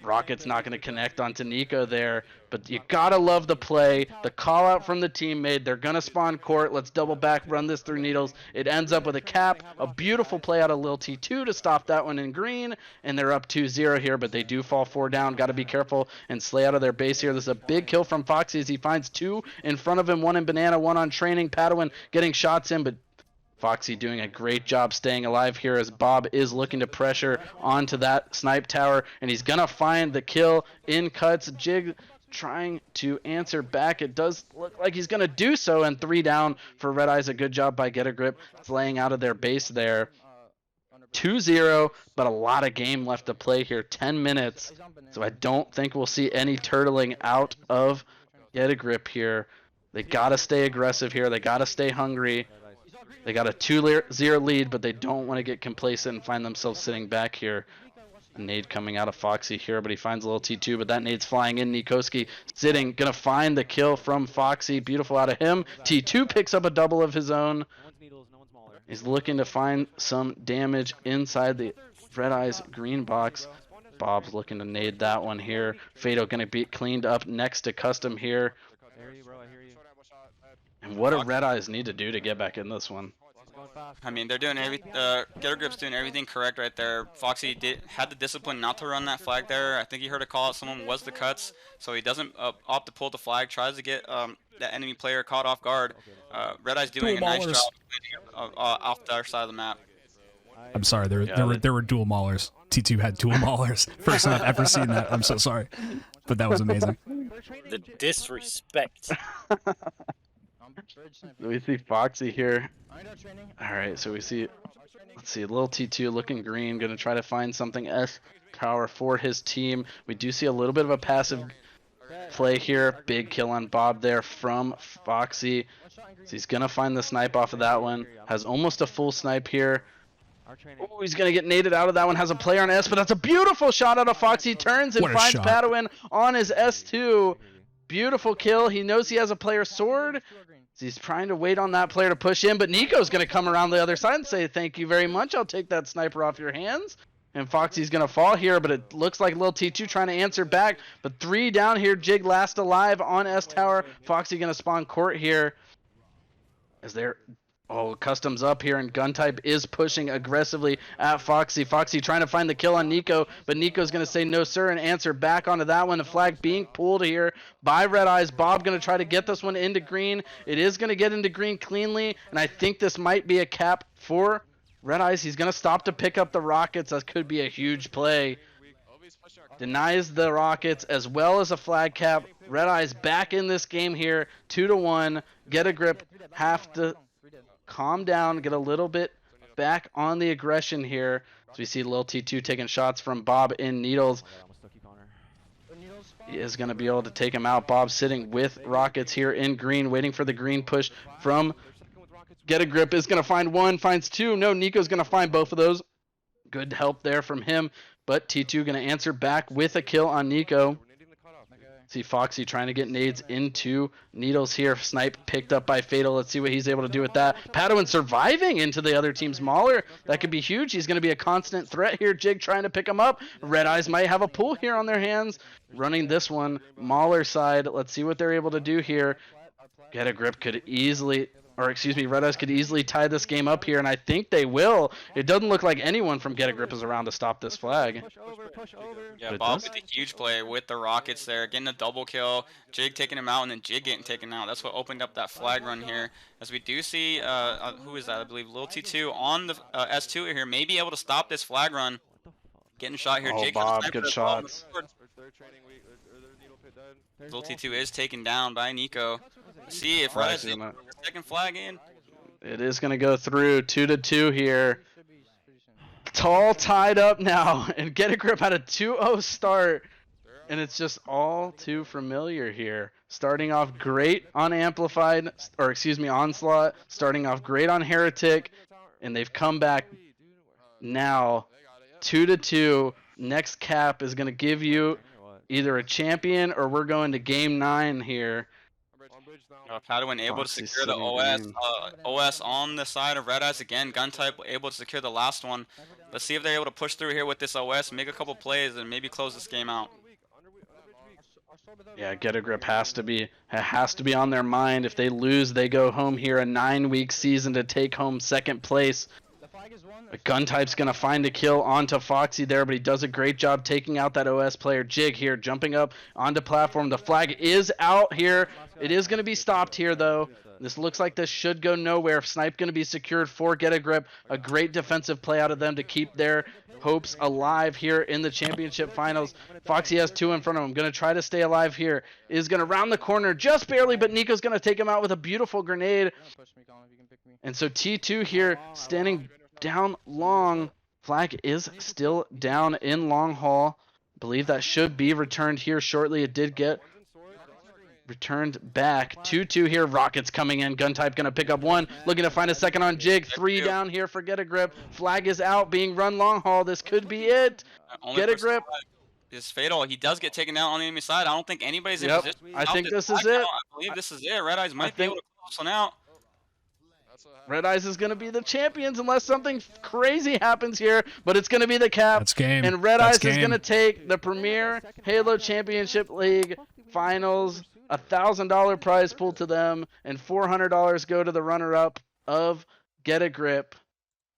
Rocket's not going to connect onto Nico there, but you gotta love the play, the call out from the teammate. They're going to spawn court. Let's double back, run this through needles. It ends up with a cap, a beautiful play out of Lil T2 to stop that one in green, and they're up 2-0 here, but they do fall 4 down. Got to be careful and slay out of their base here. This is a big kill from Foxy as he finds 2 in front of him, 1 in Banana, 1 on Training. Padawan getting shots in, but Foxy doing a great job staying alive here as Bob is looking to pressure onto that snipe tower, and he's gonna find the kill in cuts. Jig trying to answer back. It does look like he's gonna do so, and 3 down for Red Eyes. A good job by Get a Grip slaying out of their base there. 2-0, but a lot of game left to play here. 10 minutes, so I don't think we'll see any turtling out of Get a Grip here. They gotta stay aggressive here. They gotta stay hungry. They got a 2-0 lead, but they don't want to get complacent and find themselves sitting back here. A nade coming out of Foxy here, but he finds a little T2, but that nade's flying in. Nikoski sitting, gonna find the kill from Foxy. Beautiful out of him. T2 picks up a double of his own. He's looking to find some damage inside the Red Eyes green box. Bob's looking to nade that one here. Fado gonna be cleaned up next to Custom here. And what do Red Eyes need to do to get back in this one? I mean, they're doing everything. Get a Grip's doing everything correct right there. Foxy had the discipline not to run that flag there. I think he heard a call out. Someone was the cuts, so he doesn't opt to pull the flag. Tries to get that enemy player caught off guard. Red Eyes doing a nice job off the other side of the map. I'm sorry, there were dual maulers. T2 had dual maulers. First time I've ever seen that. I'm so sorry, but that was amazing. The disrespect. We see Foxy here. Alright, so we see, let's see, Lil T2 looking green, going to try to find something S tower for his team. We do see a little bit of a passive play here. Big kill on Bob there from Foxy. So he's going to find the snipe off of that one. Has almost a full snipe here. Oh, he's going to get naded out of that one. Has a player on S, but that's a beautiful shot out of Foxy. Turns and finds Padawan on his S2. Beautiful kill. He knows he has a player sword. He's trying to wait on that player to push in, but Nico's going to come around the other side and say, thank you very much. I'll take that sniper off your hands. And Foxy's going to fall here, but it looks like Lil T2 trying to answer back. But 3 down here. Jig last alive on S Tower. Foxy going to spawn court here. As they're... Oh, Customs up here, and Gun Type is pushing aggressively at Foxy. Foxy trying to find the kill on Nico, but Nico's going to say no, sir, and answer back onto that one. The flag being pulled here by Red Eyes. Bob going to try to get this one into green. It is going to get into green cleanly, and I think this might be a cap for Red Eyes. He's going to stop to pick up the Rockets. That could be a huge play. Denies the Rockets as well as a flag cap. Red Eyes back in this game here, 2-1. Get a Grip. Have to calm down, get a little bit back on the aggression here. So we see Lil T2 taking shots from Bob in needles. He is going to be able to take him out. Bob sitting with Rockets here in green, waiting for the green push from Get a Grip. Is going to find 1, finds 2. No, Nico's going to find both of those. Good help there from him, but T2 going to answer back with a kill on Nico. See Foxy trying to get nades into Needles here. Snipe picked up by Fatal. Let's see what he's able to do with that. Padawan surviving into the other team's Mauler. That could be huge. He's going to be a constant threat here. Jig trying to pick him up. Red Eyes might have a pull here on their hands. Running this one. Mauler side. Let's see what they're able to do here. Get a Grip could easily... Or excuse me, Red Eyes could easily tie this game up here, and I think they will. It doesn't look like anyone from Get a Grip is around to stop this flag. Yeah, Bob with a huge play with the Rockets there, getting a double kill. Jig taking him out, and then Jig getting taken out. That's what opened up that flag run here. As we do see, who is that? I believe Lil T2 on the S2 here, may be able to stop this flag run. Getting shot here. Oh, Jig Bob, good shots. Lil T2 is taken down by Nico. See if Red Eyes is the second flag in. It is going to go through 2-2 here. It's all tied up now, and Get a Grip had a 2-0 start, and it's just all too familiar here. Starting off great on Amplified, or excuse me, Onslaught. Starting off great on Heretic, and they've come back now 2-2. Next cap is going to give you either a champion or we're going to game 9 here. Padawan able to secure the OS on the side of Red Eyes again. Gun type able to secure the last one. Let's see if they're able to push through here with this OS, make a couple plays, and maybe close this game out. Yeah, Get a Grip has to be on their mind. If they lose, they go home here. A 9-week season to take home second place. A Gun type's gonna find a kill onto Foxy there, but he does a great job taking out that OS player. Jig here, jumping up onto platform. The flag is out here. It is gonna be stopped here though. This looks like this should go nowhere. Snipe gonna be secured for Get a Grip. A great defensive play out of them to keep their hopes alive here in the championship finals. Foxy has 2 in front of him. Gonna try to stay alive here. Is gonna round the corner just barely, but Nico's gonna take him out with a beautiful grenade. And so T2 here standing down long. Flag is still down in long haul. Believe that should be returned here shortly. It did get returned back. 2-2 here. Rockets coming in. Gun type gonna pick up 1. Looking to find a second on Jig. 3 down here for Get a Grip. Flag is out. Being run long haul. This could be it. Get a Grip. Is Fatal. He does get taken out on the enemy side. I don't think anybody's in position. I think this is it. I believe this is it. Red Eyes might be able to close one out. Red Eyes is going to be the champions unless something crazy happens here, but it's going to be the cap. That's game. And Red Eyes is going to take the Premier Halo Championship League Finals, $1,000 prize pool to them, and $400 go to the runner-up of Get a Grip.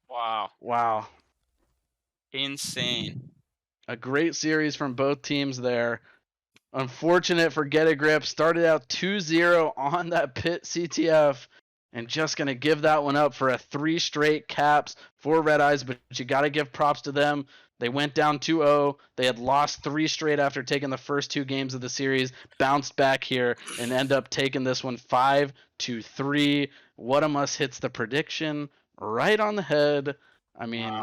Wow. Insane. A great series from both teams there. Unfortunate for Get a Grip. Started out 2-0 on that pit CTF. And just going to give that one up for a 3 straight caps for Red Eyes, but you got to give props to them. They went down 2-0. They had lost 3 straight after taking the first 2 games of the series, bounced back here, and end up taking this one 5-3. What a must hits the prediction right on the head. I mean...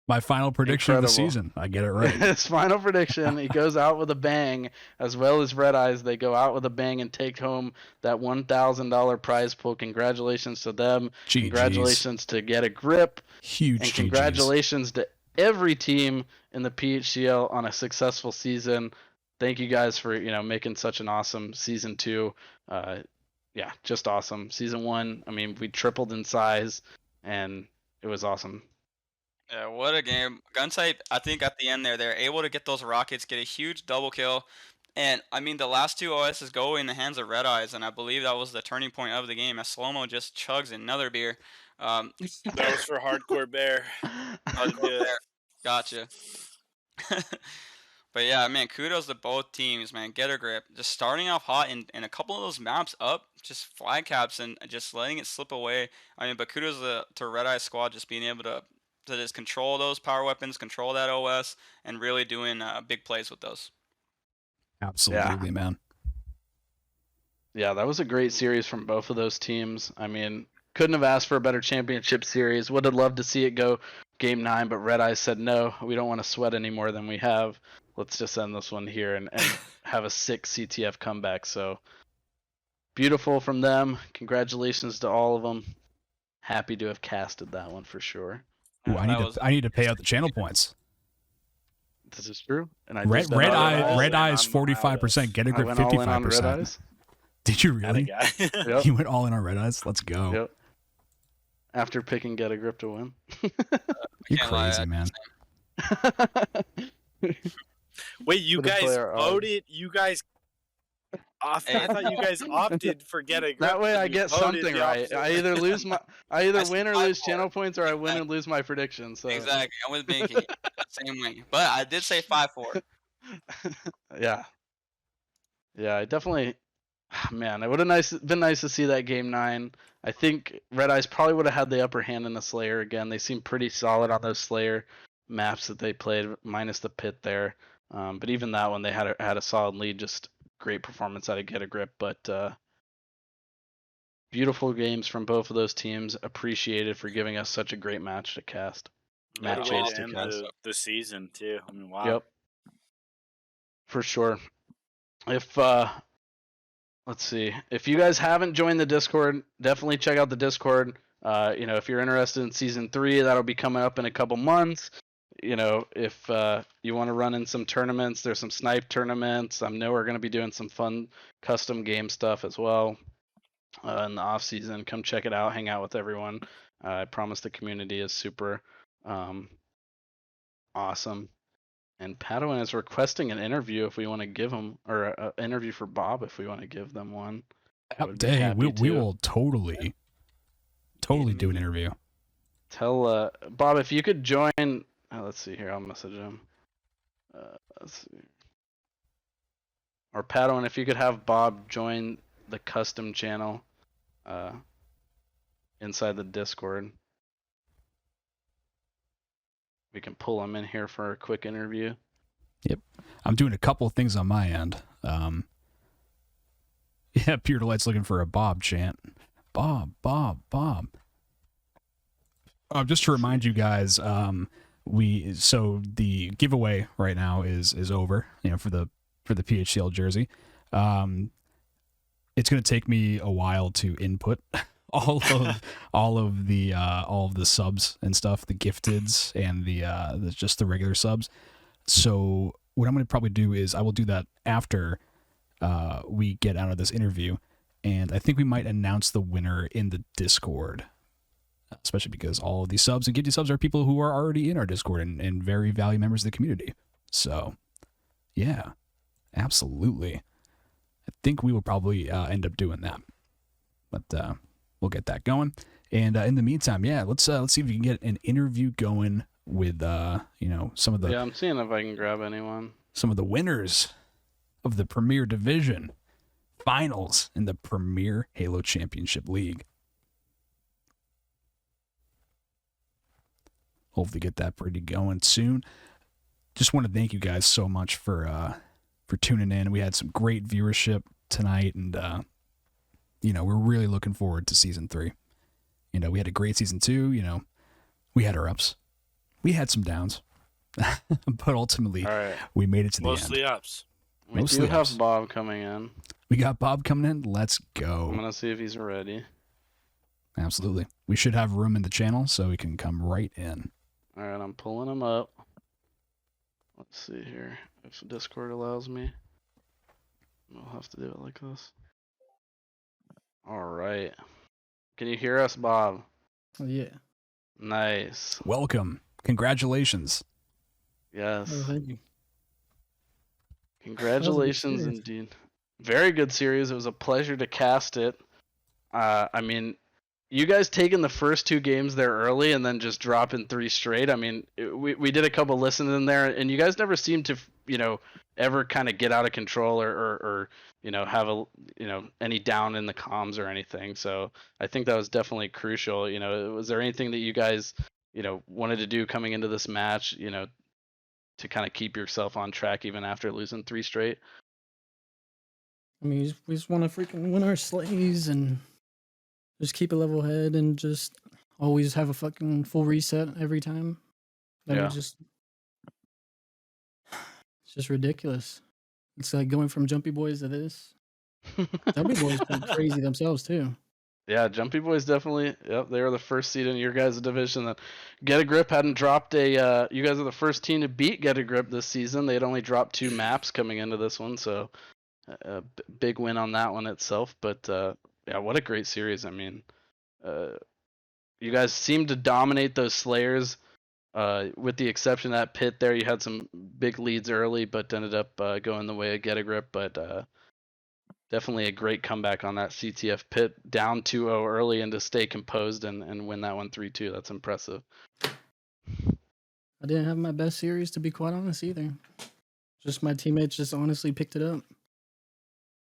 My final prediction of the season. I get it right. His final prediction. He goes out with a bang, as well as Red Eyes. They go out with a bang and take home that $1,000 prize pool. Congratulations to them. Congratulations to Get a Grip. Huge. And congratulations to every team in the PHCL on a successful season. Thank you guys for making such an awesome season 2. Yeah, just awesome. Season 1. I mean, we tripled in size, and it was awesome. Yeah, what a game. Gunsight, I think at the end there, they're able to get those Rockets, get a huge double kill. And, I mean, the last 2 OSs go in the hands of Red Eyes, and I believe that was the turning point of the game as Slow-Mo just chugs another beer. That was for Hardcore Bear. Hardcore Bear. Gotcha. But, yeah, man, kudos to both teams, man. Get a Grip. Just starting off hot in a couple of those maps up, just flag caps and just letting it slip away. I mean, but kudos to Red Eye squad just being able to just control those power weapons, control that OS, and really doing big plays with those. Absolutely, man. Yeah, that was a great series from both of those teams. I mean, couldn't have asked for a better championship series. Would have loved to see it go game 9, but Red Eyes said, no, we don't want to sweat any more than we have. Let's just end this one here and have a 6 CTF comeback. So beautiful from them. Congratulations to all of them. Happy to have casted that one for sure. Ooh, I need to pay out the channel points. This is true. And I Red eye is 45%. Get a grip 55%. Did you really? Yep. You went all in on red eyes. Let's go. Yep. After picking Get a Grip to win. You're crazy, man. Wait, you guys voted? You guys I thought you guys opted for Get a Grip. That way I get something right. I either win or lose channel points, or I win and lose my prediction. So exactly, I'm with Binky. Same way, but I did say 5-4. Yeah, I definitely. Man, it would have been nice to see that game 9. I think Red Eyes probably would have had the upper hand in the Slayer again. They seem pretty solid on those Slayer maps that they played, minus the pit there. But even that one, they had a solid lead. Just great performance out of Get a Grip. But beautiful games from both of those teams. Appreciated for giving us such a great match to cast. Match to end the season too. I mean, wow. Yep. For sure. If let's see. If you guys haven't joined the Discord, definitely check out the Discord. If you're interested in Season 3, that'll be coming up in a couple months. If you want to run in some tournaments, there's some snipe tournaments. I know we're going to be doing some fun custom game stuff as well in the off season. Come check it out, hang out with everyone. I promise the community is super awesome. And Padawan is requesting an interview if we want to give him, or an interview for Bob if we want to give them one. Hey, we will totally do an interview. Tell Bob if you could join. Let's see here. I'll message him. Let's see. Or Padawan, if you could have Bob join the custom channel inside the Discord. We can pull him in here for a quick interview. Yep. I'm doing a couple of things on my end. Pure Delight's looking for a Bob chant. Bob. Just to remind you guys, so the giveaway right now is over, for the PHCL jersey. It's going to take me a while to input all of the subs and stuff, the gifteds and the just the regular subs. So what I'm going to probably do is I will do that after we get out of this interview, and I think we might announce the winner in the Discord, especially because all of these subs and gifted subs are people who are already in our Discord and very valued members of the community. So yeah, absolutely. I think we will probably end up doing that, but we'll get that going. And in the meantime, yeah, let's see if we can get an interview going with some of the. Yeah, I'm seeing if I can grab anyone. Some of the winners of the Premier Division finals in the Premier Halo Championship League. Hopefully get that pretty going soon. Just want to thank you guys so much for tuning in. We had some great viewership tonight, and we're really looking forward to Season 3. We had a great Season 2. We had our ups. We had some downs. But ultimately, we made it to the end. Mostly ups. We do have Bob coming in. We got Bob coming in. Let's go. I'm going to see if he's ready. Absolutely. We should have room in the channel so he can come right in. All right, I'm pulling him up. Let's see here. If Discord allows me, I'll have to do it like this. All right. Can you hear us, Bob? Oh, yeah. Nice. Welcome. Congratulations. Yes. Oh, thank you. Congratulations indeed. Very good series. It was a pleasure to cast it. I mean, you guys taking the first 2 games there early and then just dropping 3 straight. I mean, we did a couple listens in there, and you guys never seemed to, ever kind of get out of control or have any down in the comms or anything. So I think that was definitely crucial. Was there anything that you guys, wanted to do coming into this match, to kind of keep yourself on track even after losing 3 straight? I mean, we just want to freaking win our slays and just keep a level head and just always have a fucking full reset every time. It's just ridiculous. It's like going from Jumpy Boys to this. Jumpy Boys went crazy themselves too. Yeah, Jumpy Boys definitely. Yep, they were the first seed in your guys' division. That Get a Grip hadn't dropped a. You guys are the first team to beat Get a Grip this season. They'd only dropped 2 maps coming into this one, so big win on that one itself. But yeah, what a great series. I mean, you guys seemed to dominate those Slayers. With the exception of that pit there, you had some big leads early, but ended up going the way of Get a Grip. But definitely a great comeback on that CTF pit, down 2-0 early, and to stay composed and win that one 3-2. That's impressive. I didn't have my best series, to be quite honest, either. Just my teammates just honestly picked it up.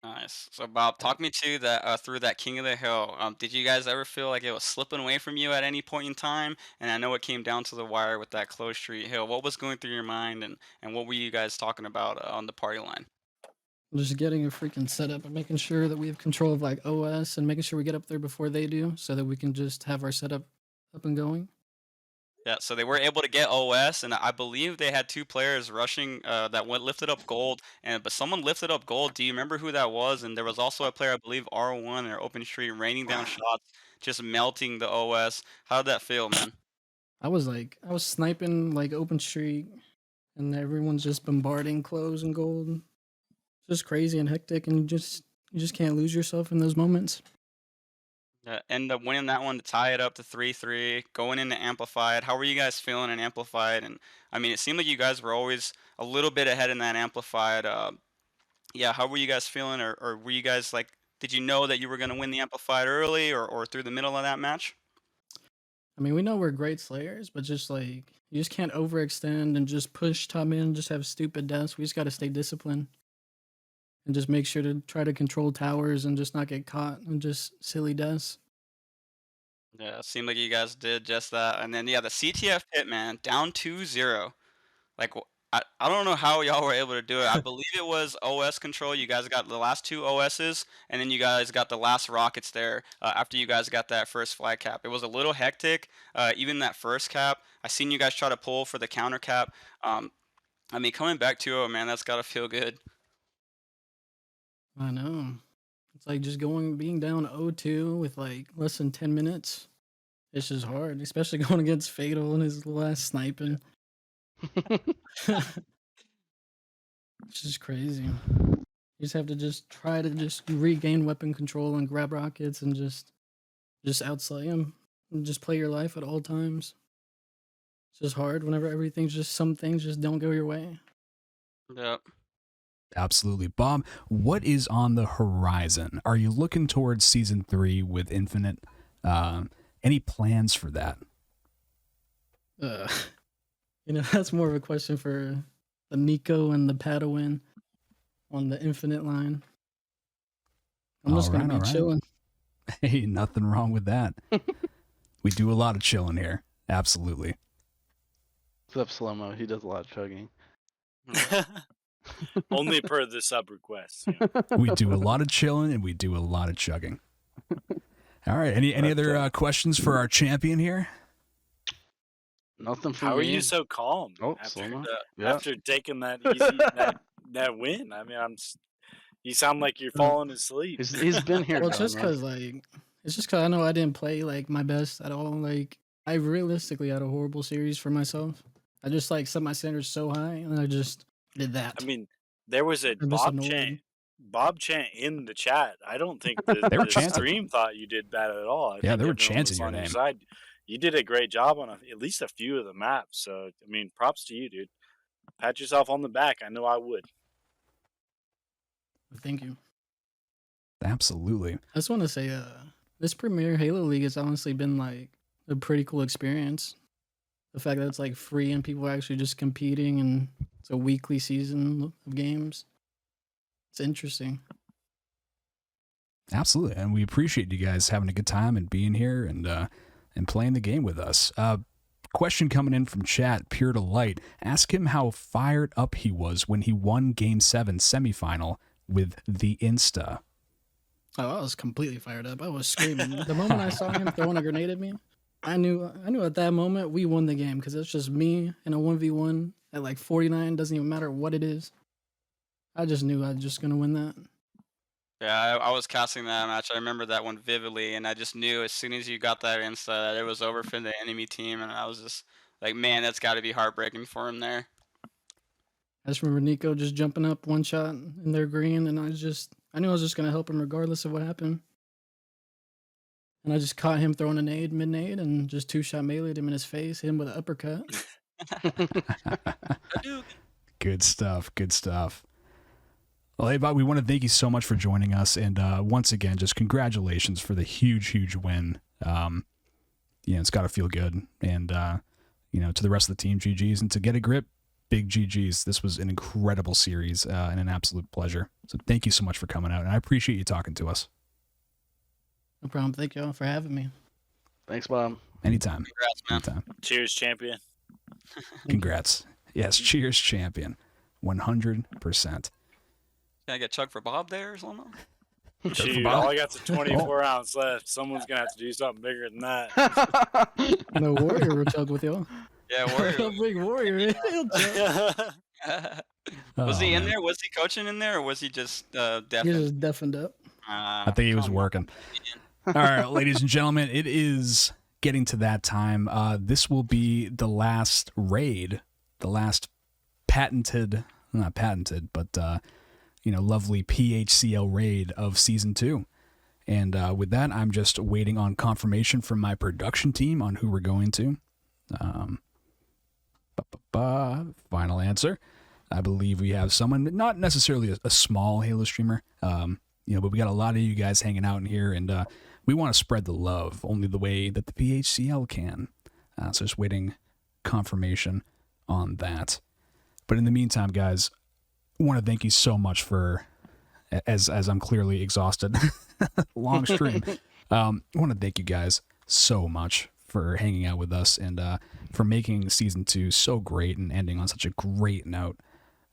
Nice. So Bob, talk me to that through that King of the Hill. Did you guys ever feel like it was slipping away from you at any point in time? And I know it came down to the wire with that closed street hill. What was going through your mind, and what were you guys talking about on the party line? Just getting a freaking setup and making sure that we have control of like OS and making sure we get up there before they do, so that we can just have our setup up and going. Yeah, so they were able to get OS, and I believe they had 2 players rushing that went lifted up gold, but someone lifted up gold. Do you remember who that was? And there was also a player, I believe R1 in their open street, raining down shots, just melting the OS. How did that feel, man? I was sniping like open street, and everyone's just bombarding clothes and gold. It's just crazy and hectic, and you just can't lose yourself in those moments. End up winning that one to tie it up to 3-3, going into Amplified. How were you guys feeling in Amplified? And I mean, it seemed like you guys were always a little bit ahead in that Amplified. Yeah, how were you guys feeling? Or were you guys like, did you know that you were going to win the Amplified early or through the middle of that match? I mean, we know we're great slayers, but just like, you just can't overextend and just push top in and just have stupid deaths. We just got to stay disciplined and just make sure to try to control towers and just not get caught and just silly deaths. Yeah, it seemed like you guys did just that. And then, yeah, the CTF pit, man, down 2-0. Like, I don't know how y'all were able to do it. I believe it was OS control. You guys got the last 2 OSs, and then you guys got the last rockets there after you guys got that first flag cap. It was a little hectic, even that first cap. I seen you guys try to pull for the counter cap. I mean, coming back 2-0, man, that's got to feel good. I know. It's like just being down 0-2 with like less than 10 minutes. It's just hard, especially going against Fatal and his last sniping. It's just crazy. You just have to just try to just regain weapon control and grab rockets and just outslay him and just play your life at all times. It's just hard whenever some things just don't go your way. Yep. Absolutely. Bob, what is on the horizon? Are you looking towards Season 3 with Infinite? Any plans for that? That's more of a question for the Nico and the Padawan on the Infinite line. I'm just going to be chilling. Hey, nothing wrong with that. We do a lot of chilling here. Absolutely. What's up, Slow-Mo? He does a lot of chugging. Only per the sub request. We do a lot of chilling and we do a lot of chugging. All right. Any other questions for our champion here? Nothing for How me. are you so calm after taking that easy that win? I mean, you sound like you're falling asleep. He's been here. Well, it's just because I know I didn't play like my best at all. Like, I realistically had a horrible series for myself. I just like set my standards so high, and I just did that. I mean, there was a Bob chant in the chat. I don't think the stream thought you did bad at all. I think they were chanting your name. Side. You did a great job on at least a few of the maps. So, I mean, props to you, dude. Pat yourself on the back. I know I would. Thank you. Absolutely. I just want to say, this Premier Halo League has honestly been like a pretty cool experience. The fact that it's like free and people are actually just competing and it's a weekly season of games. It's interesting. Absolutely. And we appreciate you guys having a good time and being here and playing the game with us. Question coming in from chat, Pure to Light. Ask him how fired up he was when he won Game 7 semifinal with the Insta. Oh, I was completely fired up. I was screaming. The moment I saw him throwing a grenade at me, I knew at that moment we won the game because it's just me in a 1v1 at like 49. Doesn't even matter what it is. I just knew I was just going to win that. Yeah, I was casting that match. I remember that one vividly, and I just knew as soon as you got that insta that it was over for the enemy team, and I was just like, man, that's got to be heartbreaking for him there. I just remember Nico just jumping up one shot in their green, and I knew I was just gonna help him regardless of what happened. And I just caught him throwing a nade, mid nade, and just 2-shot meleeed him in his face, hit him with an uppercut. Good stuff. Good stuff. Well, hey, Bob, we want to thank you so much for joining us. And once again, just congratulations for the huge, huge win. It's got to feel good. And, to the rest of the team, GGs. And to Get a Grip, big GGs. This was an incredible series and an absolute pleasure. So thank you so much for coming out. And I appreciate you talking to us. No problem. Thank y'all for having me. Thanks, Bob. Anytime. Congrats, man. Anytime. Cheers, champion. Congrats. Yes, cheers, champion. 100%. Can I get chug for Bob there or something? Shoot, all I got's a 24 ounce left. Someone's gonna have to do something bigger than that. No Warrior will chug with y'all. Yeah, Warrior. Big Warrior. He'll chug. Was he in man. there? Was he coaching in there, or was he just deaf? He was deafened up. I think he was working. All right, ladies and gentlemen, it is getting to that time. This will be the last raid, the last not patented, but lovely PHCL raid of season 2. And with that, I'm just waiting on confirmation from my production team on who we're going to. Final answer. I believe we have someone, not necessarily a small Halo streamer, but we got a lot of you guys hanging out in here, and we want to spread the love only the way that the PHCL can. So just waiting confirmation on that. But in the meantime, guys, I want to thank you so much for, as I'm clearly exhausted, long stream. I want to thank you guys so much for hanging out with us and for making season 2 so great and ending on such a great note.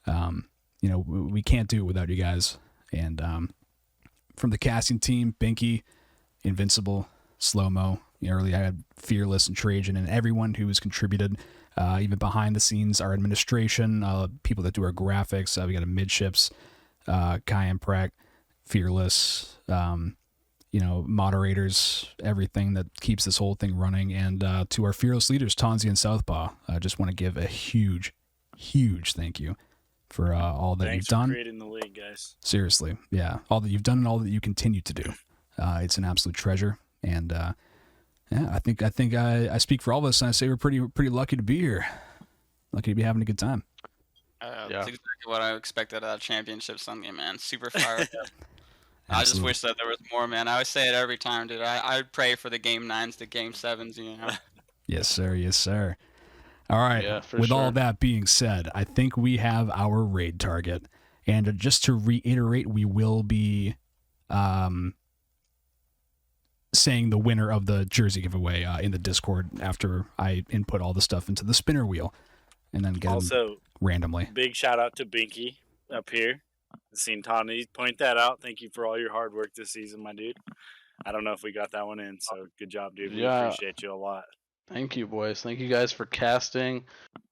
We can't do it without you guys. And from the casting team, Binky, Invincible, Slow-Mo, early I had Fearless and Trajan, and everyone who has contributed, even behind the scenes, our administration, people that do our graphics. We got a midships, Kai and Prack, Fearless, moderators, everything that keeps this whole thing running. And to our fearless leaders, Tonzi and Southpaw, I just want to give a huge, huge thank you for all that Thanks you've done. for creating the league, guys. Seriously, yeah. All that you've done and all that you continue to do. It's an absolute treasure. And I think I speak for all of us and I say we're pretty lucky to be here. Lucky to be having a good time. That's exactly what I expected at a championship Sunday, man. Super fired up. I just wish that there was more, man. I always say it every time, dude. I pray for the game 9s, the game 7s, Yes, sir. Yes, sir. All right. Yeah, for With sure. all that being said, I think we have our raid target. And just to reiterate, we will be saying the winner of the jersey giveaway in the Discord after I input all the stuff into the spinner wheel and then get them Also, randomly. big shout out to Binky up here. I've seen Tawny point that out. Thank you for all your hard work this season, my dude. I don't know if we got that one in, so good job, dude. We Yeah. appreciate you a lot. Thank you, boys. Thank you guys for casting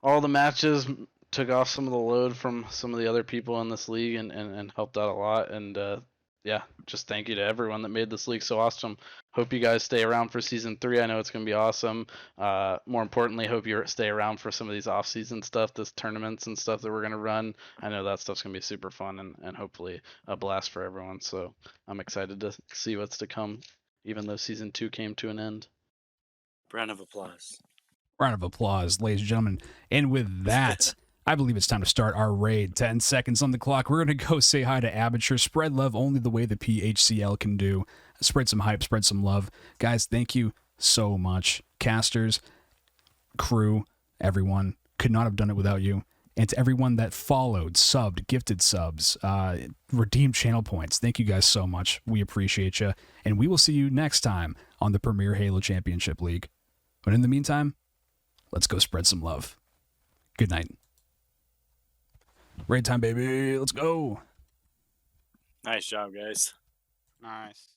all the matches. Took off some of the load from some of the other people in this league and helped out a lot. And just thank you to everyone that made this league so awesome. Hope you guys stay around for season 3. I know it's going to be awesome. More importantly, hope you stay around for some of these off-season stuff, this tournaments and stuff that we're going to run. I know that stuff's going to be super fun and hopefully a blast for everyone. So I'm excited to see what's to come, even though season 2 came to an end. Round of applause. Round of applause, ladies and gentlemen. And with that, I believe it's time to start our raid. 10 seconds on the clock. We're going to go say hi to Aperture. Spread love only the way the PHCL can do. Spread some hype, spread some love. Guys, thank you so much. Casters, crew, everyone. Could not have done it without you. And to everyone that followed, subbed, gifted subs, redeemed channel points. Thank you guys so much. We appreciate you. And we will see you next time on the Premier Halo Championship League. But in the meantime, let's go spread some love. Good night. Raid time, baby. Let's go. Nice job, guys. Nice.